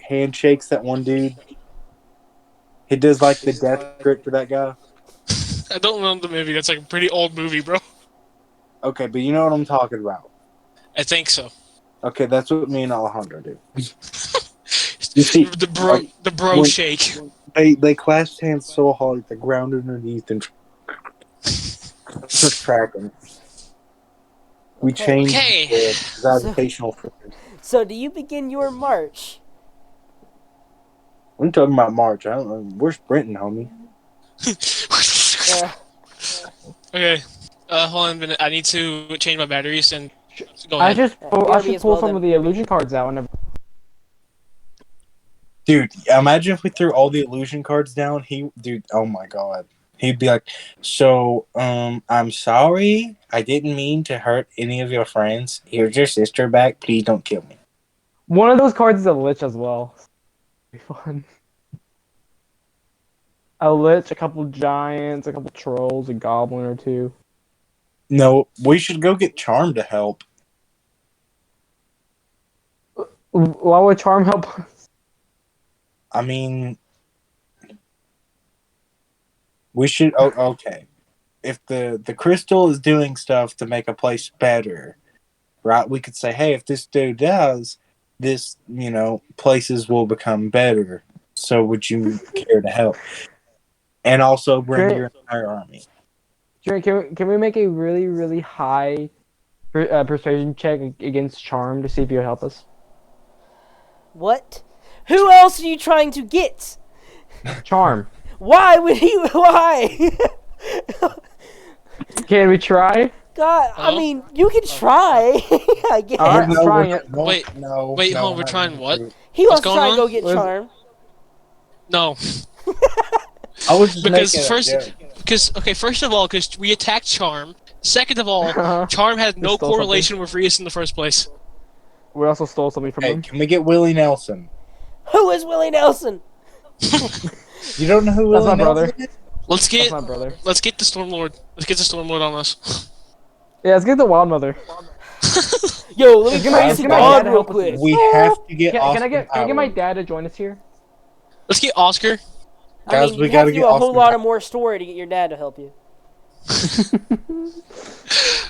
handshakes that one dude? He does like the death grip for that guy. I don't know the movie. That's like a pretty old movie, bro. Okay, but you know what I'm talking about. I think so. Okay, that's what me and Alejandro do. You see, the bro when- shake. they clasped hands so hard the ground underneath and just tracking. We changed Okay. the gravitational force. So, do you begin your march? We're talking about March. I don't know. We're sprinting, homie. Uh, Okay. Hold on a minute. I need to change my batteries and go I ahead. should BRB as pull well, some then. of the illusion cards out whenever. Dude, imagine if we threw all the illusion cards down. Oh my god. He'd be like, so, I'm sorry. I didn't mean to hurt any of your friends. Here's your sister back. Please don't kill me. One of those cards is a lich as well. Be fun. A lich, a couple giants, a couple trolls, a goblin or two. No, we should go get Charm to help. Why would charm help us? I mean, we should. Oh, okay. If the crystal is doing stuff to make a place better, right? We could say, hey, if this dude does this, places will become better. So would you care to help? And also bring Great. your entire army. Sure, can we make a really, really high persuasion check against charm to see if you'll help us? what? Who else are you trying to get? Charm. Why would he? Why? Can we try? God, I Hello? mean, you can try. I guess. All right, No, trying we're- it. no, Wait, no, wait, no, hold on, we're not trying even what? true. He wants to going try and on? go get What is it? charm. No, I was just because making a first, joke. because okay, first of all, because we attacked Charm. Second of all, Charm had no stole correlation with Rias in the first place. We also stole something from Hey, him. can we get Willie Nelson? Who is Willie Nelson? You don't know who That's Willie my brother. Nelson is? Let's That's get my brother. the Stormlord. Let's get the Stormlord on us. Yeah, let's get the Wild Mother. Yo, let me Get my- praise get my God dad to real help us with quick. this. We have to get Can, Austin can I get my Powers. dad to join us here? Let's get Oscar. I Guys, mean, we you gotta have to do get a whole Austin lot Powers. of more story to get your dad to help you.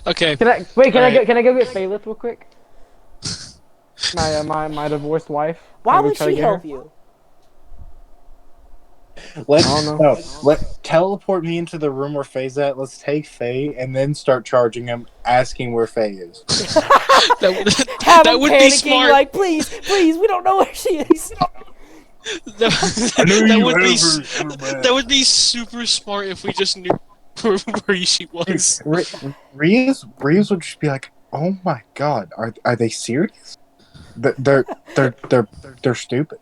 Okay. Can I wait? Can I Alright. go? Can I go get Phalith real quick? My divorced wife. Why Can we would try to she get help her? you? Let's I don't know. no, let teleport me into the room where Faye's at. Let's take Faye and then start charging him, asking where Faye is. That, Have that him would panicking be smart. like, please, please, we don't know where she is. That would be that would be super smart if we just knew where she was. Reeves would just be like, "Oh my god, are they serious? They're stupid."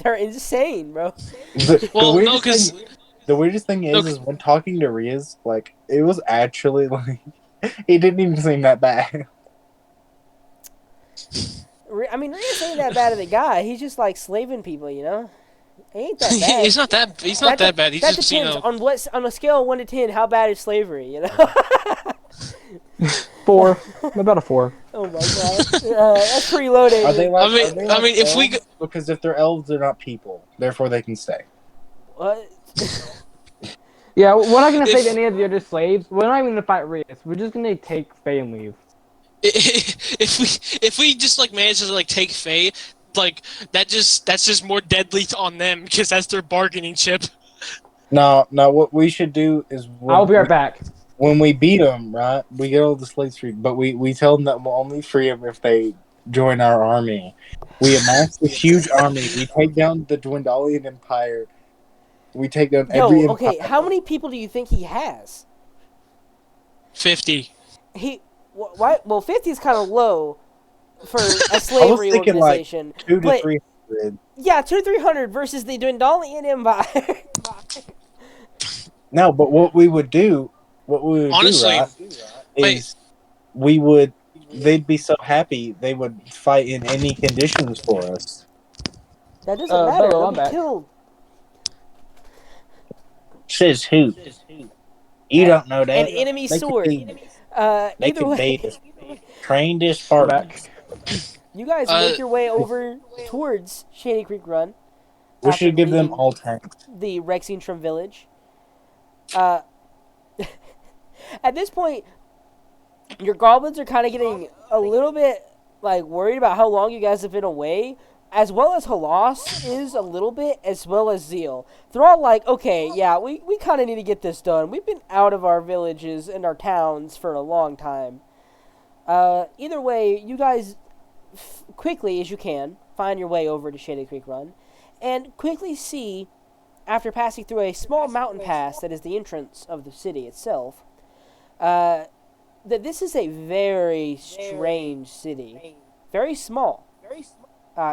They're insane, bro. Well, no, because The weirdest thing No, is when talking to Riaz, like it was actually like he didn't even seem that bad. I mean, Rhea's ain't that bad of a guy. He's just like slaving people, you know. He ain't that bad. he's not that. He's not that bad. He's that just depends on a scale of 1 to 10. How bad is slavery? You know. 4. About a 4. Oh my god, that's preloaded. Are they like? I mean- are they I mean, if we elves? Because if they're elves, they're not people. Therefore, they can stay. What? Yeah, we're not gonna If- save any of the other slaves. We're not even gonna fight Rias. We're just gonna take Faye and leave. if we just like manage to like take Faye, like that's just more deadly on them because that's their bargaining chip. No, what we should do is I'll be right back. when we beat them, right? We get all the slaves free, but we tell them that we'll only free them if they join our army. We amass this huge army. We take down the Dwendalian Empire. We take down every Yo, okay. empire. How many people do you think he has? 50. Why? Well, 50 is kind of low for a slavery thinking, like, organization. 200 to but 300. yeah, 200-300 versus the Dwendalian Empire. No, but what we would do, Honestly, right, is they'd be so happy they would fight in any conditions for us. That doesn't matter. Bello, They'll I'm be back. killed. Says who? You don't know that. An enemy They could sword. be- They Either could way, be trained as We're Spartans. back. you guys make your way over towards Shady Creek Run. We after should give them leaving all tanks. the Rexingtrum village. At this point, your goblins are kind of getting a little bit like worried about how long you guys have been away, as well as Halas is a little bit, as well as Zeal. They're all like, okay, yeah, we kind of need to get this done. We've been out of our villages and our towns for a long time. Either way, you guys, quickly as you can, find your way over to Shady Creek Run, and quickly see, after passing through a small mountain pass that is the entrance of the city itself, that this is a very strange city. Very small.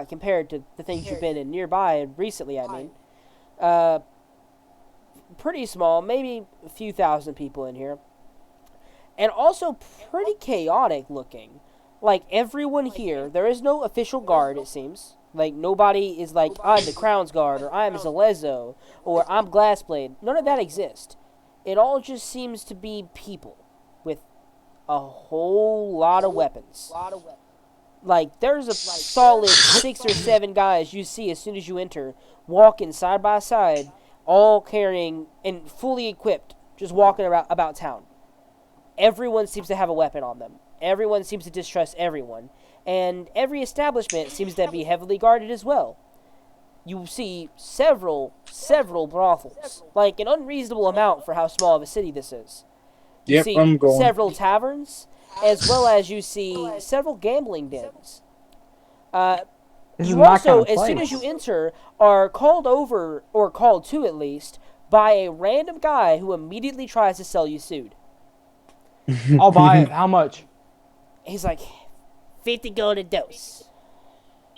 Compared to the things you've been in nearby recently, I mean. Pretty small, maybe a few thousand people in here. And also pretty chaotic looking. Like, everyone here, there is no official guard, it seems. Like, nobody is like, I'm the Crown's Guard, or I'm Zalezo, or I'm Glassblade. None of that exists. It all just seems to be people with a whole lot of weapons. Like, there's a solid 6 or 7 guys you see as soon as you enter, walking side by side, all carrying and fully equipped, just walking about town. Everyone seems to have a weapon on them. Everyone seems to distrust everyone. And every establishment seems to be heavily guarded as well. You see several brothels. Like, an unreasonable amount for how small of a city this is. You Yep, see I'm going. several taverns, as well as you see several gambling dens. This is You my also, kind of as soon as place. you enter, are called over, or called to at least, by a random guy who immediately tries to sell you food. I'll buy it. How much? He's like, 50 gold a dose.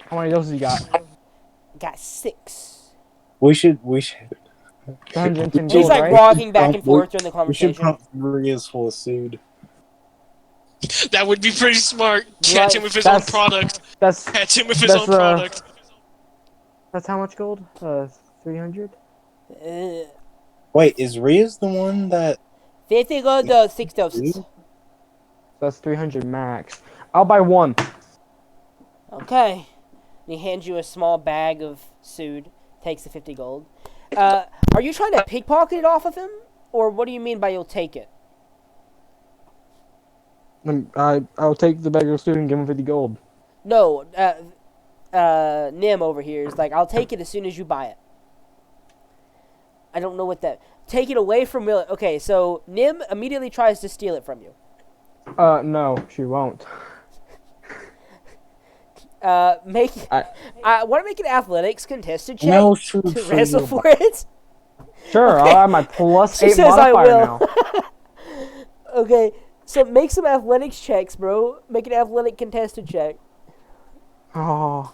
How many doses you got? Got 6. We should 110 He's gold, like right? walking back and forth during the we should conversation. pump Maria's full of food. That would be pretty smart. Catch Right. him with his own That's- product. That's Catch him with his that's, own product. that's how much gold? 300. Wait, is Ria's the one that 50 gold dose, 6 doses. That's 300 max. I'll buy one. Okay. And he hands you a small bag of sood. Takes the 50 gold. Are you trying to pickpocket it off of him? Or what do you mean by you'll take it? I'll take the bag of food and give him 50 gold. No, Nim over here is like, I'll take it as soon as you buy it. I don't know what that... Take it away from Will. Okay, so Nim immediately tries to steal it from you. No, she won't. I want to make an athletics contested check to wrestle for it. Sure, Okay. I'll have my plus She 8 says I modifier will. now. Okay, so make some athletics checks, bro. Make an athletic contested check. Oh,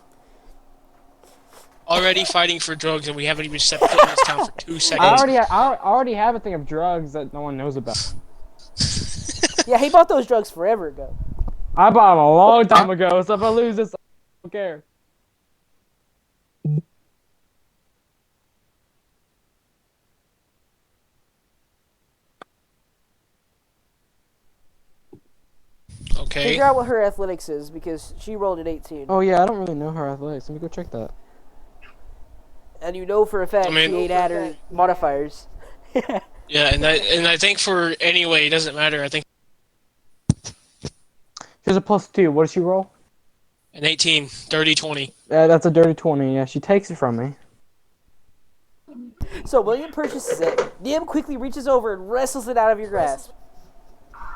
Already fighting for drugs, and we haven't even stepped foot in this town for 2 I seconds. already have a thing of drugs that no one knows about. Yeah, he bought those drugs forever ago. I bought them a long time ago, so if I lose this, I don't care. Okay. Figure out what her athletics is because she rolled an 18. Oh yeah, I don't really know her athletics. Let me go check that. And you know for a fact I mean- she ain't had her modifiers. Yeah, and I think for anyway, it doesn't matter. I think She has a plus 2. What does she roll? an 18, 30, 20. That's a dirty 20. Yeah, she takes it from me. So William purchases it. Nim quickly reaches over and wrestles it out of your grasp.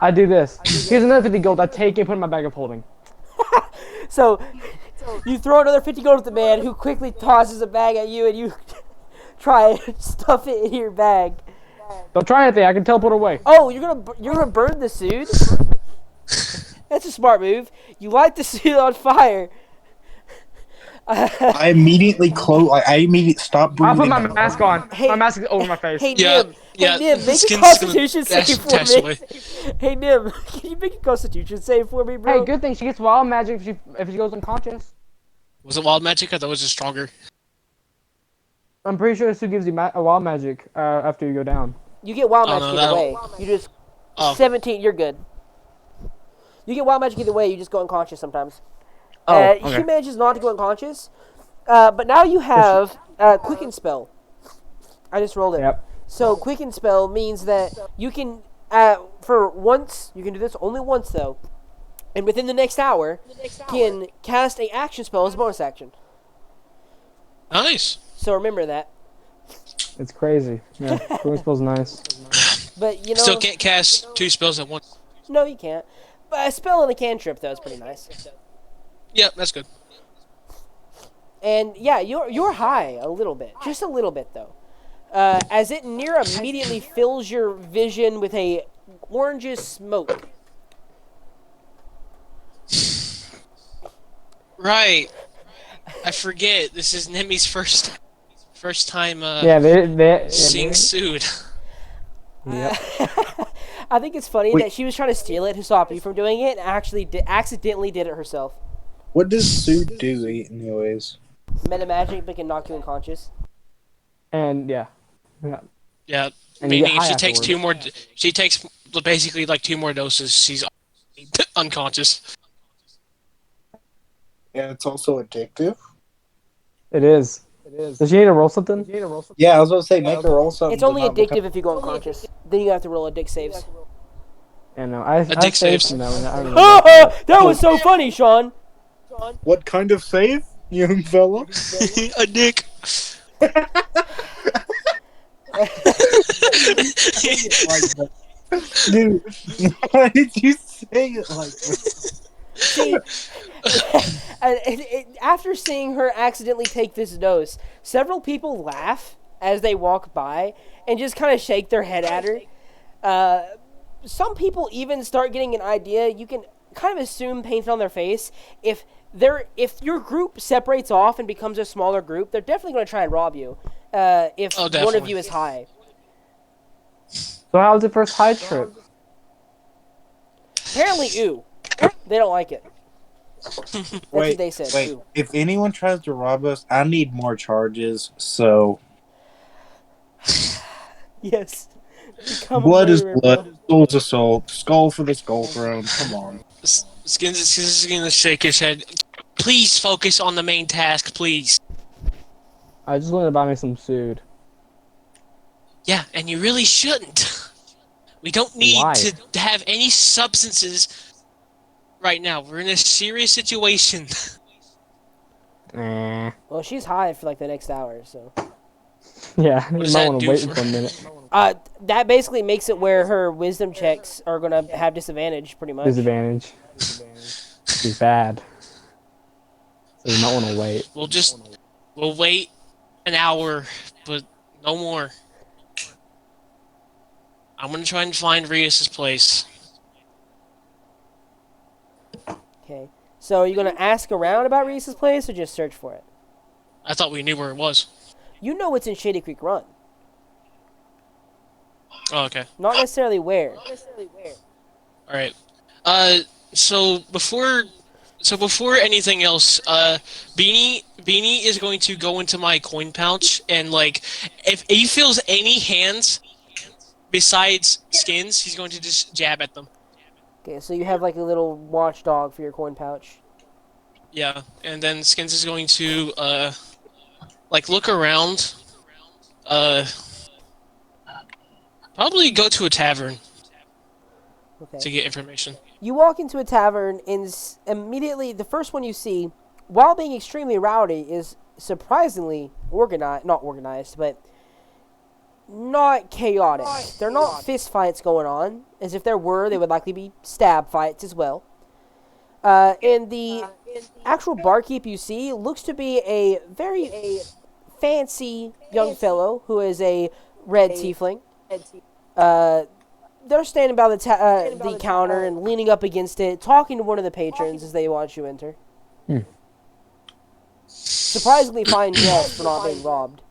I do this. Here's another 50 gold. I take it, put it in my bag of holding. So you throw another 50 gold at the man who quickly tosses a bag at you and you try and stuff it in your bag. Don't try anything. I can teleport away. Oh, you're gonna burn the suit? That's a smart move. You light the suit on fire. I immediately stop I breathing. put my mask on. Hey- My mask is over my face. Hey Yeah, Nim, yeah, hey Nim, the make a skin's gonna Constitution dash save the for dash me. away. Hey Nim, can you make a Constitution save for me, bro? Hey, good thing she gets wild magic if she goes unconscious. Was it wild magic? I thought it was just stronger. I'm pretty sure this who gives you a wild magic after you go down. You get wild Oh, magic no, either that'll- way. You just Oh. 17. You're good. You get wild magic either way. You just go unconscious sometimes. Oh, He okay. manages not to go unconscious, but now you have Quicken Spell. I just rolled it. Yep. So Quicken Spell means that you can, for once, you can do this only once though, and within the next hour, can cast a action spell as a bonus action. Nice. So remember that. It's crazy. Yeah, Queen spell's nice. But you know, Still can't cast 2 spells at once. no, you can't. But a spell and a cantrip though is pretty nice. Yeah, that's good. And yeah, you're high a little bit, just a little bit though, as it near immediately fills your vision with a orangish smoke. Right. I forget. This is Nemi's first time Yeah, they seeing Sood. Yep. I think it's funny Wait. that she was trying to steal it to stop you from doing it, and actually accidentally did it herself. What does Sue do, anyways? Meta magic, but can knock you unconscious. And yeah. Yeah. And you get Meaning if high she takes afterwards. 2 more, she takes basically like 2 more doses. She's unconscious. Yeah, it's also addictive. It is. Does she need to roll something? Yeah, I was gonna say make her roll something. It's only to not become- addictive if you go unconscious. Then you have to roll a dick saves. Yeah, no. I dick saved saves. from that one. I don't know. That was so funny, Sean. What kind of save, young fella? A dick. Dude, why did you say it like that? See, after seeing her accidentally take this dose, several people laugh as they walk by and just kind of shake their head at her. some people even start getting an idea. You can kind of assume painted on their face if your group separates off and becomes a smaller group, they're definitely going to try and rob you. If one of definitely. you is high. So how was the first high trip? Apparently, ooh, they don't like it. That's what they said. Wait. Ooh. If anyone tries to rob us, I need more charges. So Yes. Become a blood is murderer, blood, bro. soul's a soul. Skull for the skull throne. Come on. Skins is gonna shake his head. Please focus on the main task, please. I just wanted to buy me some food. Yeah, and you really shouldn't. We don't need Why? to have any substances right now. We're in a serious situation. Eh. Well, she's high for like the next hour, so. Yeah, you does might that want to do wait for- for a minute. That basically makes it where her wisdom checks are gonna have disadvantage, pretty much. Disadvantage. She's bad. So you might want to wait. We'll wait an hour, but no more. I'm gonna try and find Rias's place. Okay. So are you gonna ask around about Reese's place or just search for it? I thought we knew where it was. You know it's in Shady Creek Run, Oh, okay. not necessarily where. All right. So before anything else, Beanie is going to go into my coin pouch and like, if he feels any hands besides Skins, he's going to just jab at them. Okay, so you have like a little watchdog for your coin pouch. Yeah, and then Skins is going to like look around, probably go to a tavern to Okay. get information. You walk into a tavern and immediately the first one you see, while being extremely rowdy, is surprisingly organized. Not organized, but not chaotic. They're not fist fights going on. As if there were, they would likely be stab fights as well. And the actual barkeep you see looks to be a very fancy young fellow who is a red tiefling. They're standing by the counter and leaning up against it, talking to one of the patrons as they watch you enter. Surprisingly fine dress for not being robbed.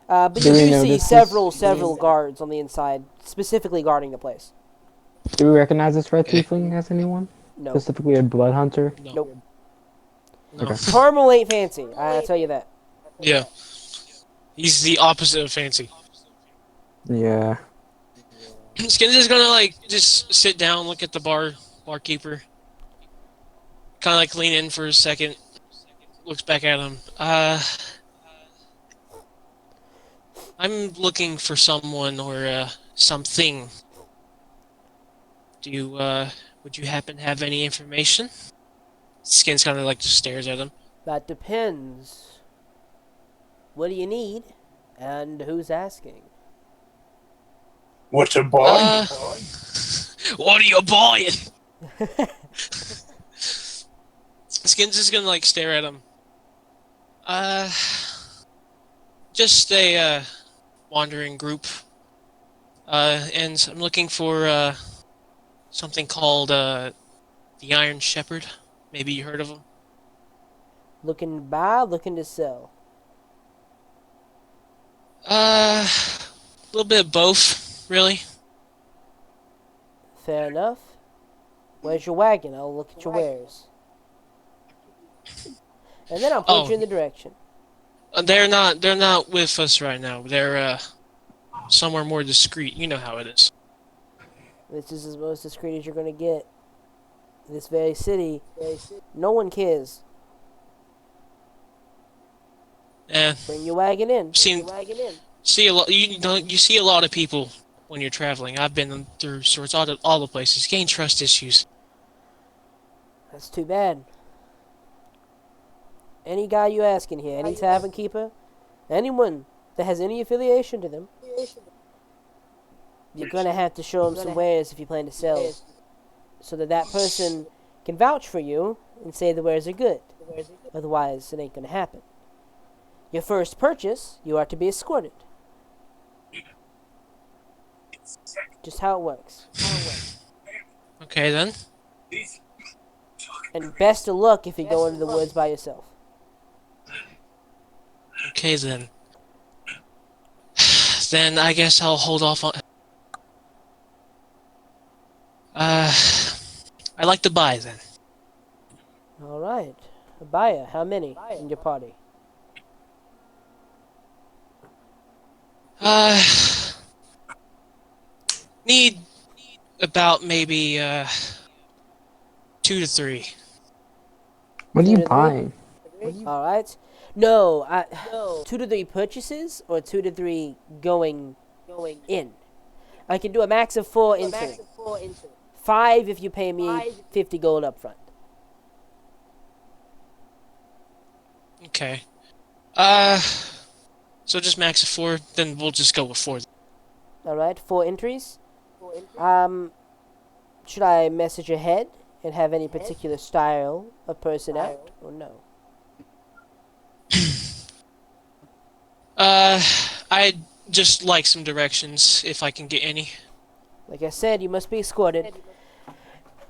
But you Do we do know see this is- several guards on the inside, specifically guarding the place. Do we recognize this red tiefling as anyone? No. Specifically a blood hunter? No. Nope. No. Okay. Carmel ain't fancy, I tell you that. Yeah. He's the opposite of fancy. Yeah. Skins is gonna like just sit down, look at the barkeeper, kind of like lean in for a second, looks back at him. I'm looking for someone or something. Would you happen to have any information? Skins kind of like just stares at him. That depends. What do you need? And who's asking? What's a boy? What are you buying? Skins is gonna like stare at him. Just a wandering group. And I'm looking for something called the Iron Shepherd. Maybe you heard of him. Looking to buy, looking to sell. A little bit of both, really. Fair enough. Where's your wagon? I'll look at your wares. And then I'll point Oh. you in the direction. They're not with us right now. They're somewhere more discreet. You know how it is. This is as most discreet as you're going to get. In this very city, no one cares. Eh, Bring your wagon in. Seen- see a lot. You see a lot of people when you're traveling. I've been through sorts all the places. Gain trust issues. That's too bad. Any guy you ask in here, any tavern keeper, anyone that has any affiliation to them, you're gonna have to show them some wares if you plan to sell, so that that person can vouch for you and say the wares are good. Otherwise, it ain't gonna happen. Your first purchase, you are to be escorted. Just how it works. Okay then. And best of luck if you go into the woods by yourself. Okay then. Then I guess I'll hold off on. I like to buy then. All right. Abaya, how many in your party? Uh, need about maybe 2 to 3. What are Two you to three? buying? All right. No, 2 to 3 purchases or 2 to 3 going in. I can do a max of 4 entering. 5 if you pay me 50 gold up front. Okay. So just max of 4. Then we'll just go with 4. All right, 4 entries. Should I message ahead and have any particular style of person out or no? I'd just like some directions if I can get any. Like I said, you must be escorted.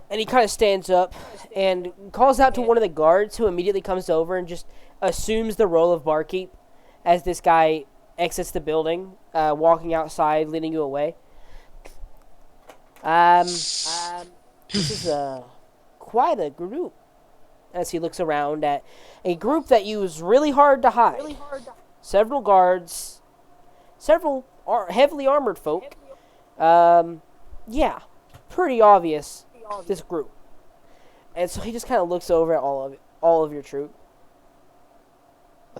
And he kind of stands up and calls out to one of the guards, who immediately comes over and just assumes the role of barkeep as this guy exits the building, walking outside, leading you away. This is quite a group. As he looks around at a group that used really hard to hide. Several guards, several heavily armored folk. Yeah, pretty obvious, this group. And so he just kind of looks over at all of your troop.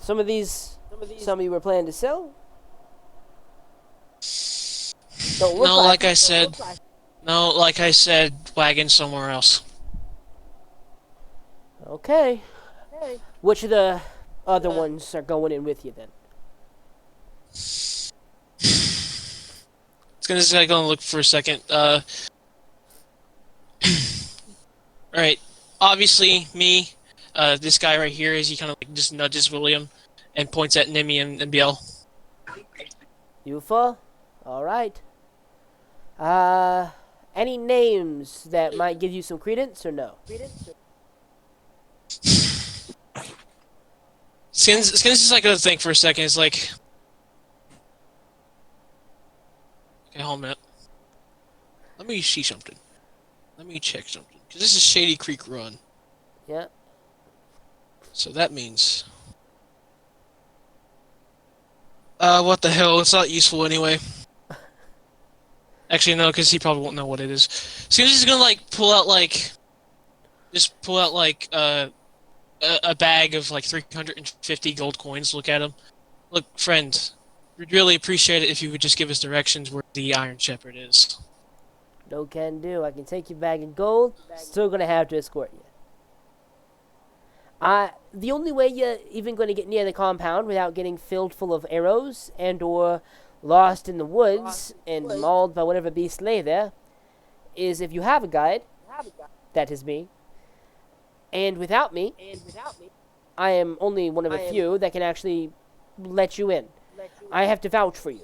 Some of you were planning to sell. Don't look No, like like I said. No, like I said, wagon somewhere else. Okay. Which of the other ones are going in with you then? It's gonna look for a second. Alright. Obviously, me, this guy right here, is he kind of like just nudges William and points at Nimi and Biel. Yufa? Alright. Any names that might give you some credence or no? Skins is like gonna think for a second. It's like, okay, hold a minute. Let me see something. Let me check something. Cause this is Shady Creek Run. Yeah. So that means, what the hell? It's not useful anyway. Actually, no, because he probably won't know what it is. Skins is gonna like pull out like a bag of like 350 gold coins. Look at him. Look, friend, we'd really appreciate it if you would just give us directions where the Iron Shepherd is. No can do. I can take your bag of gold. Still gonna have to escort you. The only way you're even gonna get near the compound without getting filled full of arrows and or lost in the woods and mauled by whatever beast lay there is if you have a guide. That is me. And without me, I am only one of a few that can actually let you in. I have to vouch for you.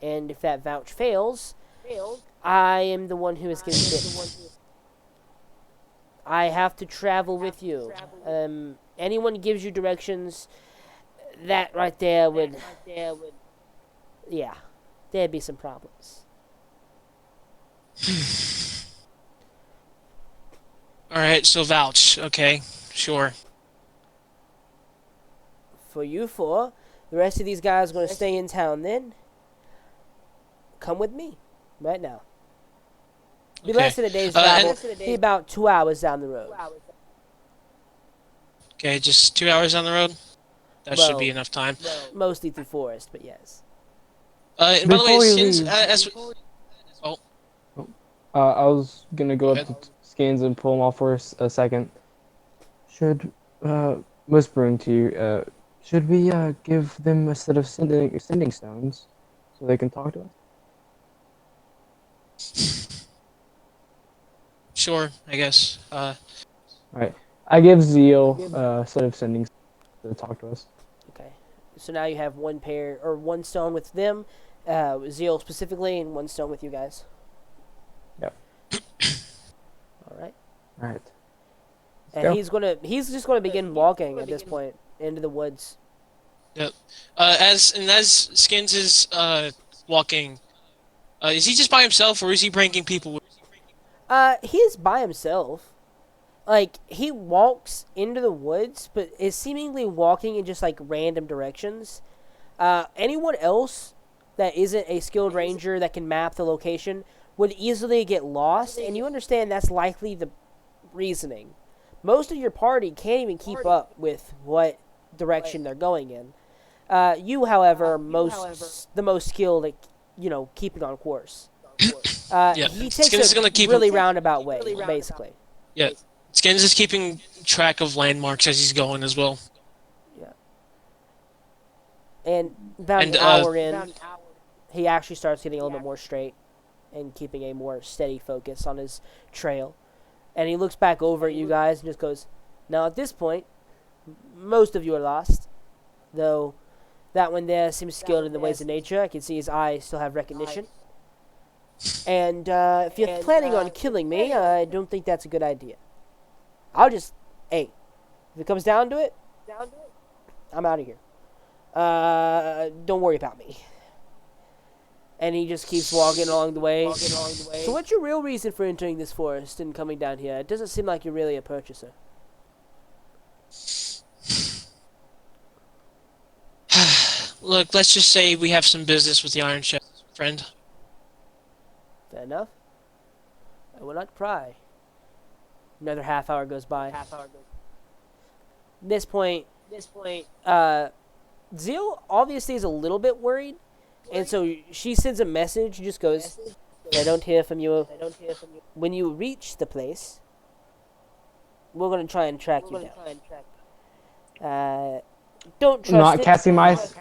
And if that vouch fails, I am the one who is getting bitten. I have to travel with you. Anyone gives you directions, that right there would... Yeah, there'd be some problems. Alright, so vouch. Okay, sure. For you four, the rest of these guys are going to stay in town then. Come with me, right now. Be Okay. less than a day's travel. Be about 2 hours down the road. Okay, just 2 hours on the road? That should be Well, enough time. Mostly through forest, but yes. And by the way, Before we Skins, leave- oh, I was gonna go Go up to Skins and pull him off for a second. Whispering to you, should we give them a set of sending stones so they can talk to us? sure, I guess. Alright. I give Zeal a set of sending stones to talk to us. Okay. So now you have one stone with them, Zeal specifically, and one stone with you guys. Yep. Right. And go. he's just gonna begin walking at this point into the woods. Yep. As Skins is walking, is he just by himself or is he bringing people with? He is by himself. Like, he walks into the woods, but is seemingly walking in just, like, random directions. Anyone else that isn't a skilled ranger that can map the location would easily get lost, and you understand that's likely the reasoning. Most of your party can't even keep up with what direction they're going in. You, however, are the most skilled at, keeping on course. Yeah. He Skins takes is gonna a keep really roundabout way, basically. Yeah. Skins is keeping track of landmarks as he's going as well. And about And, an hour in, he actually starts getting a little bit more straight and keeping a more steady focus on his trail. And he looks back over at you guys and just goes, "Now at this point, most of you are lost. Though that one there seems skilled in the ways of nature. I can see his eyes still have recognition. And if you're planning on killing me, I don't think that's a good idea. Hey, if it comes down to it, I'm out of here. Don't worry about me." And he just keeps walking along the way. So what's your real reason for entering this forest and coming down here? It doesn't seem like you're really a purchaser. Look, let's just say we have some business with the Iron Chef, friend. Fair enough. I will not pry. Another half hour goes by. At this point, Zeal obviously is a little bit worried, and so she sends a message. Just goes, "I don't hear from you. When you reach the place, we're gonna try and track you down. Don't trust Not it." casting mice.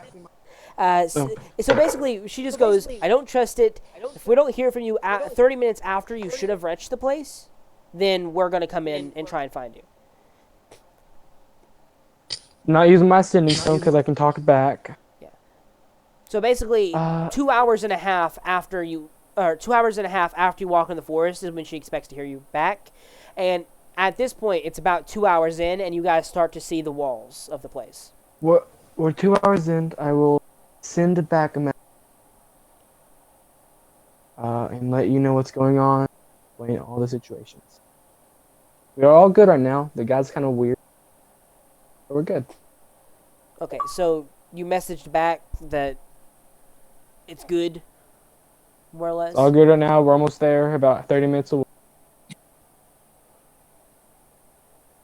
So basically, she just goes, "I don't trust it. If we don't hear from you 30 minutes after you should have reached the place, then we're going to come in and try and find you." Not using my sending stone because I can talk back. So basically, 2 hours and a half after you, or 2 hours and a half after you walk in the forest is when she expects to hear you back. And at this point, it's about 2 hours in, and you guys start to see the walls of the place. We're 2 hours in. I will send back a message and let you know what's going on, explain all the situations. We are all good right now. The guy's kind of weird, but we're good. Okay, so you messaged back that it's good, more or less? All good right now. We're almost there. About 30 minutes away.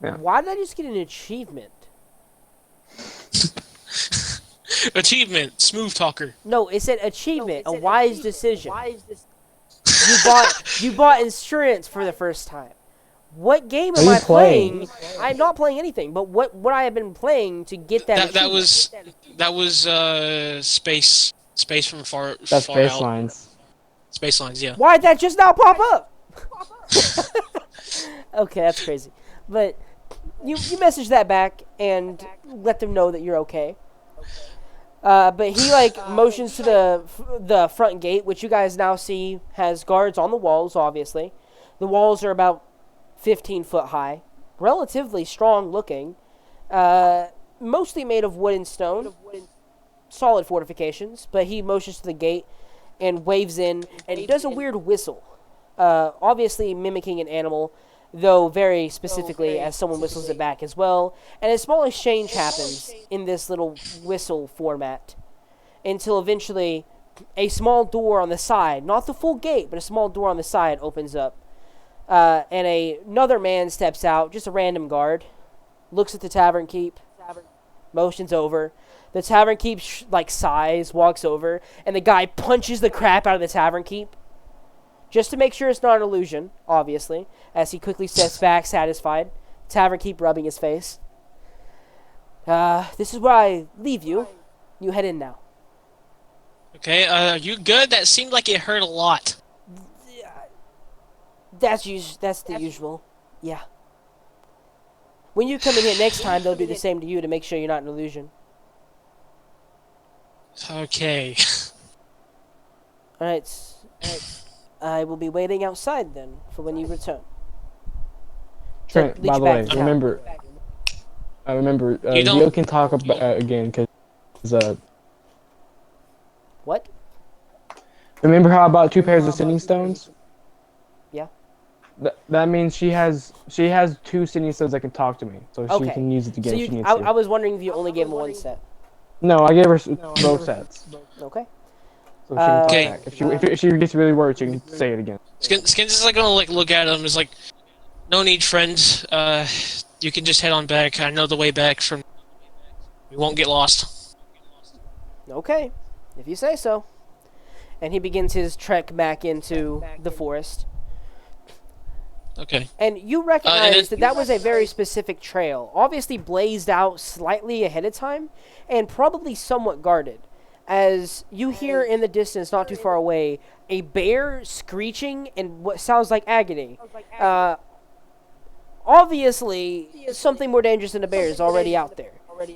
Yeah. Why did I just get an achievement? Achievement, smooth talker. No, it said achievement, a wise decision. You bought insurance for the first time. What game am I playing? I'm not playing anything, but what I have been playing to get that That was space from far. That's far baselines. Space lines, yeah. Why did that just now pop up? Okay, that's crazy. But you message that back and let them know that you're okay. But he motions to the front gate, which you guys now see has guards on the walls. Obviously, the walls are about 15 foot high, relatively strong looking, mostly made of wood and stone, solid fortifications. But he motions to the gate and waves in and does a weird whistle, obviously mimicking an animal, though very specifically as someone whistles it back as well. And a small exchange happens in this little whistle format until eventually a small door on the side, not the full gate, but a small door on the side opens up. And another man steps out, just a random guard, looks at the tavern keep, motions over. The tavern keep sighs, walks over, and the guy punches the crap out of the tavern keep, just to make sure it's not an illusion, obviously, as he quickly steps back, satisfied. Tavern keep rubbing his face. This is where I leave you. You head in now. Okay, are you good? That seemed like it hurt a lot. That's the usual. Yeah. When you come in here next time, they'll do the same to you to make sure you're not an illusion. Okay. Alright. I will be waiting outside then for when you return. Trent, lead by you the back way, to town. remember, You don't- Leo can talk again because What? remember how I bought 2 pairs of sending stones? Yeah. That means she has 2 sending stones that can talk to me, so she Okay. can use it again So if she needs I to. was wondering if you only gave him one set. No, I gave her both sets, Okay. so she can talk Okay. back. If she gets really worried, she can say it again. Skins is like gonna like look at him. Is like, no need, friend. You can just head on back. I know the way back from. We won't get lost. Okay. If you say so. And he begins his trek back into the forest. Okay. And you and recognize then- that was a very specific trail, obviously blazed out slightly ahead of time, and probably somewhat guarded. As you hear in the distance, not too far away, a bear screeching in what sounds like agony. Obviously, something more dangerous than a bear is already out there.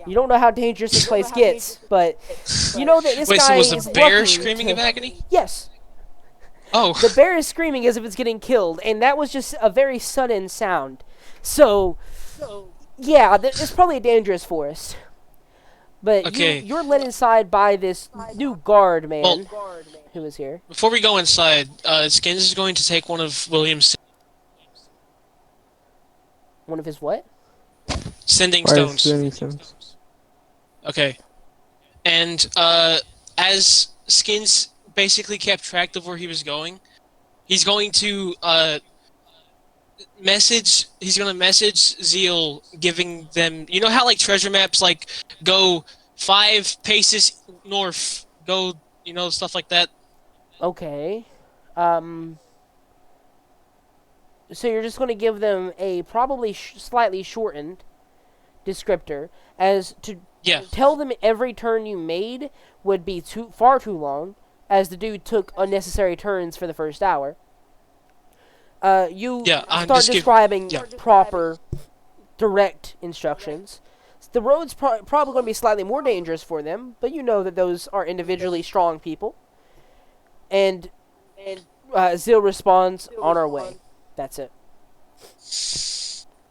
You don't know how dangerous this place gets, but you know that this Wait, so guy was is the bear lucky screaming to- of agony? Yes. Oh. The bear is screaming as if it's getting killed, and that was just a very sudden sound. So, yeah, it's probably a dangerous forest. But Okay. you're led inside by this new guard man Well- who is here. Before we go inside, Skins is going to take one of William's One of his what? sending Why is stones. sending stones? Okay. And as Skins basically kept track of where he was going, he's going to message Zeal, giving them, you know how like treasure maps like go 5 paces north, go, you know, stuff like that. Okay. So you're just going to give them a probably slightly shortened descriptor as to Yeah. tell them every turn you made would be far too long, as the dude took unnecessary turns for the first hour. You Yeah, I'm start just describing yeah. proper, direct instructions. The road's probably going to be slightly more dangerous for them, but you know that those are individually strong people. And Zil responds, "On our way." That's it.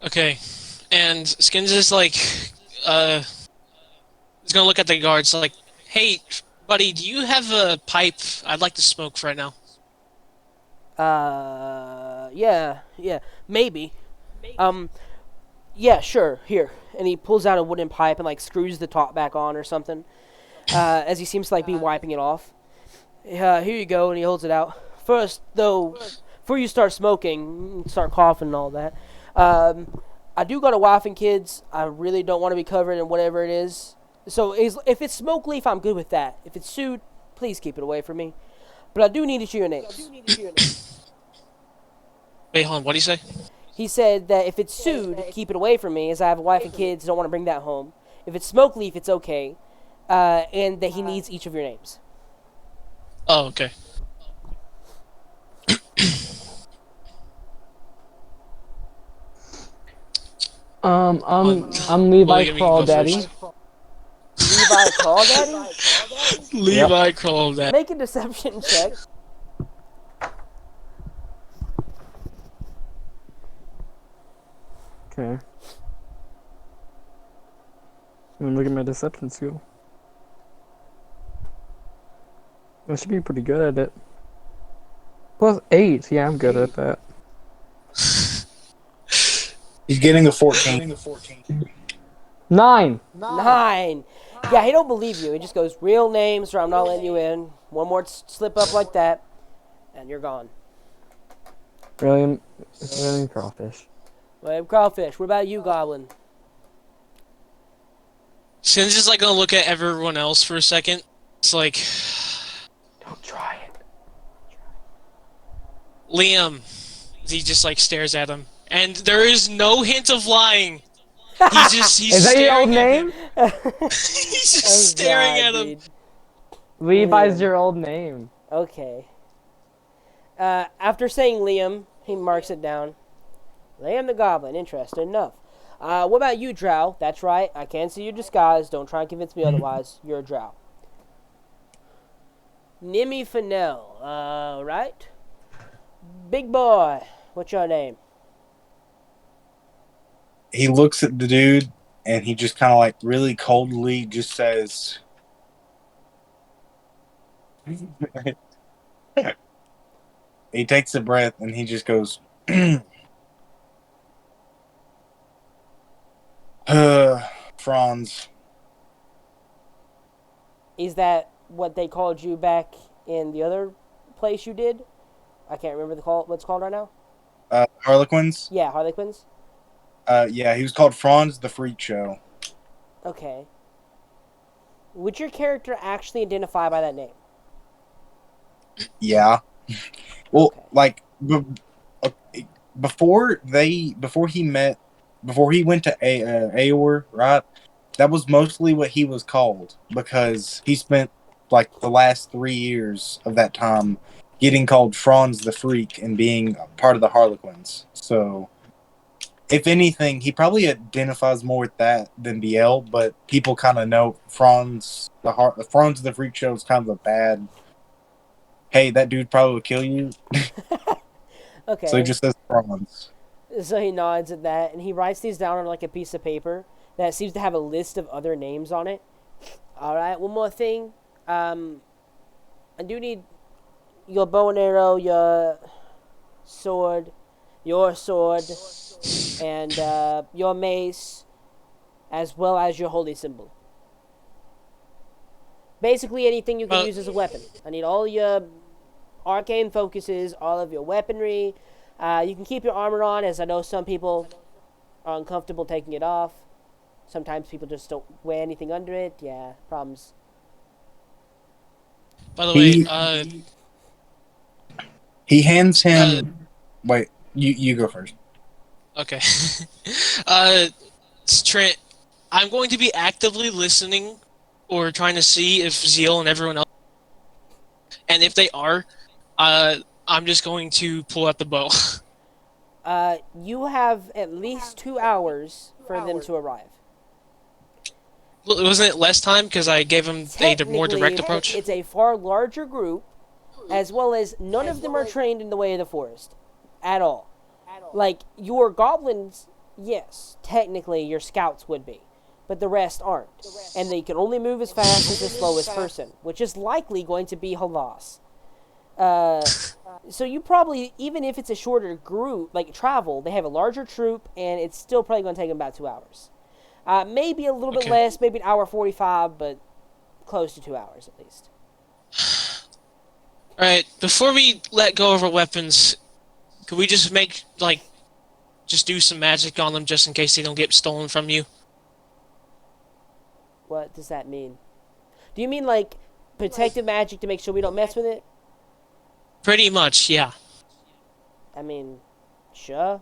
Okay. And Skins is like, he's gonna look at the guards like, hey, buddy, do you have a pipe? I'd like to smoke right now. Yeah, maybe. Yeah, sure, here. And he pulls out a wooden pipe and, like, screws the top back on or something, as he seems to, like, be wiping it off. Here you go, and he holds it out. First, though, before you start smoking, start coughing and all that, I do got a wife and kids. I really don't want to be covered in whatever it is. So, if it's smoke leaf, I'm good with that. If it's sued, please keep it away from me. But I do need to see your names. Wait, hold on, what do you say? He said that if it's sued, keep it away from me, as I have a wife and kids, don't want to bring that home. If it's smoke leaf, it's okay. And that he needs each of your names. Oh, okay. I'm Levi William, you can go Crawdaddy. first. Levi Crawdaddy? Levi called that. Make a deception check. Okay. Look at my deception skill. I should be pretty good at it. +8. Yeah, I'm good at that. He's getting a 14. 9. 9. Yeah, he don't believe you. He just goes, real names or I'm not letting you in. One more slip up like that, and you're gone. William Crawfish. William Crawfish, what about you, Goblin? Skins is like gonna look at everyone else for a second. It's like, Don't try it. Liam. He just like stares at him. And there is no hint of lying. He's Is that your old staring at name? him. He's just staring at him. Levi's Liam. your old name. Okay. After saying Liam, he marks it down. Liam the Goblin, interesting enough. What about you, Drow? That's right, I can see your disguise. Don't try and convince me otherwise. You're a Drow. Nimmy Fennell, right? Big boy, what's your name? he looks at the dude and he just kind of like really coldly just says, he takes a breath and he just goes, Franz. Is that what they called you back in the other place you did? I can't remember what's called right now. Harlequins? Yeah, Harlequins. Yeah, he was called Franz the Freak Show. Okay. Would your character actually identify by that name? Yeah. Well, Okay. like before he went to Aor, right? That was mostly what he was called because he spent like the last 3 years of that time getting called Franz the Freak and being part of the Harlequins. So, if anything, he probably identifies more with that than Biel, but people kind of know Franz the Freak Show is kind of a bad. Hey, that dude probably would kill you. Okay. So he just says Franz. So he nods at that, and he writes these down on like a piece of paper that seems to have a list of other names on it. All right, one more thing. I do need your bow and arrow, your sword, and your mace, as well as your holy symbol. Basically, anything you can use as a weapon. I need all your arcane focuses, all of your weaponry. You can keep your armor on, as I know some people are uncomfortable taking it off. Sometimes people just don't wear anything under it. Yeah, problems. By the way, He hands him. Wait, you go first. okay. Trent, I'm going to be actively listening or trying to see if Zeal and everyone else, and if they are, I'm just going to pull out the bow. You have at least 2 hours for them to arrive. Wasn't it less time because I gave him a more direct approach? It's a far larger group, as well as none of them are trained in the way of the forest at all. Like, your goblins, yes, technically your scouts would be, but the rest aren't. And they can only move as fast as the slowest person, which is likely going to be Halas. So you probably, even if it's a shorter group, like travel, they have a larger troop, and it's still probably going to take them about 2 hours. Maybe a little bit less, maybe an hour 45, but close to 2 hours at least. Alright, before we let go of our weapons, could we just just do some magic on them just in case they don't get stolen from you? What does that mean? Do you mean like protective magic to make sure we don't mess with it? Pretty much, yeah. I mean, sure.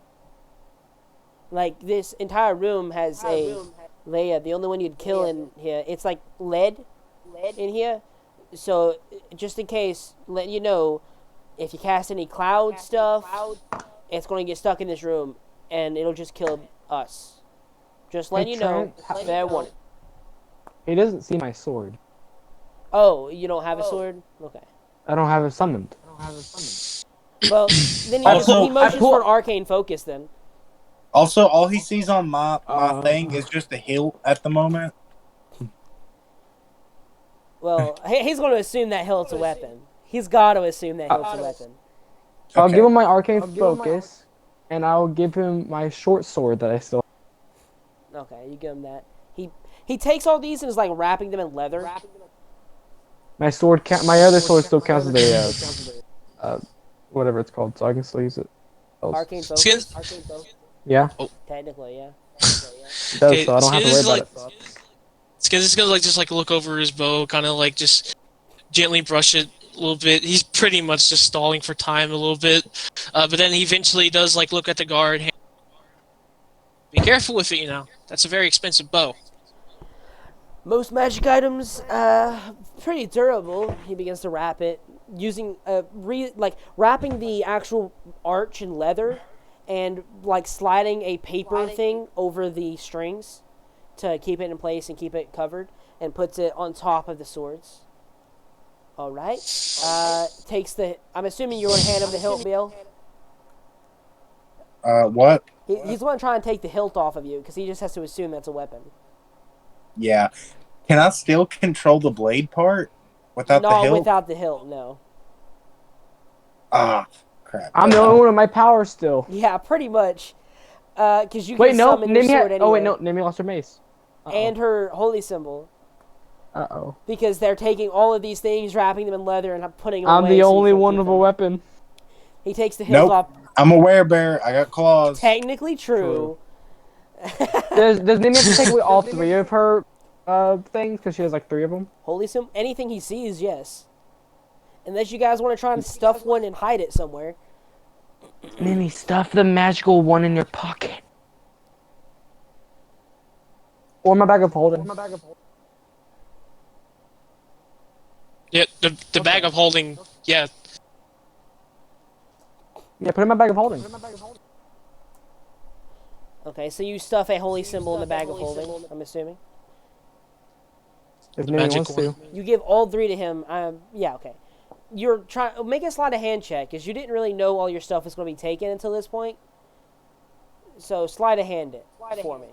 Like, this entire room has a layer. The only one you'd kill in here, it's like lead in here. So, just in case, let you know, if you cast any cloud stuff, it's going to get stuck in this room, and it'll just kill us. Just letting you know, fair warning. He doesn't see my sword. Oh, you don't have a sword? Okay. I don't have it summoned. Well, then he motions for an arcane focus then. Also, all he sees on my thing is just a hilt at the moment. Well, he's going to assume that hilt's a weapon. He's got to assume that hilt's a weapon. I'll give him my arcane focus, and I'll give him my short sword that I still have. Okay, you give him that. He takes all these and is like wrapping them in leather. My sword, my other sword still counts as a, whatever it's called, so I can still use it. Arcane focus? Yeah. Oh. Technically, yeah. It does, so I don't have to worry about it. Skins is gonna just look over his bow, kind of like just gently brush it a little bit. He's pretty much just stalling for time a little bit, but then he eventually does look at the guard. Be careful with it, you know. That's a very expensive bow. Most magic items, pretty durable. He begins to wrap it using wrapping the actual arch in leather, and sliding a paper thing over the strings to keep it in place and keep it covered, and puts it on top of the swords. All right. Takes the. I'm assuming you were in hand of the hilt, Bill. What? He's the one trying to take the hilt off of you because he just has to assume that's a weapon. Yeah. Can I still control the blade part without the No, hilt? without the hilt, no. Ah, crap. I'm the only one with my power still. Yeah, pretty much. Because you Wait, can no. summon your Nimi sword anyway. Oh wait, no. Nimi lost her mace. And her holy symbol. Uh-oh. Because they're taking all of these things, wrapping them in leather, and putting them I'm away. the so you only can't one keep with a them. weapon. He takes the hilt Nope. off. I'm a werebear. I got claws. Technically true. Does Nimi have to take away all three of her things? Because she has like 3 of them? Holy symbol. Anything he sees, yes. Unless you guys want to try and stuff one and hide it somewhere. Nimi, stuff the magical one in your pocket. Or my bag of holding. Yeah, the bag of holding. Yeah, Yeah, put it in my bag of holding. Okay, so you stuff a holy symbol in the bag of holding, I'm assuming. If The Nimi magic wants to. one. You give all 3 to him. Yeah, okay. You're trying. Make a sleight of hand check, because you didn't really know all your stuff was going to be taken until this point. So sleight of hand it for me.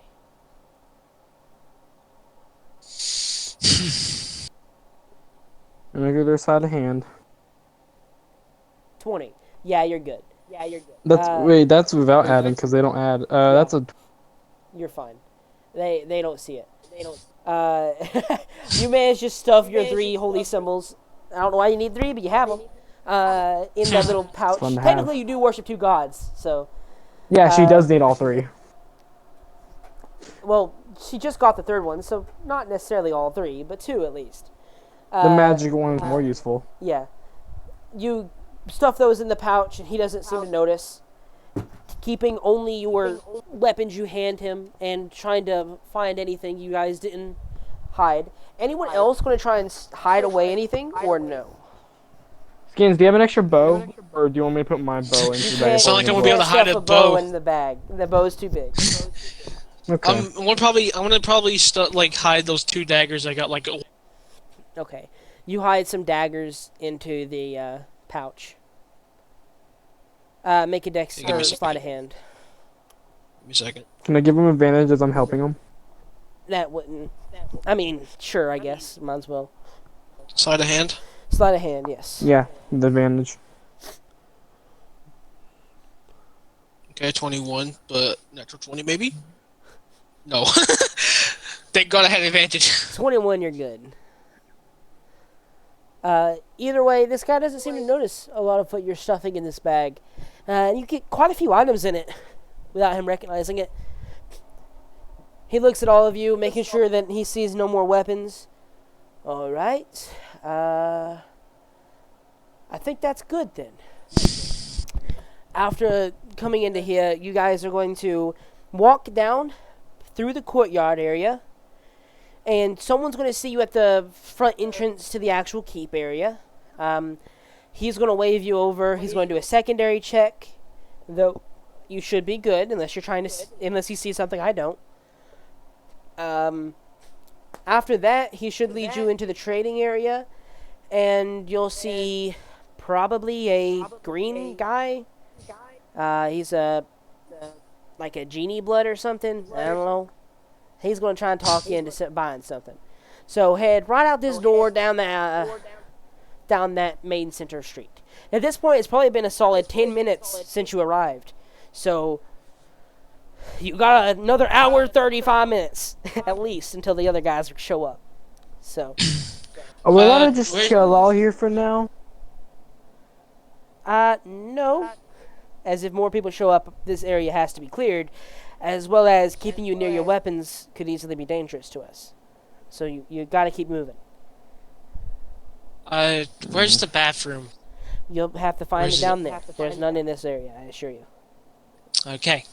And I go their side of hand. 20. Yeah, you're good. That's wait, that's without adding because they don't add. That's a You're fine. They don't see it. You managed to stuff your 3 holy symbols. I don't know why you need 3, but you have them. In that little pouch. fun to have. Technically, you do worship 2 gods, so. yeah. She does need all 3. Well, she just got the 3rd one, so not necessarily all 3, but 2 at least. The magic one is more useful. Yeah. You stuff those in the pouch, and he doesn't seem to notice. Keeping only your weapons you hand him, and trying to find anything you guys didn't hide. Anyone else going to try and hide away anything, or no? Skins, do you have an extra bow, or do you want me to put my bow into the bag? It's not like I of would be able to Can't hide stuff a a bow bow. in the bag. The bow's too big. Okay. I'm gonna probably like hide those 2 daggers I got like. Okay. You hide some daggers into the pouch. Make a dex Give me a or second. sleight of hand. Give me a second. Can I give him advantage as I'm helping him? That wouldn't. I mean, sure, I guess. Might as well. Sleight of hand. Sleight of hand, yes. Yeah, the advantage. Okay, 21, but natural 20 maybe. No. Thank God I had advantage. 21, you're good. Either way, this guy doesn't seem to notice a lot of what you're stuffing in this bag. And you get quite a few items in it without him recognizing it. He looks at all of you, making sure that he sees no more weapons. Alright. I think that's good then. After coming into here, you guys are going to walk down through the courtyard area. And someone's going to see you at the front entrance to the actual keep area. He's going to wave you over. He's going to do a secondary check. Though you should be good unless you're trying to, unless you see something I don't. After that, he should lead you into the trading area. And you'll see probably a green guy. He's like a genie blood or something. I don't know. He's going to try and talk you into buying something. So head right out this door down that main center street. At this point, it's probably been a solid 10 minutes since you arrived. So you got another hour, 35 minutes at least until the other guys show up. So Are we allowed to just wait. chill all here for now? no. As if more people show up, this area has to be cleared, as well as keeping you near your weapons could easily be dangerous to us. So you got to keep moving. Where's the bathroom? You'll have to find Where's it down there. There's none in this area, I assure you. Okay.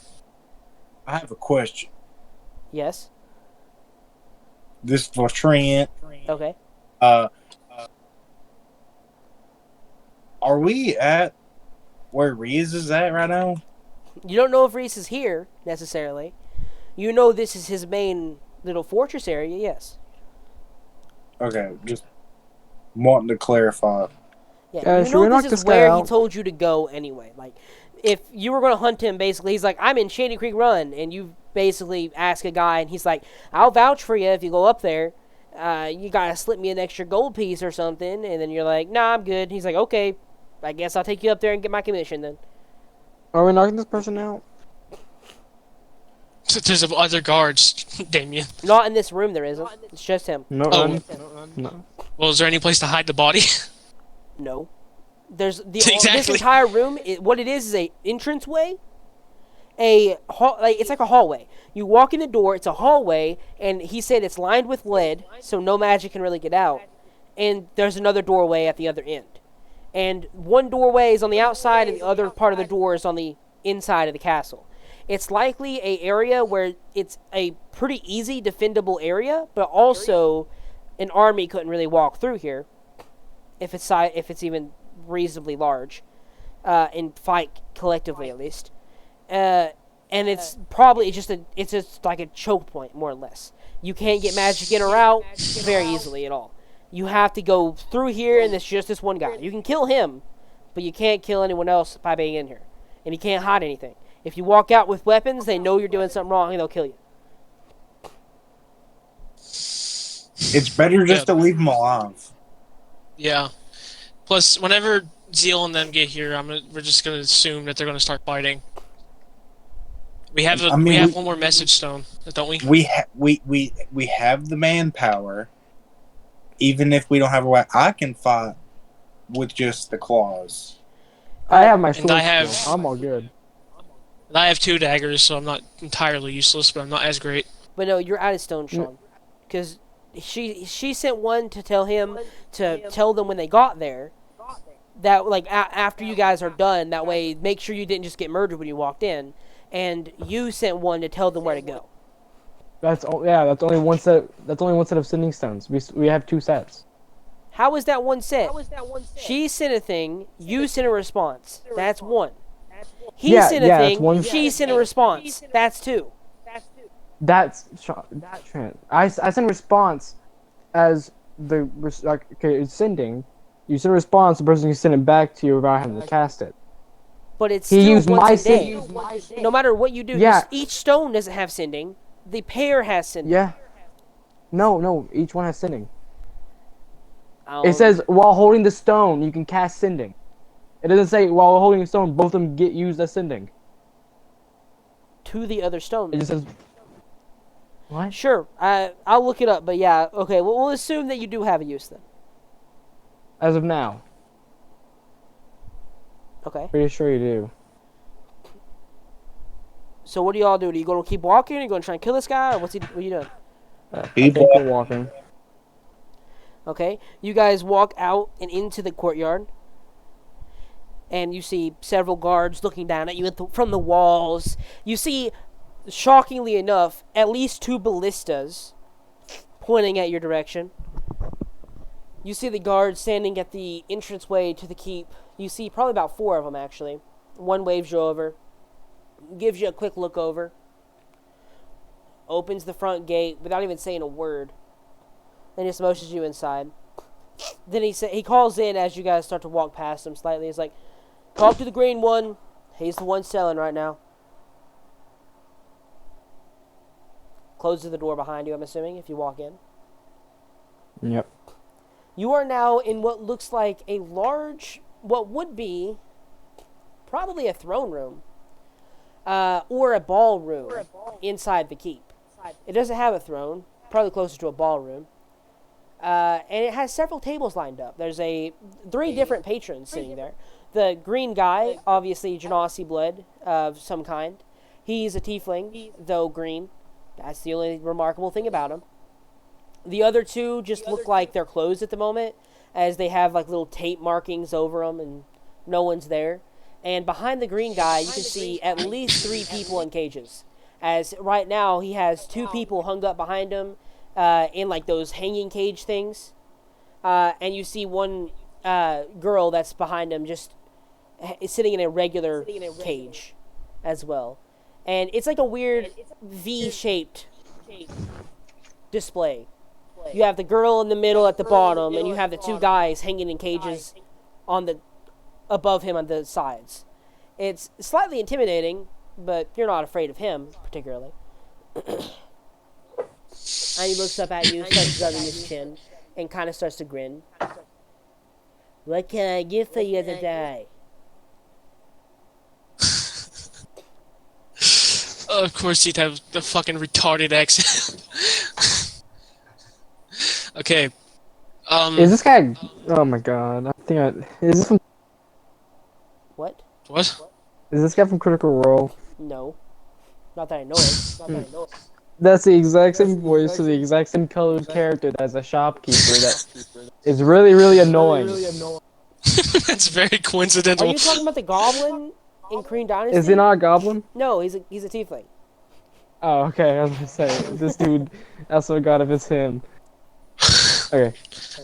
I have a question. Yes? This is for Trent. Okay. Are we at where Reese is at right now? You don't know if Reese is here, necessarily. You know this is his main little fortress area, yes. Okay, just wanting to clarify. Yeah, you should we know knock this this is guy where he out? told you to go anyway. Like, if you were going to hunt him, basically, he's like, I'm in Shady Creek Run, and you basically ask a guy, and he's like, I'll vouch for you if you go up there. You gotta slip me an extra gold piece or something, and then you're like, nah, I'm good. He's like, okay, I guess I'll take you up there and get my commission then. Are we knocking this person out? There's other guards, Damien. Not in this room, there isn't. It's just him. No, Oh. no. Well, is there any place to hide the body? No. There's the this Exactly. entire room. What it is a entranceway. It's like a hallway. You walk in the door. It's a hallway, and he said it's lined with lead, so no magic can really get out. And there's another doorway at the other end. And one doorway is on the outside, and the other part of the door is on the inside of the castle. It's likely a area where it's a pretty easy defendable area, but also an army couldn't really walk through here if it's even reasonably large, and fight collectively at least. And it's probably just like a choke point, more or less. You can't get magic in or out very easily at all. You have to go through here, and it's just this one guy. You can kill him, but you can't kill anyone else by being in here. And you can't hide anything. If you walk out with weapons, they know you're doing something wrong, and they'll kill you. It's better just to leave them alive. Yeah. Plus, whenever Zeal and them get here, we're just gonna assume that they're gonna start fighting. We have one more message stone, don't we? We have the manpower. Even if we don't have a weapon, I can fight with just the claws. I have my sword. I have- still. I'm all good. And I have 2 daggers, so I'm not entirely useless, but I'm not as great. But no, you're out of stone, Sean. Because she sent one to tell him to tell them when they got there. That, like, after you guys are done, that way, make sure you didn't just get murdered when you walked in. And you sent one to tell them where to go. That's only one set. That's only one set of sending stones. We have 2 sets. How is that one set? She sent a thing, you sent a response. That's one. He sent a that's thing, one. she sent a response. That's 2. I sent a response as it's sending. You send a response, the person can send it back to you without having to cast it. But it's He still used once my a day. sending. No matter what you do, Yeah. each stone doesn't have sending. The pair has sending. Yeah. No. Each one has sending. Um, It says while holding the stone, you can cast sending. It doesn't say while holding the stone, both of them get used as sending. to the other stone. It just says. What? Sure, I'll look it up, but yeah, okay, we'll assume that you do have a use then. As of now, Okay. pretty sure you do. So what do y'all do? Are you going to keep walking? Are you going to try and kill this guy? Or what are you doing? I think we're walking. Okay. You guys walk out and into the courtyard. And you see several guards looking down at you from the walls. You see, shockingly enough, at least 2 ballistas pointing at your direction. You see the guards standing at the entranceway to the keep. You see probably about 4 of them, actually. One waves you over. Gives you a quick look over. Opens the front gate without even saying a word. And just motions you inside. Then he calls in as you guys start to walk past him slightly. He's like, talk to the green one. He's the one selling right now. Closes the door behind you, I'm assuming, if you walk in. Yep. You are now in what looks like a large, what would be probably a throne room. Or a ballroom inside the keep. It doesn't have a throne, probably closer to a ballroom. And it has several tables lined up. There's 3 different patrons sitting there. The green guy, obviously Genasi blood of some kind. He's a tiefling, though green. That's the only remarkable thing about him. The other 2 just look like they're closed at the moment, as they have like little tape markings over them and no one's there. And behind the green guy, you can see at least 3 people in cages. As right now, he has 2 people hung up behind him in like those hanging cage things. And you see one girl that's behind him just sitting in a regular cage as well. And it's like a weird V-shaped display. You have the girl in the middle at the bottom, and you have the 2 guys hanging in cages on the above him on the sides. It's slightly intimidating, but you're not afraid of him particularly. And he looks up at you, starts rubbing his chin, and kind of starts to grin. What can I get for you today? Of course, he'd have the fucking retarded accent. Okay. Is this guy? Oh my god! I think is this from? What? What? Is this guy from Critical Role? No. Not that I know of. That's the exact same voice to the exact same colored character as a shopkeeper. That is really, really annoying. That's very Are coincidental. you talking about the goblin in Korean Dynasty? Is he not a goblin? No, he's a tiefling. Oh, okay. I was gonna say this dude. I swear to God, if it's him. Okay.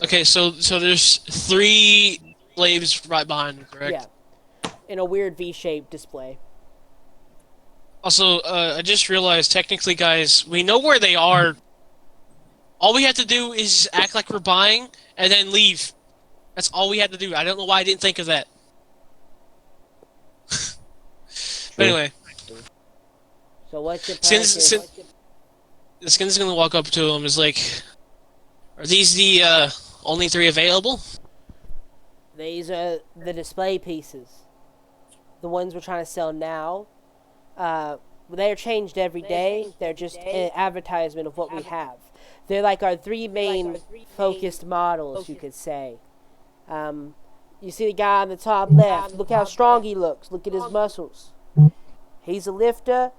Okay, so there's 3 slaves right behind him, correct? Yeah. In a weird V-shaped display. Also, I just realized, technically, guys, we know where they are. All we have to do is act like we're buying, and then leave. That's all we had to do. I don't know why I didn't think of that. But anyway, So what's your Since- package? since- the skin's gonna walk up to him and is like, are these the only 3 available? These are the display pieces. The ones we're trying to sell now. They're changed every day. They're just an advertisement of what we have. They're like our 3 main focused models, you could say. You see the guy on the top left. Look how strong he looks. Look at his muscles. He's a lifter.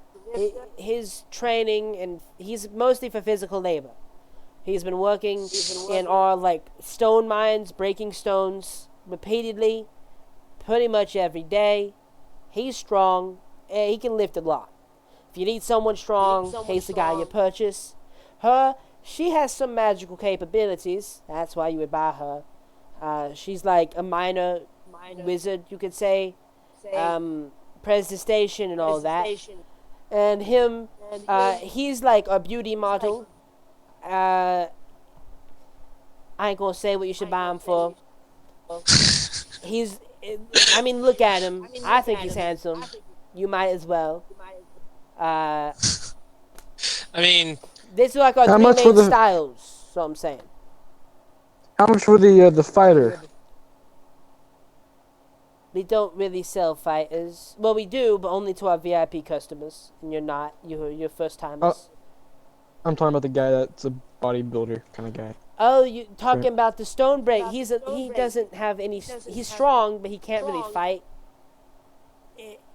His training, and he's mostly for physical labor. He's been working in our like stone mines, breaking stones repeatedly, pretty much every day. He's strong, and he can lift a lot. If you need someone strong, he's the guy you purchase. Her, she has some magical capabilities. That's why you would buy her. She's like a minor wizard, you could say. Presentation and all that. And him, he's like a beauty model. I ain't gonna say what you should buy him for. I mean, look at him. I think he's handsome. You might as well. I mean, This is like our How 3 much for main the- styles. So I'm saying. How much for the fighter? We don't really sell fighters. Well, we do, but only to our VIP customers. And you're not. You're first timers. I'm talking about the guy that's a bodybuilder kind of guy. Oh, you talking about the stone break? He doesn't have any. He's strong, but he can't really fight.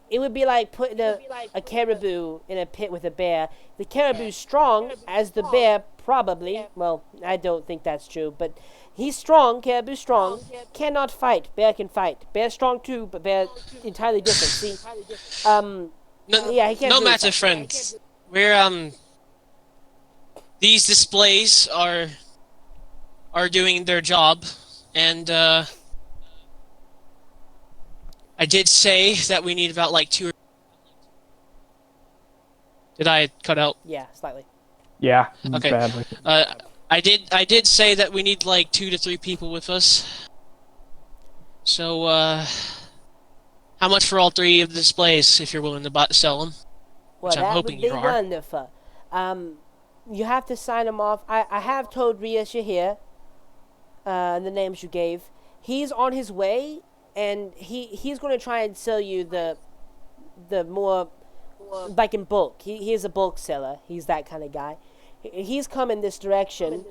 It would be like putting a caribou in a pit with a bear. The caribou's strong as the bear, probably. Well, I don't think that's true, but he's strong. Caribou's strong. Cannot fight. Bear can fight. Bear's strong too, but bear entirely different. See, no, yeah, he can't no really matter, fight. friends. We're these displays are doing their job, and I did say that we need about like 2. Did I cut out? Yeah, slightly. Yeah. Okay. Badly. I did say that we need like 2 to 3 people with us. So how much for all 3 of the displays if you're willing to sell them? Well, Which I'm that hoping would be you are. wonderful. You have to sign him off. I have told Rias you're here. The names you gave. He's on his way, and he's going to try and sell you the more like in bulk. He is a bulk seller. He's that kind of guy. He's coming this direction.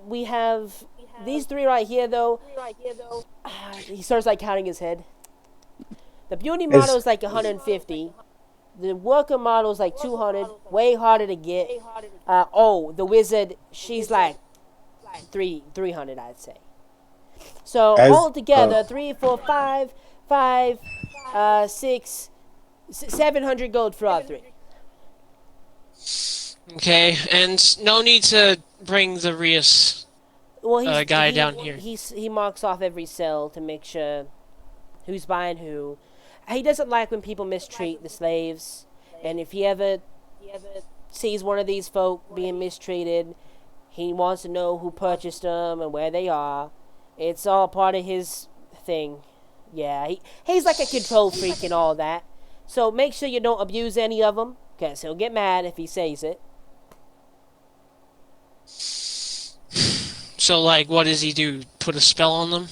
We have these 3 right here, though. He starts like counting his head. The beauty model is like 150. The worker model is like 200. Way harder to get. The wizard, she's like 300, I'd say. So altogether, 3, 4, 5, 6, 700 gold for all 3. Okay, and no need to bring the Rias Well, guy down here. He marks off every cell to make sure who's buying who. He doesn't like when people mistreat the slaves, and if he ever sees one of these folk being mistreated, he wants to know who purchased them and where they are. It's all part of his thing. Yeah, he's like a control freak and all that. So make sure you don't abuse any of them, because he'll get mad if he says it. So, like, what does he do? Put a spell on them?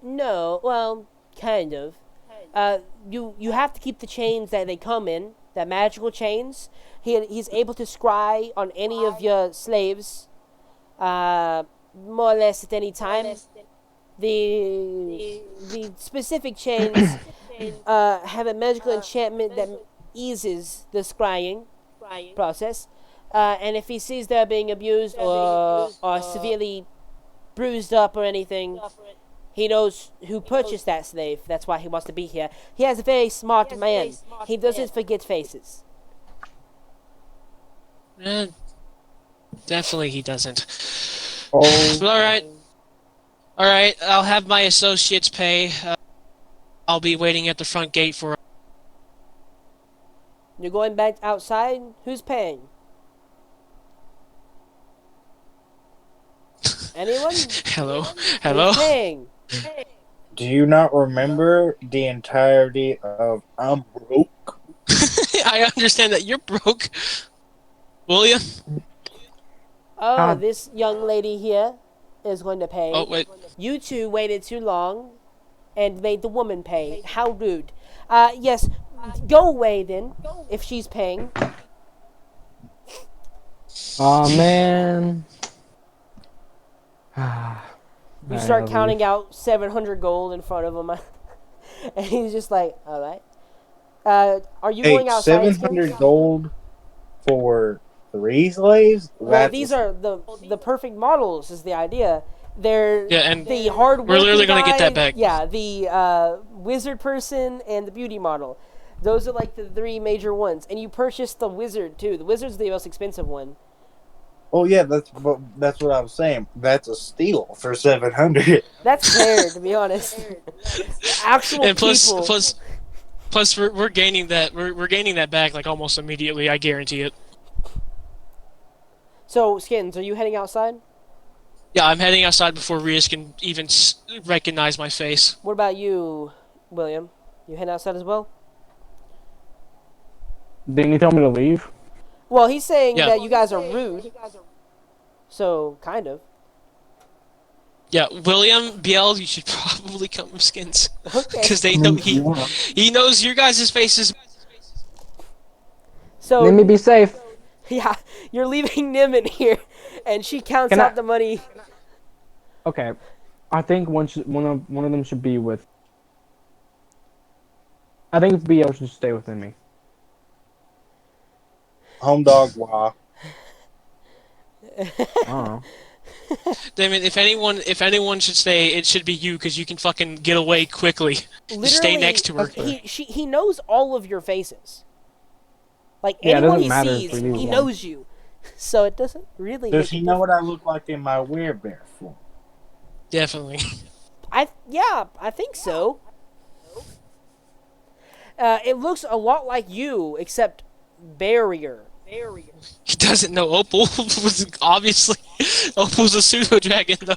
No, well, kind of. You have to keep the chains that they come in, that magical chains. He's able to scry on any of your slaves, more or less at any time. The specific chains have a magical enchantment that eases the scrying process. And if he sees they're being abused or severely bruised up or anything, he knows who purchased that slave. That's why he wants to be here. He has a very smart man. He doesn't forget faces. Definitely he doesn't. Oh, Alright. Alright, I'll have my associates pay. I'll be waiting at the front gate for... You're going back outside? Who's paying? Anyone? Hello? Who's Hello? paying? do you not remember the entirety of I'm broke? I understand that you're broke. William? Oh, this young lady here is going to pay. Oh, wait. You two waited too long and made the woman pay. How rude. Yes, go away then, if she's paying. Oh man. You start counting out 700 gold in front of him. And he's just like, alright. Are you Hey, going outside? 700 gold for 3 slaves? Well, That's these are the perfect models is the idea. They're Yeah, and the hard we're literally gonna get that back. Yeah, the wizard person and the beauty model. Those are like the 3 major ones. And you purchased the wizard too. The wizard's the most expensive one. Oh yeah, that's what I was saying. That's a steal for 700. That's fair, to be honest. Actual And people. plus we're gaining that we're gaining that back like almost immediately, I guarantee it. So, Skins, are you heading outside? Yeah, I'm heading outside before Rias can even recognize my face. What about you, William? You heading outside as well? Didn't you tell me to leave? Well, he's saying Yeah. that you guys are rude. So, kind of. Yeah, William, Biel, you should probably come with Skins. Okay. Because they know he knows your guys' faces. So, Let me be safe. yeah, you're leaving Nim in here, and she counts Can I- out the money. Okay, I think one of them should be with. I think BL should stay within me. Home dog, wow. I don't know. I mean, if anyone should stay, it should be you, because you can fucking get away quickly. Just stay next to her. He knows all of your faces. Like Yeah, it anyone doesn't he matter sees, if we leave he one. knows you. So it doesn't really. Does make he a know what I look like in my werebear form? Definitely. I think so. It looks a lot like you, except barrier. He doesn't know Opal was obviously Opal's a pseudo dragon though.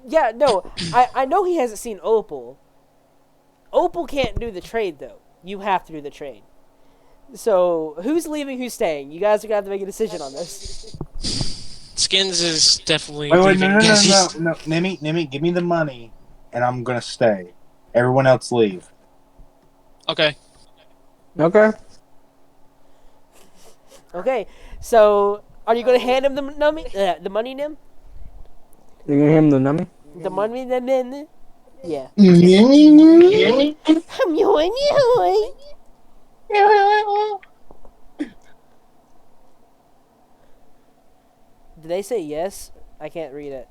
Yeah, no, I know he hasn't seen Opal. Opal can't do the trade though. You have to do the trade. So who's leaving? Who's staying? You guys are gonna have to make a decision on this. Skins is definitely Wait, leaving. no, 'cause he's- no. Nimi, give me the money, and I'm gonna stay. Everyone else leave. Okay. Okay. Okay, so are you gonna hand him the money, Nim? You gonna hand him the nummy? The money, Nim? Yeah. Did they say yes? I can't read it.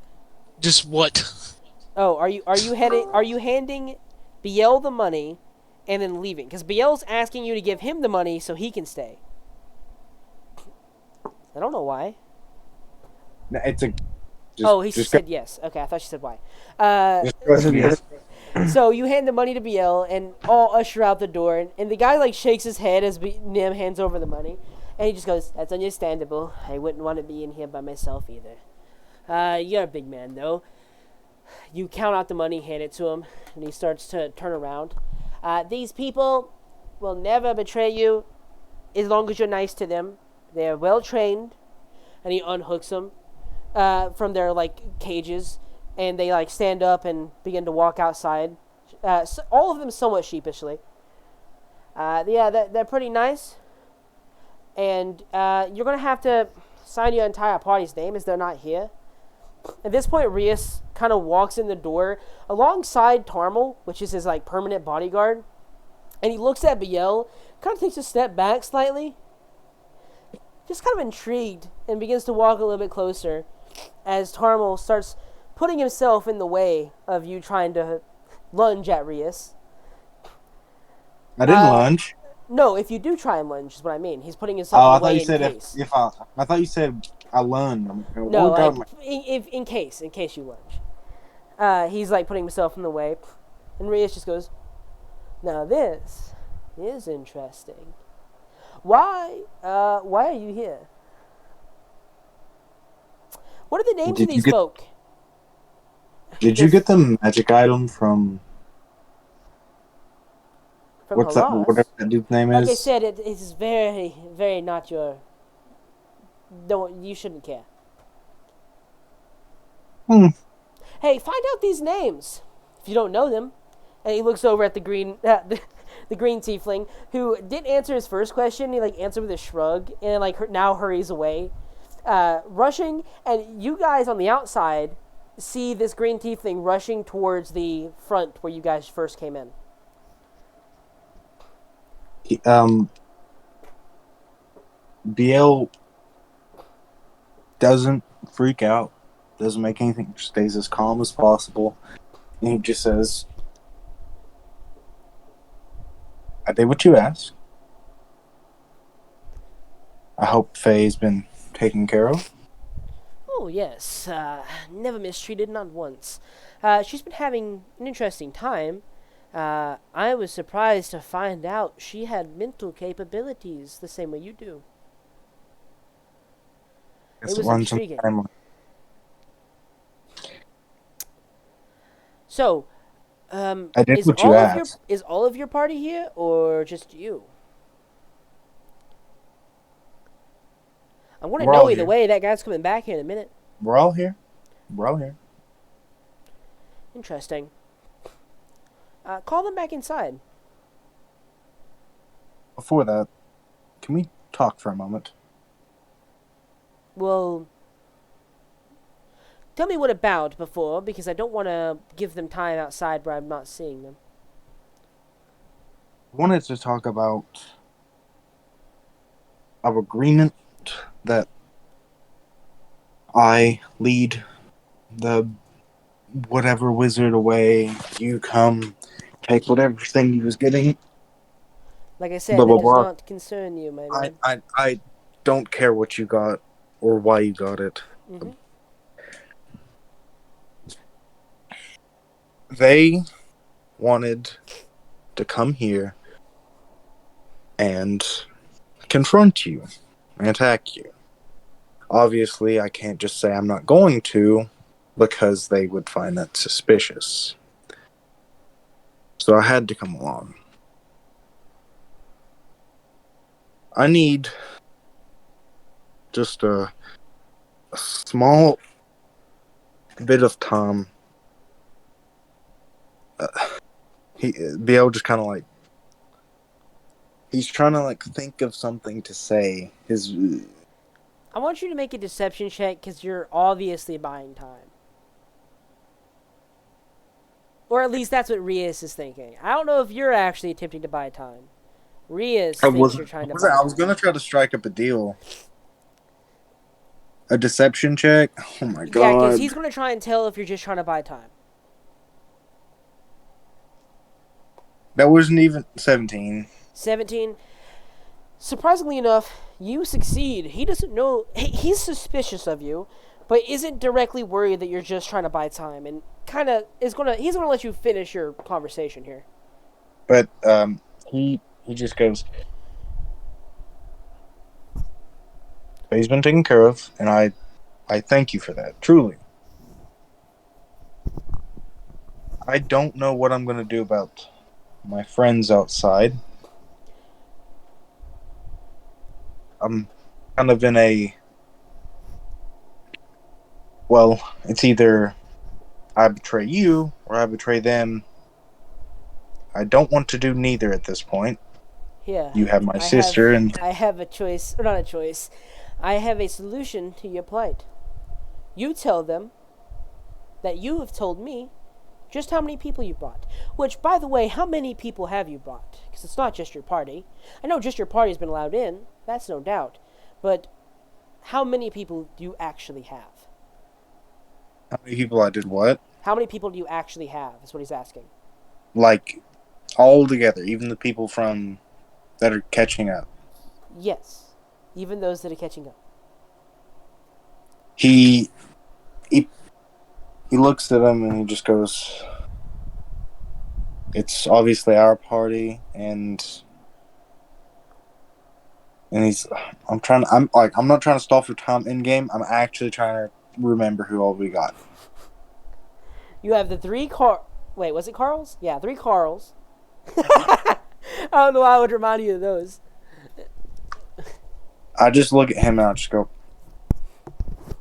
Just what? Oh, are you handing Biel the money and then leaving? Because Biel's asking you to give him the money so he can stay. I don't know why. No, it's a. He said yes. Okay, I thought she said why. Just trust me. So you hand the money to Biel and all usher out the door, and the guy like shakes his head as Nim hands over the money, and he just goes, "That's understandable. I wouldn't want to be in here by myself either. You're a big man though. You count out the money, hand it to him, and he starts to turn around. These people will never betray you as long as you're nice to them. They're well trained. And he unhooks them from their like cages, and they like stand up and begin to walk outside. So all of them somewhat sheepishly. Yeah, they're pretty nice. And you're gonna have to sign your entire party's name as they're not here. At this point, Rias kind of walks in the door alongside Tarmal, which is his like permanent bodyguard, and he looks at Biel, kind of takes a step back slightly, just kind of intrigued, and begins to walk a little bit closer as Tarmal starts putting himself in the way of you trying to lunge at Rias. I didn't lunge. No, if you do try and lunge, is what I mean. He's putting Oh, himself I in the thought way you in said case. if I thought you said I lunged. No, What are you like, talking about? in case you lunge. He's like putting himself in the way, and Rias just goes, "Now this is interesting. Why are you here? What are the names Did of you these get- folk?" Did you get the magic item from From what's that? Halas? Whatever that dude's name Like is? I said, it is very, very not your. Don't you shouldn't care. Hey, find out these names if you don't know them. And he looks over at the green, the green tiefling who didn't answer his first question. He like answered with a shrug and like now hurries away, rushing. And you guys on the outside see this green tiefling rushing towards the front where you guys first came in. BL doesn't freak out, doesn't make anything, stays as calm as possible. And he just says, I did what you asked. I hope Faye's been taken care of. Oh, yes. Never mistreated, not once. She's been having an interesting time. I was surprised to find out she had mental capabilities the same way you do. It was intriguing. So, I did is what you all of asked. is all of your party here, or just you? I'm gonna We're know all either here. way. That guy's coming back here in a minute. We're all here. We're all here. Interesting. Call them back inside. Before that, can we talk for a moment? Well, tell me what about before, because I don't want to give them time outside where I'm not seeing them. I wanted to talk about our agreement that I lead the whatever wizard away. You come, take whatever thing you was getting. Like I said, Blah, blah, that does blah. not concern you, my man. I don't care what you got or why you got it. Mm-hmm. They wanted to come here and confront you and attack you. Obviously, I can't just say I'm not going to because they would find that suspicious. So I had to come along. I need just a small bit of time. Biel just kind of like he's trying to like think of something to say. I want you to make a deception check because you're obviously buying time. Or at least that's what Rias is thinking. I don't know if you're actually attempting to buy time. Rias thinks you're trying to buy time. I was gonna try to strike up a deal. A deception check. Oh my Yeah, god! because he's going to try and tell if you're just trying to buy time. That wasn't even 17. 17. Surprisingly enough, you succeed. He doesn't know. He's suspicious of you, but isn't directly worried that you're just trying to buy time, and kind of he's gonna let you finish your conversation here. But he just goes. He's been taken care of, and I thank you for that, truly. I don't know what I'm gonna do about my friends outside. I'm kind of in a well, it's either I betray you or I betray them. I don't want to do neither at this point. Here, You have my I sister, and have a choice, or not a choice. I have a solution to your plight. You tell them that you have told me just how many people you brought. Which, by the way, how many people have you brought? Because it's not just your party. I know just your party's been allowed in, that's no doubt. But how many people do you actually have? how many people I did what? How many people do you actually have, is what he's asking. Like, all together, even the people from that are catching up. Yes. Even those that are catching up. He he looks at him and he just goes, "It's obviously our party," and he's, I'm not trying to stall for time in game. I'm actually trying to remember who all we got. You have the Wait, was it Carls? Yeah, 3 Carls. I don't know why I would remind you of those. I just look at him and I just go,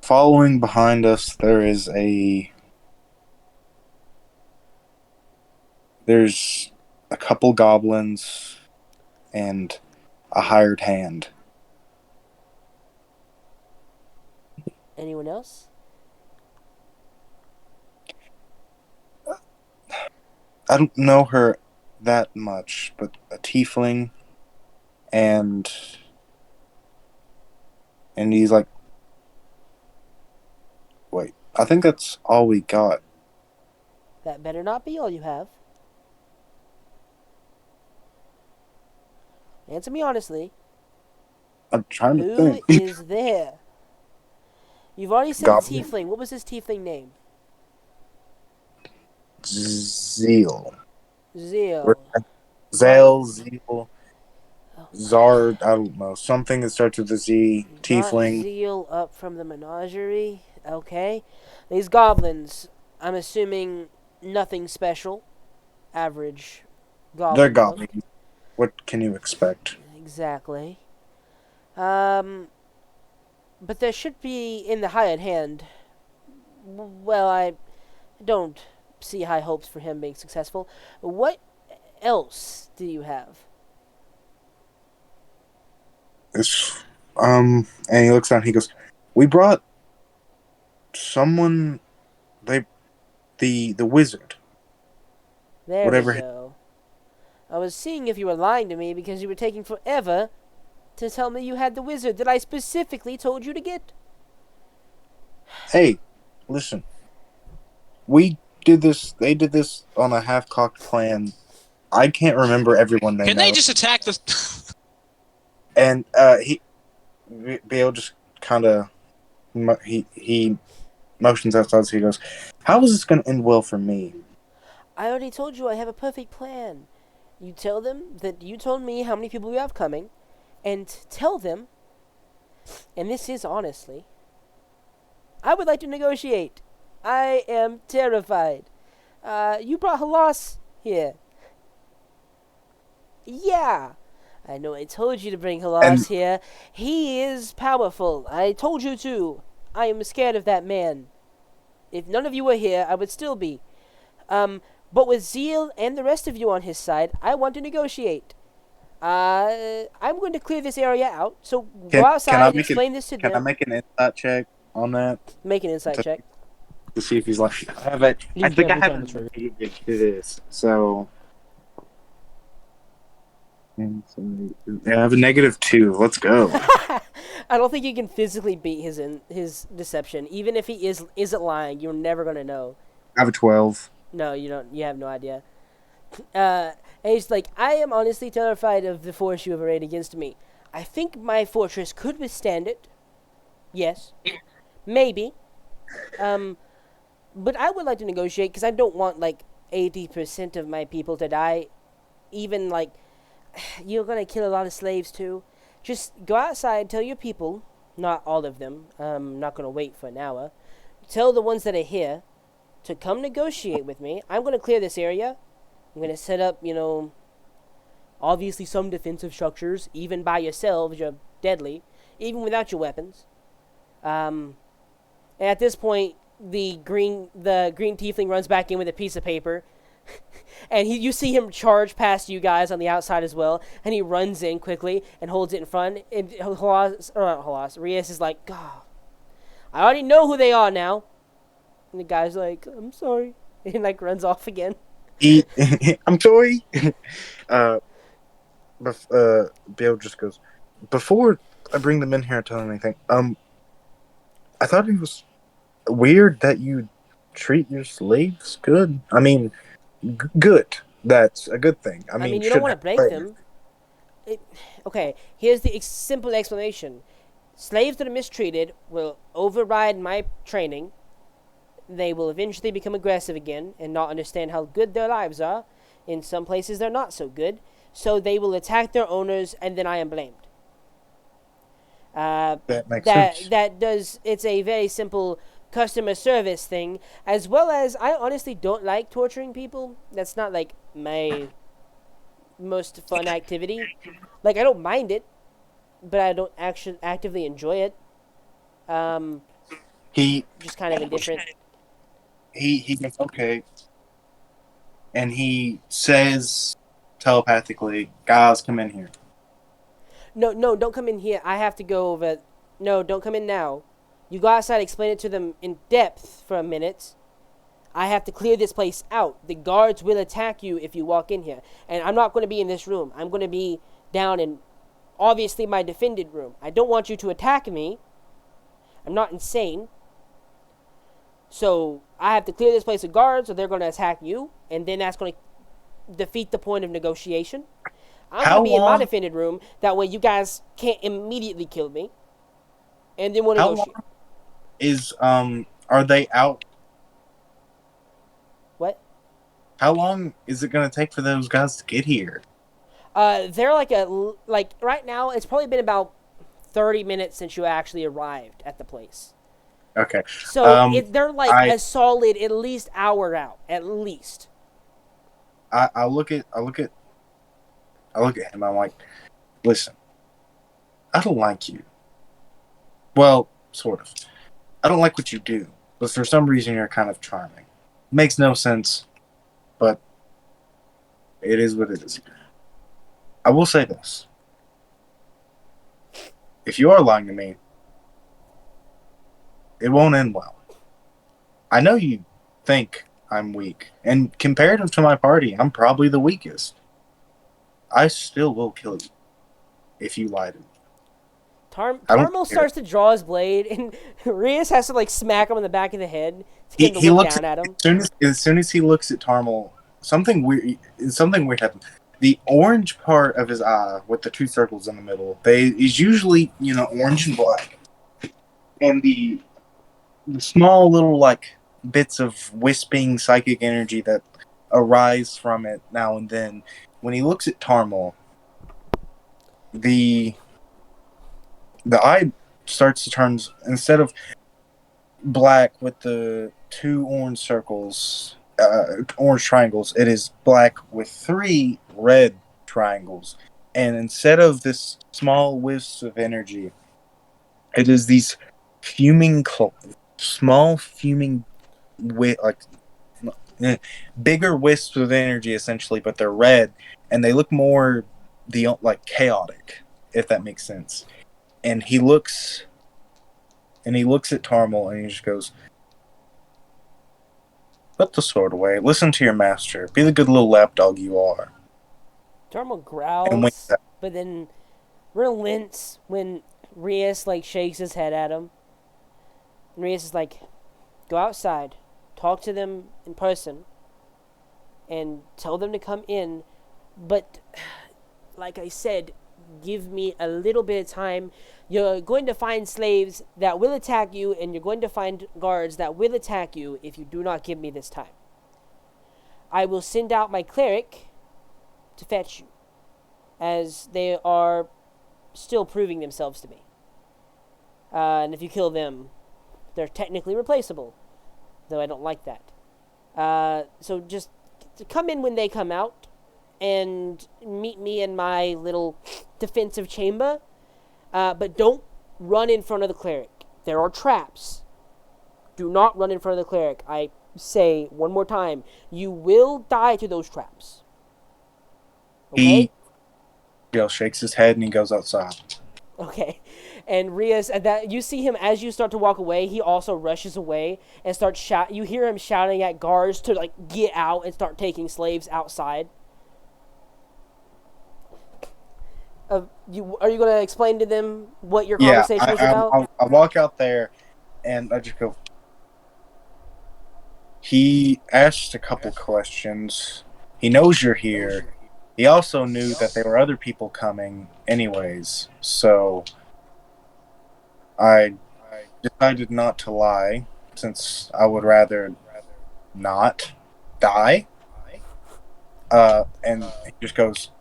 following behind us, there's a couple goblins and a hired hand. Anyone else? I don't know her that much, but a tiefling and he's like, wait, I think that's all we got. That better not be all you have. Answer me honestly. I'm trying to Who think. is there? You've already said Goblin. tiefling. What was his tiefling name? Zeal. Zeal. Zale, Zeal, Zard, I don't know. Something that starts with a Z. Not Tiefling. Zeal up from the menagerie. Okay. These goblins, I'm assuming nothing special. Average goblin. They're look. goblins. What can you expect? Exactly. But there should be in the hired hand. Well, I don't see high hopes for him being successful. What else do you have? It's, and he looks down. He goes, "We brought someone. The wizard. There Whatever we go. I was seeing if you were lying to me because you were taking forever to tell me you had the wizard that I specifically told you to get. Hey, listen. We did this. They did this on a half-cocked plan. I can't remember everyone they Can know. they just attack the? And Bale just kind of he motions outside. So he goes, "How is this going to end well for me?" I already told you I have a perfect plan. You tell them that you told me how many people you have coming, and tell them, and this is honestly, I would like to negotiate. I am terrified. You brought Halas here. Yeah. I know I told you to bring Halas And- here. He is powerful. I told you to. I am scared of that man. If none of you were here, I would still be. But with Zeal and the rest of you on his side, I want to negotiate. I'm going to clear this area out, so go outside and explain this to them. Can I make an insight check on that Make an insight check. to see if he's like? I have a. You I think I definitely have found a the trigger. negative to this. So. I have a -2. Let's go. I don't think you can physically beat his deception. Even if he isn't lying, you're never gonna know. I have a 12. No, you don't. You have no idea. And he's like, I am honestly terrified of the force you have arrayed against me. I think my fortress could withstand it. Yes, maybe. But I would like to negotiate because I don't want like 80% of my people to die. Even like, you're gonna kill a lot of slaves too. Just go outside, tell your people, not all of them. I'm not gonna wait for an hour. Tell the ones that are here to come negotiate with me. I'm going to clear this area. I'm going to set up, obviously some defensive structures. Even by yourselves, you're deadly. Even without your weapons. And at this point, the green tiefling runs back in with a piece of paper. And you see him charge past you guys on the outside as well. And he runs in quickly and holds it in front. And Rias is like, God, I already know who they are now. And the guy's like, I'm sorry. And like runs off again. I'm sorry. Bill just goes, before I bring them in here and tell them anything, I thought it was weird that you treat your slaves good. I mean, good. That's a good thing. I mean, you don't want to break them. Okay, here's the simple explanation. Slaves that are mistreated will override my training. They will eventually become aggressive again and not understand how good their lives are. In some places, they're not so good. So they will attack their owners, and then I am blamed. That makes sense. It's a very simple customer service thing, as well as I honestly don't like torturing people. That's not like my most fun activity. Like, I don't mind it, but I don't actually actively enjoy it. Just kind of indifferent. He goes, okay. And he says telepathically, guys, come in here. No, don't come in here. I have to go over. No, don't come in now. You go outside, explain it to them in depth for a minute. I have to clear this place out. The guards will attack you if you walk in here. And I'm not going to be in this room. I'm going to be down in, obviously, my defended room. I don't want you to attack me. I'm not insane. So I have to clear this place of guards, or they're going to attack you. And then that's going to defeat the point of negotiation. I'm going to be in my defended room. That way you guys can't immediately kill me. And then we'll negotiate. Are they out? What? How long is it going to take for those guys to get here? They're like right now, it's probably been about 30 minutes since you actually arrived at the place. Okay. So they're like a solid at least hour out, at least. I look at him. I'm like, listen, I don't like you. Well, sort of. I don't like what you do, but for some reason you're kind of charming. Makes no sense, but it is what it is. I will say this. If you are lying to me, it won't end well. I know you think I'm weak, and comparative to my party, I'm probably the weakest. I still will kill you if you lie to me. Tarmo starts to draw his blade, and Rias has to like smack him in the back of the head to get him He to look looks down at him. As soon as he looks at Tarmo, something weird happens. The orange part of his eye with the two circles in the middle, is usually orange and black, and the small little like bits of wisping psychic energy that arise from it now and then. When he looks at Tarmo, the eye starts to turn, instead of black with the two orange circles, orange triangles, it is black with three red triangles. And instead of this small wisps of energy, it is these small fuming bigger wisps of energy, essentially, but they're red, and they look more chaotic, if that makes sense. And he looks at Tarmo, and he just goes, "Put the sword away. Listen to your master. Be the good little lapdog you are." Tarmo growls, but then relents when Rias shakes his head at him. And Rias is like, "Go outside, talk to them in person, and tell them to come in. But, like I said, give me a little bit of time. You're going to find slaves that will attack you, and you're going to find guards that will attack you if you do not give me this time. I will send out my cleric to fetch you, as they are still proving themselves to me. And if you kill them, they're technically replaceable, though I don't like that. So just come in when they come out, and meet me in my little defensive chamber. But don't run in front of the cleric. There are traps. Do not run in front of the cleric. I say one more time, you will die to those traps. Okay? Bill shakes his head and he goes outside. Okay. And Rias, that you see him as you start to walk away, he also rushes away and starts shout. You hear him shouting at guards to like get out and start taking slaves outside. Are you going to explain to them what your conversation was about? I walk out there and I just go. He asked a couple questions. He knows you're here. He also knew that there were other people coming anyways. So I decided not to lie, since I would rather not die. And he just goes,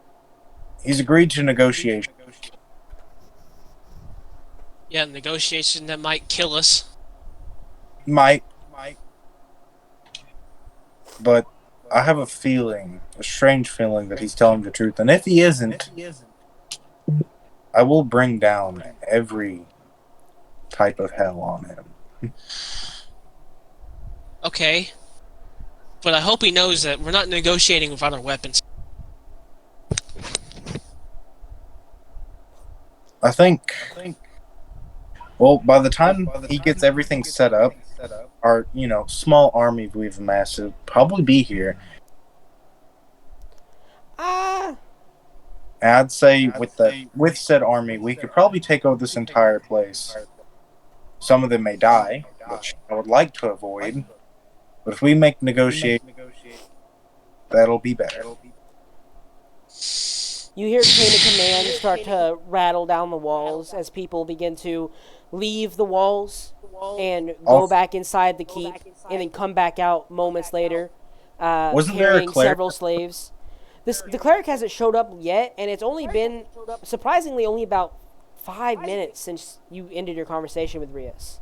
he's agreed to negotiation. Yeah, negotiation that might kill us. Might. But I have a strange feeling that he's telling the truth. And if he isn't, I will bring down every type of hell on him. Okay. But I hope he knows that we're not negotiating without our weapons. I think. Well, by the time he gets everything set up, our small army we've amassed will probably be here. I'd say with said army, we could probably take over this entire place. Some of them may die, which I would like to avoid. But if we make negotiate, that'll be better. You hear chain of command start to rattle down the walls as people begin to leave the walls and go back inside the keep and then come back out moments later, Wasn't there a carrying cleric? several slaves. The cleric hasn't showed up yet, and it's only been, surprisingly, only about 5 minutes since you ended your conversation with Rias.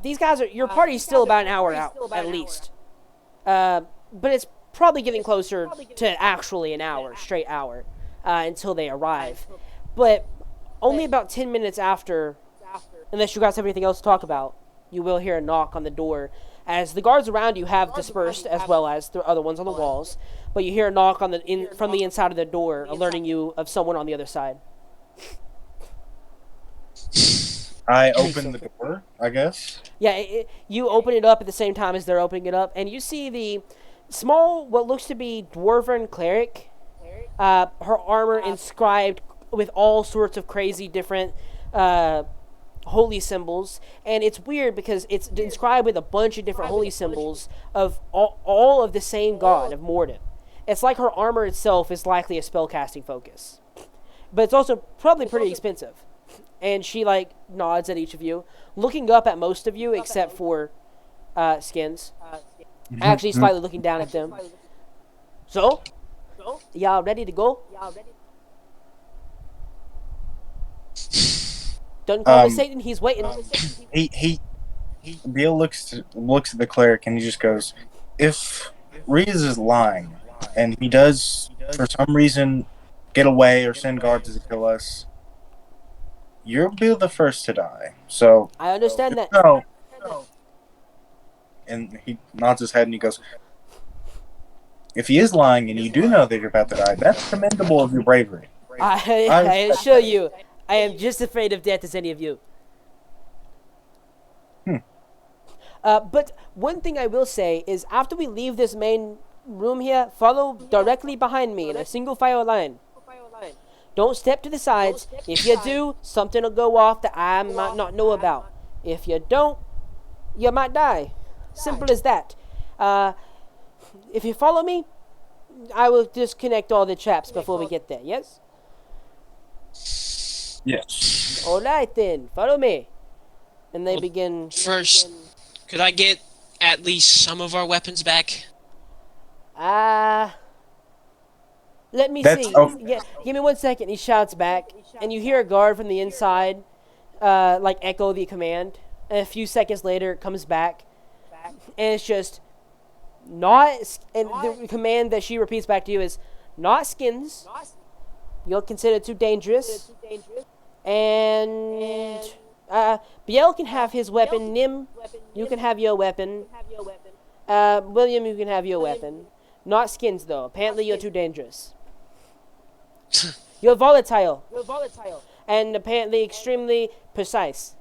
These guys your party's still about an hour out, at least. But it's probably getting closer to actually an hour, straight hour, until they arrive. But only about 10 minutes after, unless you guys have anything else to talk about, you will hear a knock on the door, as the guards around you have dispersed, as well as the other ones on the walls. But you hear a knock from the inside of the door, alerting you of someone on the other side. I open the door, I guess. Yeah, you open it up at the same time as they're opening it up, and you see the small, what looks to be dwarven cleric. Her armor inscribed with all sorts of crazy different holy symbols, and it's weird because it's inscribed with a bunch of different holy symbols of all of the same god of Morden. It's like her armor itself is likely a spellcasting focus, but it's also probably pretty expensive. And she nods at each of you, looking up at most of you except for Skins. Actually, slightly looking down at them. So, y'all ready to go? Don't call me Satan. He's waiting. Bill looks at the cleric and he just goes, if Rias is lying and he does for some reason get away or send guards to kill us, you'll be the first to die. So I understand that. no. And he nods his head and he goes, if he is lying and you do know that you're about to die, that's commendable of your bravery. I assure you, I am just afraid of death as any of you. But one thing I will say is, after we leave this main room here, follow directly behind me in a single file line. Don't step to the sides. If you do, something will go off that I might not know about. If you don't, you might die. Simple as that. If you follow me, I will disconnect all the traps before we get there, yes? Yes. Alright then, follow me. And they begin... First, could I get at least some of our weapons back? Let me That's see. okay. Yeah, give me 1 second. He shouts back, and you hear a guard from the inside, echo the command. And a few seconds later, it comes back, and it's just, and the command that she repeats back to you is not skins. You'll consider it too dangerous. And Biel can have his weapon. Nim, you can have your weapon. William, you can have your weapon. Not skins, though. Apparently, you're too dangerous. You're volatile. And apparently extremely precise.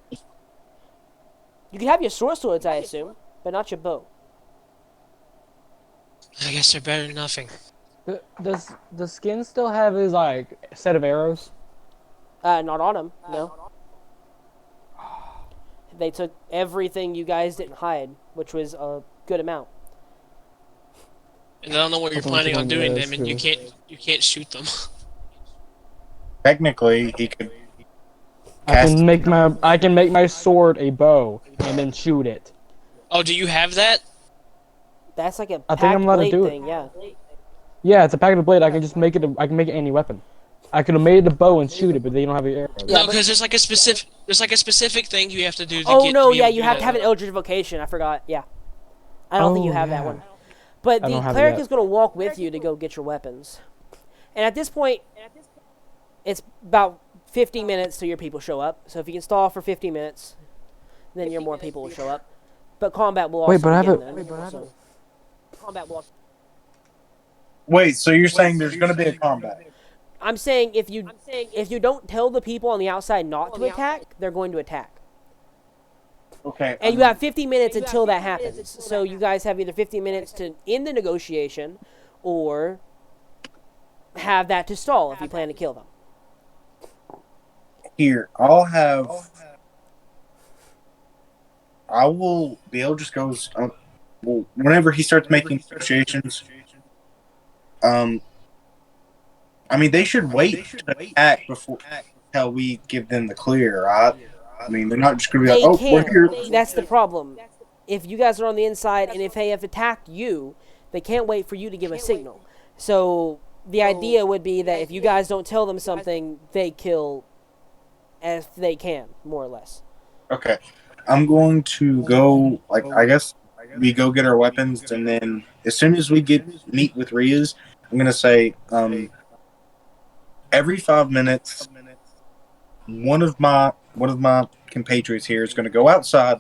You can have your swords, I assume, but not your bow. I guess they're better than nothing. Does the skin still have his like set of arrows? Not on him, no. They took everything you guys didn't hide, which was a good amount. And I don't know what you're That's planning on one doing of them, and those, you can't shoot them. Technically, he could. I can make my sword a bow and then shoot it. Oh, do you have that? That's like a I think I'm allowed to blade do it. thing, yeah. Yeah, it's a pack of blade. I can just make it. I can make it any weapon. I could have made it a bow and shoot it, but they don't have the arrows. Yeah, No, but- because there's like a specific thing you have to do to Oh get. no, to be yeah, able to you do have to that. have an Eldritch Vocation. I forgot. Yeah, I don't think you Oh, have that yeah. one. But I the don't have it cleric yet. is going to walk with you to go get your weapons. And at this point, it's about 50 minutes till your people show up. So if you can stall for 50 minutes, then your more people will show up. But combat will also Wait, but I begin haven't- then. wait, but I so. Combat will. Wait, so you're saying there's going to be a combat? I'm saying if you don't tell the people on the outside not to attack, they're going to attack. Okay. And you have 50 minutes until that happens. So you guys have either 50 minutes to end the negotiation, or have that to stall if you plan to kill them. Here, I will. Bill just goes. Well, whenever he starts making negotiations, I mean, they should wait to act before until we give them the clear, right? I mean, they're not just going to be They like, "Oh, we're here." can't. That's the problem. If you guys are on the inside and if they have attacked you, they can't wait for you to give a signal. So the idea would be that if you guys don't tell them something, they kill as they can, more or less. Okay, I'm going to go. Like, I guess we go get our weapons, and then as soon as we meet with Riaz, I'm going to say, every 5 minutes, one of my compatriots here is going to go outside,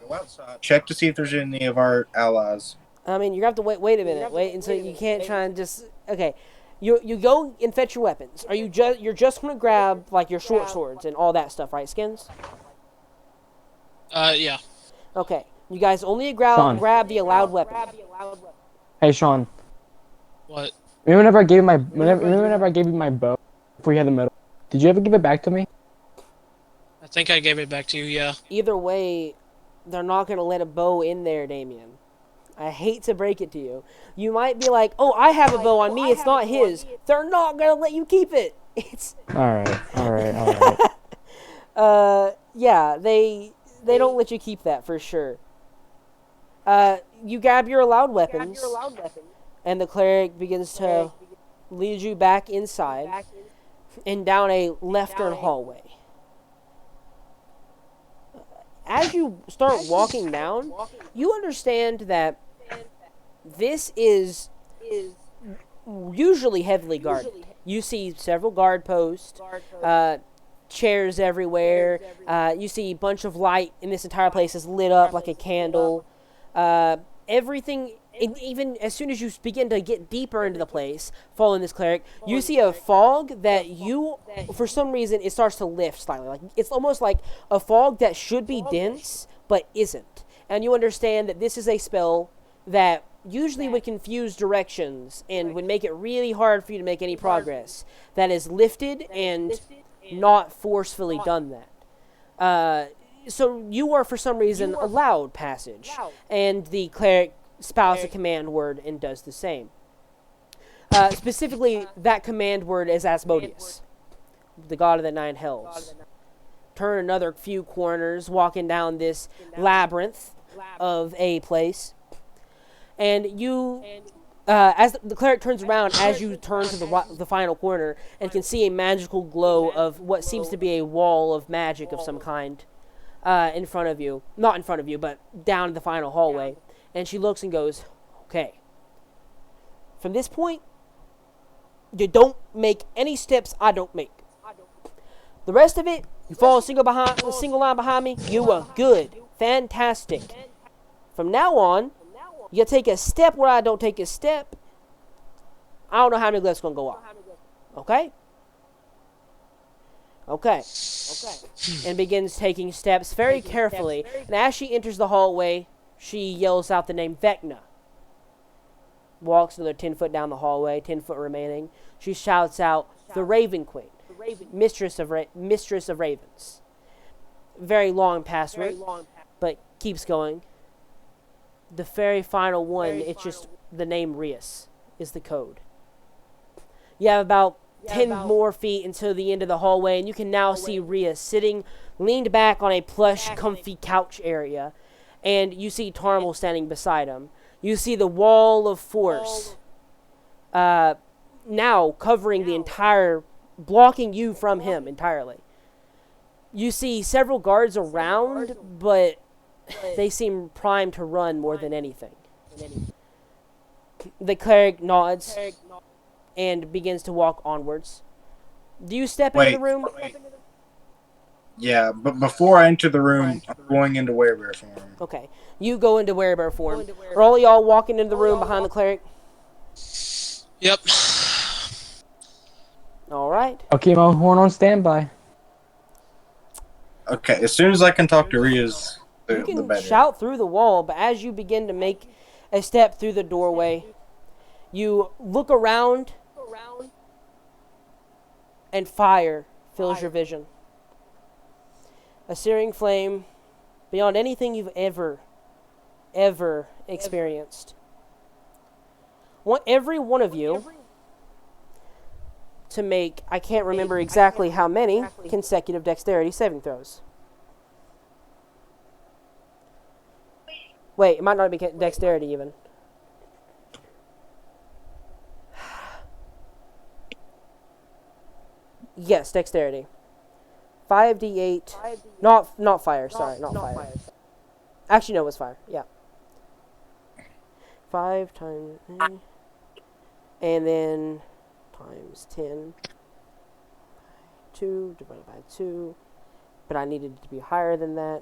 check to see if there's any of our allies. I mean, you're gonna have to wait a minute. Wait until you can't try and just okay. You go and fetch your weapons. Are you're just gonna grab like your short swords and all that stuff, right, Skins? Yeah. Okay. You guys only Sean. grab the allowed weapon. Hey, Sean. What? Remember whenever I gave you my bow before you had the medal? Did you ever give it back to me? I think I gave it back to you. Yeah. Either way, they're not gonna let a bow in there, Damien. I hate to break it to you. You might be like, "Oh, I have a bow on me. It's not his." They're not gonna let you keep it. It's All right. yeah, they don't let you keep that for sure. You grab your allowed weapons, and the cleric begins to lead you back inside and down a left-turn hallway. As you start walking down, you understand that this is usually heavily guarded. You see several guard posts, chairs everywhere. You see a bunch of light, and this entire place is lit up like a candle. Everything, and even as soon as you begin to get deeper into the place, following this cleric, you see a fog that for some reason, it starts to lift slightly. Like it's almost like a fog that should be dense, but isn't. And you understand that this is a spell that usually would confuse directions and would make it really hard for you to make any progress. That is lifted and not forcefully done that. So you are, for some reason, allowed passage, and the cleric spouts a command word and does the same. Specifically, that command word is Asmodeus, the god of the nine hells. Turn another few corners, walking down this labyrinth of a place, and you, as the cleric turns around, as you turn to the final corner, and can see a magical glow of what seems to be a wall of magic of some kind. In front of you. Not in front of you, but down the final hallway. And she looks and goes, Okay. From this point, you don't make any steps I don't make. The rest of it, you follow a single line behind me, you are good. Fantastic. From now on, you take a step where I don't take a step. I don't know how many glyphs gonna go off. Okay? Okay. And begins taking steps very carefully. And as she enters the hallway, she yells out the name Vecna. Walks another 10 foot down the hallway, 10 foot remaining. She shouts out, the Raven Queen, Mistress of Ravens. Very long password, but keeps going. The very final one, it's just the name Rias is the code. You have about 10 more feet until the end of the hallway, and you can now see Rias sitting, leaned back on a plush, comfy couch area, and you see Tarmal standing beside him. You see the wall of force now covering the entire, blocking you from him entirely. You see several guards around, but they seem primed to run more than anything. The cleric nods and begins to walk onwards. Do you step into the room? Yeah, but before I enter the room, I'm going into werebear form. Okay. You go into werebear form. Are all y'all walking into the room behind the cleric? Yep. Alright. I'll keep my horn on standby. Okay, as soon as I can talk to Rias, You the can better. shout through the wall, but as you begin to make a step through the doorway, you look around, and fire fills your vision. A searing flame beyond anything you've ever experienced. Want every one of you to make, I can't remember exactly how many, consecutive dexterity saving throws. Wait, it might not be dexterity even. Yes, dexterity. 5d8. Not fire, sorry, not fire. Actually, no, it was fire, yeah. 5 times... And then times 10. 2 divided by 2. But I needed it to be higher than that.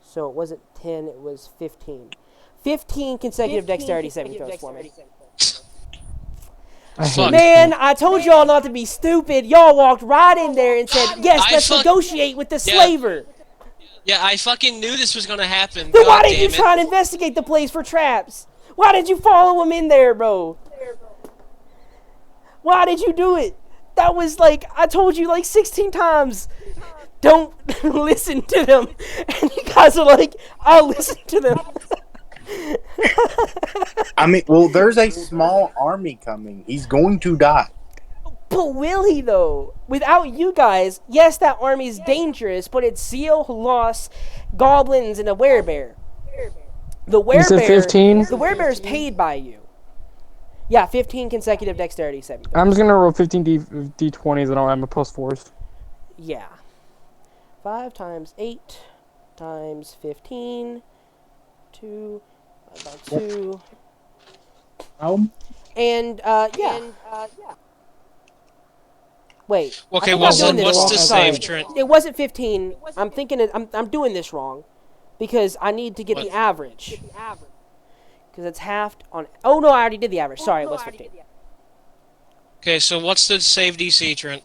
So it wasn't 10, it was 15. 15 consecutive dexterity saving throws for me. I hate Fuck. Man, I told y'all not to be stupid. Y'all walked right in there and said, yes, let's negotiate with the slaver. Yeah, I fucking knew this was gonna happen. Then God why didn't you damn it. try and investigate the place for traps? Why did you follow him in there, bro? Why did you do it? That was like, I told you like 16 times. Don't listen to them. And you guys are like, I'll listen to them. I mean, well, there's a small army coming. He's going to die. But will he, though? Without you guys, yes, that army's dangerous, but it's Zeal, Loss, Goblins, and a Werebear. The You said Werebear... 15? The Werebear is paid by you. Yeah, 15 consecutive dexterity saving throws. I'm just gonna roll 15 d20s and I'll add my plus 4s. Yeah. 5 times 8 times 15. 2 by 2. And, yeah. Wait. I Okay, think what's I'm the, doing this what's the wrong. save, Sorry. Trent? It wasn't 15. I'm thinking I'm doing this wrong. Because I need to get the average. Because it's halved on... Oh, no, I already did the average. Sorry, it was 15. Okay, so what's the save DC, Trent?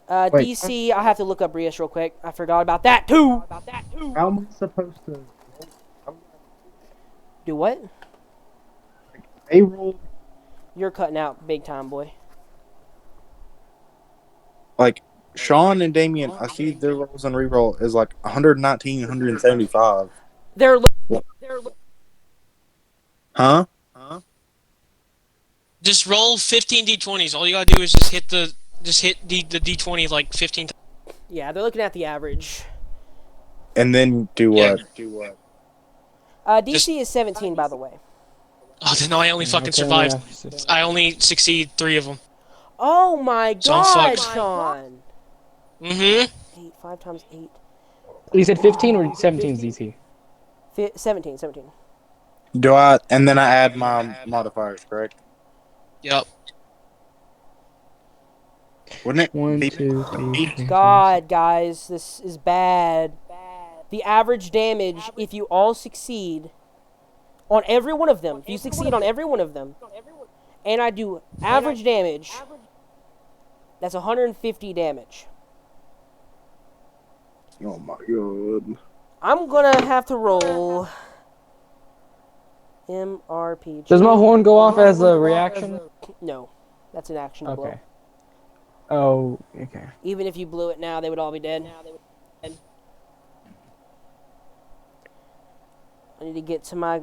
Wait. DC, I'll have to look up Rias real quick. I forgot about that, too. How am I supposed to? Do what? They rolled You're cutting out big time, boy. like Sean and Damien. I see their rolls and reroll is like 119, 175. They're... Huh? Just roll 15 d20s. All you gotta do is just hit the d20 like 15 times. Yeah, they're looking at the average. And then do Yeah. what? DC is 17, by the way. Oh, then no, I only fucking survived. I only succeed 3 of them. Oh my So I'm god, fucked. Sean! Mm-hmm. 8, 5 times 8. You said 15 or 17 ZT? 17, 17. Do I? And then I add my modifiers, correct? Yep. Wouldn't it? 1, be 2, 3, 4. God, guys, this is bad. The average damage, if you all succeed on every one of them, if you succeed on every one of them, and I do average damage, that's 150 damage. Oh my god. I'm gonna have to roll MRPG. Does my horn go off as a reaction? No, that's an action to blow. Okay. Oh, okay. Even if you blew it now, they would all be dead. I need to get to my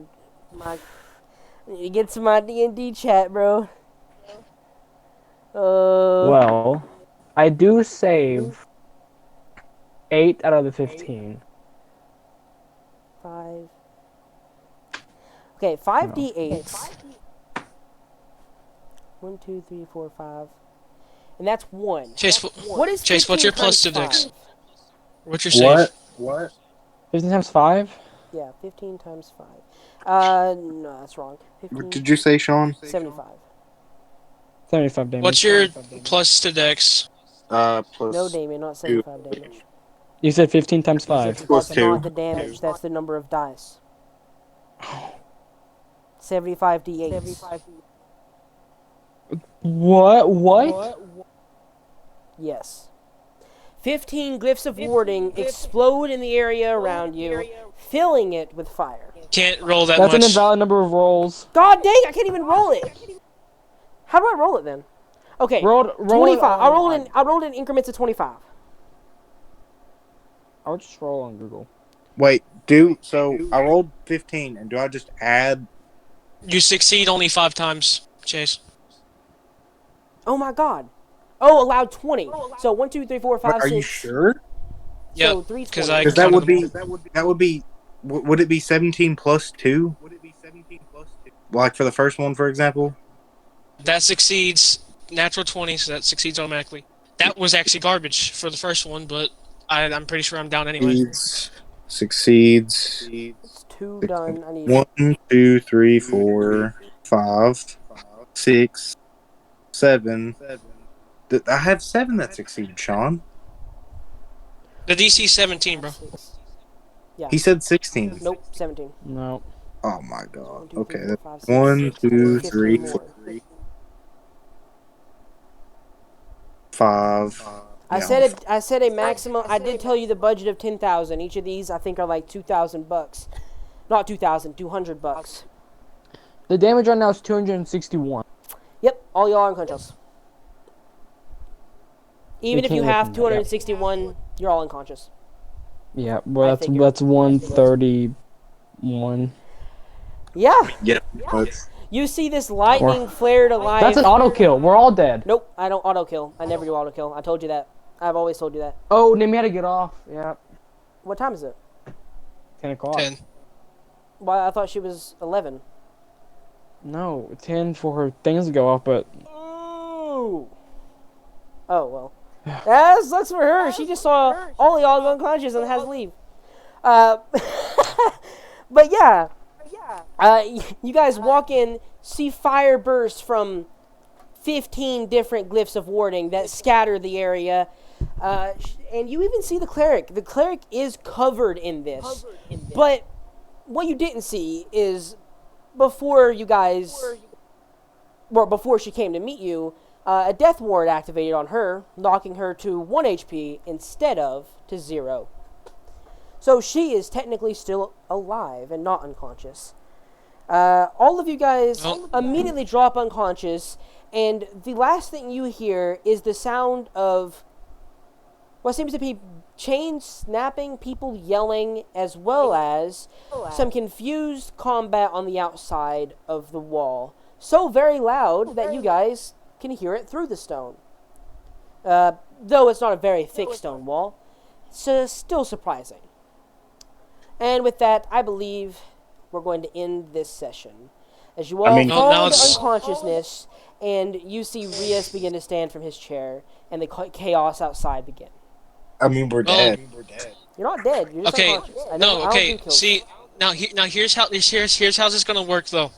D&D chat, bro. Well, I do save 8 out of the 15. 5. Okay, 5d8s. 1, 2, 3, 4, 5. And that's 1. Chase, What is Chase, what's your 15 plus to times dex? 5? What's your save? What? 15 times 5? Yeah, 15 times 5. No, that's wrong. 15, What did you say, Sean? 75. 75 damage. What's your plus to dex? Plus. No, Damien, not 75 damage. You said 15 times 5. Plus That's 2. not the damage, that's the number of dice. 75 d8s. What? Yes. 15 glyphs of warding explode in the area around you, filling it with fire. Can't roll that That's an much. invalid number of rolls. God dang, I can't even roll it. How do I roll it then? Okay, Roll it 25. on- I rolled in increments of 25. I would just roll on Google. Wait, so I rolled 15, and do I just add? You succeed only 5 times, Chase. Oh my god. Oh, allowed 20. So 1, 2, 3, 4, 5, Are 6. you sure? Yep, So 3, because 20. I Because that counted would them be all. would it be 17 plus 2? Like for the first one, for example. That succeeds natural 20, so that succeeds automatically. That was actually garbage for the first one, but I'm pretty sure I'm down anyway. Succeeds. It's 2 done. I need 1, 2, 3, 4, 5, 6, 7. I have 7 that succeed, Sean. The DC 17, bro. 6. Yeah. He said 16. Nope, 17. No. Oh my 1, god. 2, 3, Okay, 4, that's 5, 6, 1, 6, 2, 15 3, more. 4, 5. I said a maximum. I did tell you the budget of 10,000. Each of these I think are like 2,000 bucks. Not 2,000, 200 bucks. The damage right now is 261. Yep, all y'all are unconscious. Even We if you can't live have from that, yeah. 261, you're all unconscious. Yeah, well, I figured. that's 131. Yeah, Yeah. you see this lightning flare to life. That's an auto kill. We're all dead. Nope, I don't auto kill. I never do auto kill. I told you that. I've always told you that. Oh, Nimi had to get off. Yeah. What time is it? 10 o'clock. 10. Why, I thought she was 11. No, 10 for her things to go off, but Ooh. Oh, well. That's for her. She just saw all y'all go unconscious and has to leave. But yeah. You guys walk in, see fire burst from 15 different glyphs of warding that scatter the area. And you even see the cleric. The cleric is covered in this. But what you didn't see is before she came to meet you, a death ward activated on her, knocking her to 1 HP instead of to 0. So she is technically still alive and not unconscious. All of you guys immediately drop unconscious, and the last thing you hear is the sound of what seems to be chains snapping, people yelling, as well as some confused combat on the outside of the wall. So very loud that you guys can hear it through the stone. Though it's not a very thick stone wall, it's still surprising. And with that, I believe we're going to end this session. As you all fall now into it's- unconsciousness, and you see Rias begin to stand from his chair, and the chaos outside begin. I mean, we're dead. You're not dead. You're just Okay, unconscious. I no, don't okay, do kills. see, here's how this is gonna work though,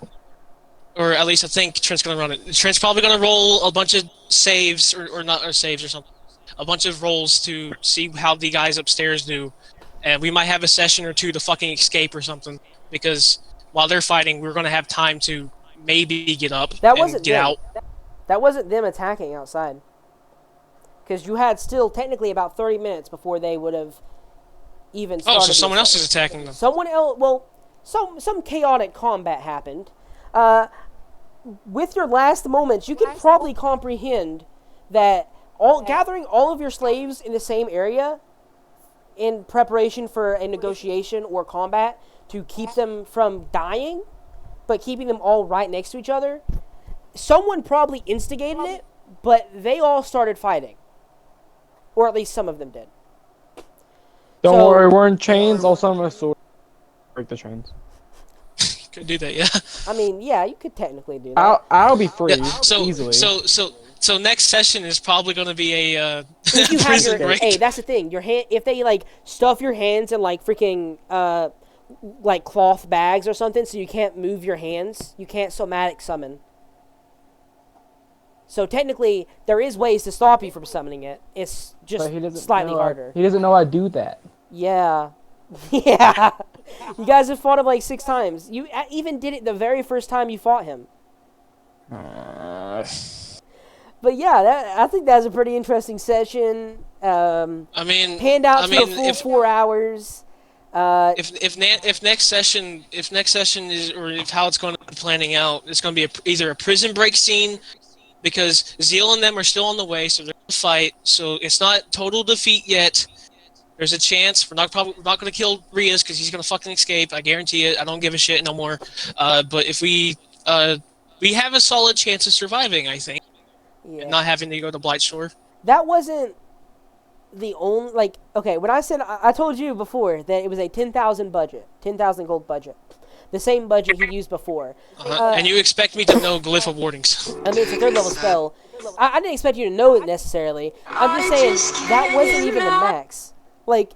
or at least I think Trent's gonna run it. Trent's probably gonna roll a bunch of saves or not or saves or something, a bunch of rolls to see how the guys upstairs do, and we might have a session or two to fucking escape or something because while they're fighting, we're gonna have time to maybe get up That and wasn't get them. out. That wasn't them attacking outside. Because you had still technically about 30 minutes before they would have even started. Oh, so the someone else assault. is attacking them. Someone else. Well, some chaotic combat happened. With your last moments, you could probably comprehend that gathering all of your slaves in the same area in preparation for a negotiation or combat to keep them from dying, but keeping them all right next to each other. Someone probably instigated it, but they all started fighting. Or at least some of them did. Don't So- worry, we're in chains. Also, I'm a sword. Break the chains. Could do that, yeah. I mean, yeah, you could technically do that. I'll be free Yeah, so easily. so next session is probably going to be a If you have prison your, break. hey, that's the thing. Your hand, if they like stuff your hands in like freaking like cloth bags or something, so you can't move your hands, you can't somatic summon. So technically, there is ways to stop you from summoning it. It's just But he doesn't slightly know harder. He doesn't know I do that. Yeah. Yeah. You guys have fought him like 6 times. You even did it the very first time you fought him. But yeah, I think that's a pretty interesting session. I mean, Panned out I to mean, a full 4 hours. if next session is or if how it's going to be planning out, it's going to be either a prison break scene because Zeal and them are still on the way, so they're going to fight. So it's not total defeat yet. There's a chance we're not going to kill Rias because he's going to fucking escape. I guarantee it. I don't give a shit no more. But if we have a solid chance of surviving, I think, Yeah. and not having to go to Blightshore. That wasn't the only, like, okay, when I said, I told you before that it was a 10,000 budget, 10,000 gold budget. The same budget he used before. And you expect me to know Glyph of Wardings. I mean, it's a 3rd level spell. I didn't expect you to know it necessarily. I'm just saying, that wasn't even the max. Like,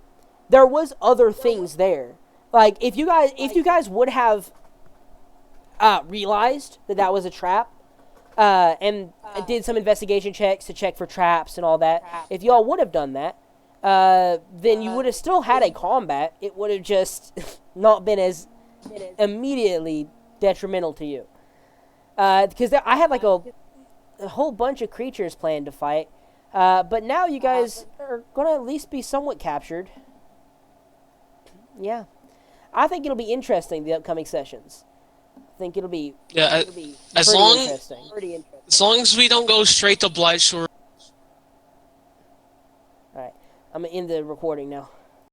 there was other things there. Like, if you guys would have realized that was a trap, and did some investigation checks to check for traps and all that, if y'all would have done that, then you would have still had a combat. It would have just not been as immediately detrimental to you. Because I had like a whole bunch of creatures planned to fight, but now you guys are going to at least be somewhat captured. Yeah. I think it'll be interesting, the upcoming sessions. I think it'll be, Yeah, as pretty long interesting. as long as we don't go straight to Blightshore. Alright, I'm going to end the recording now.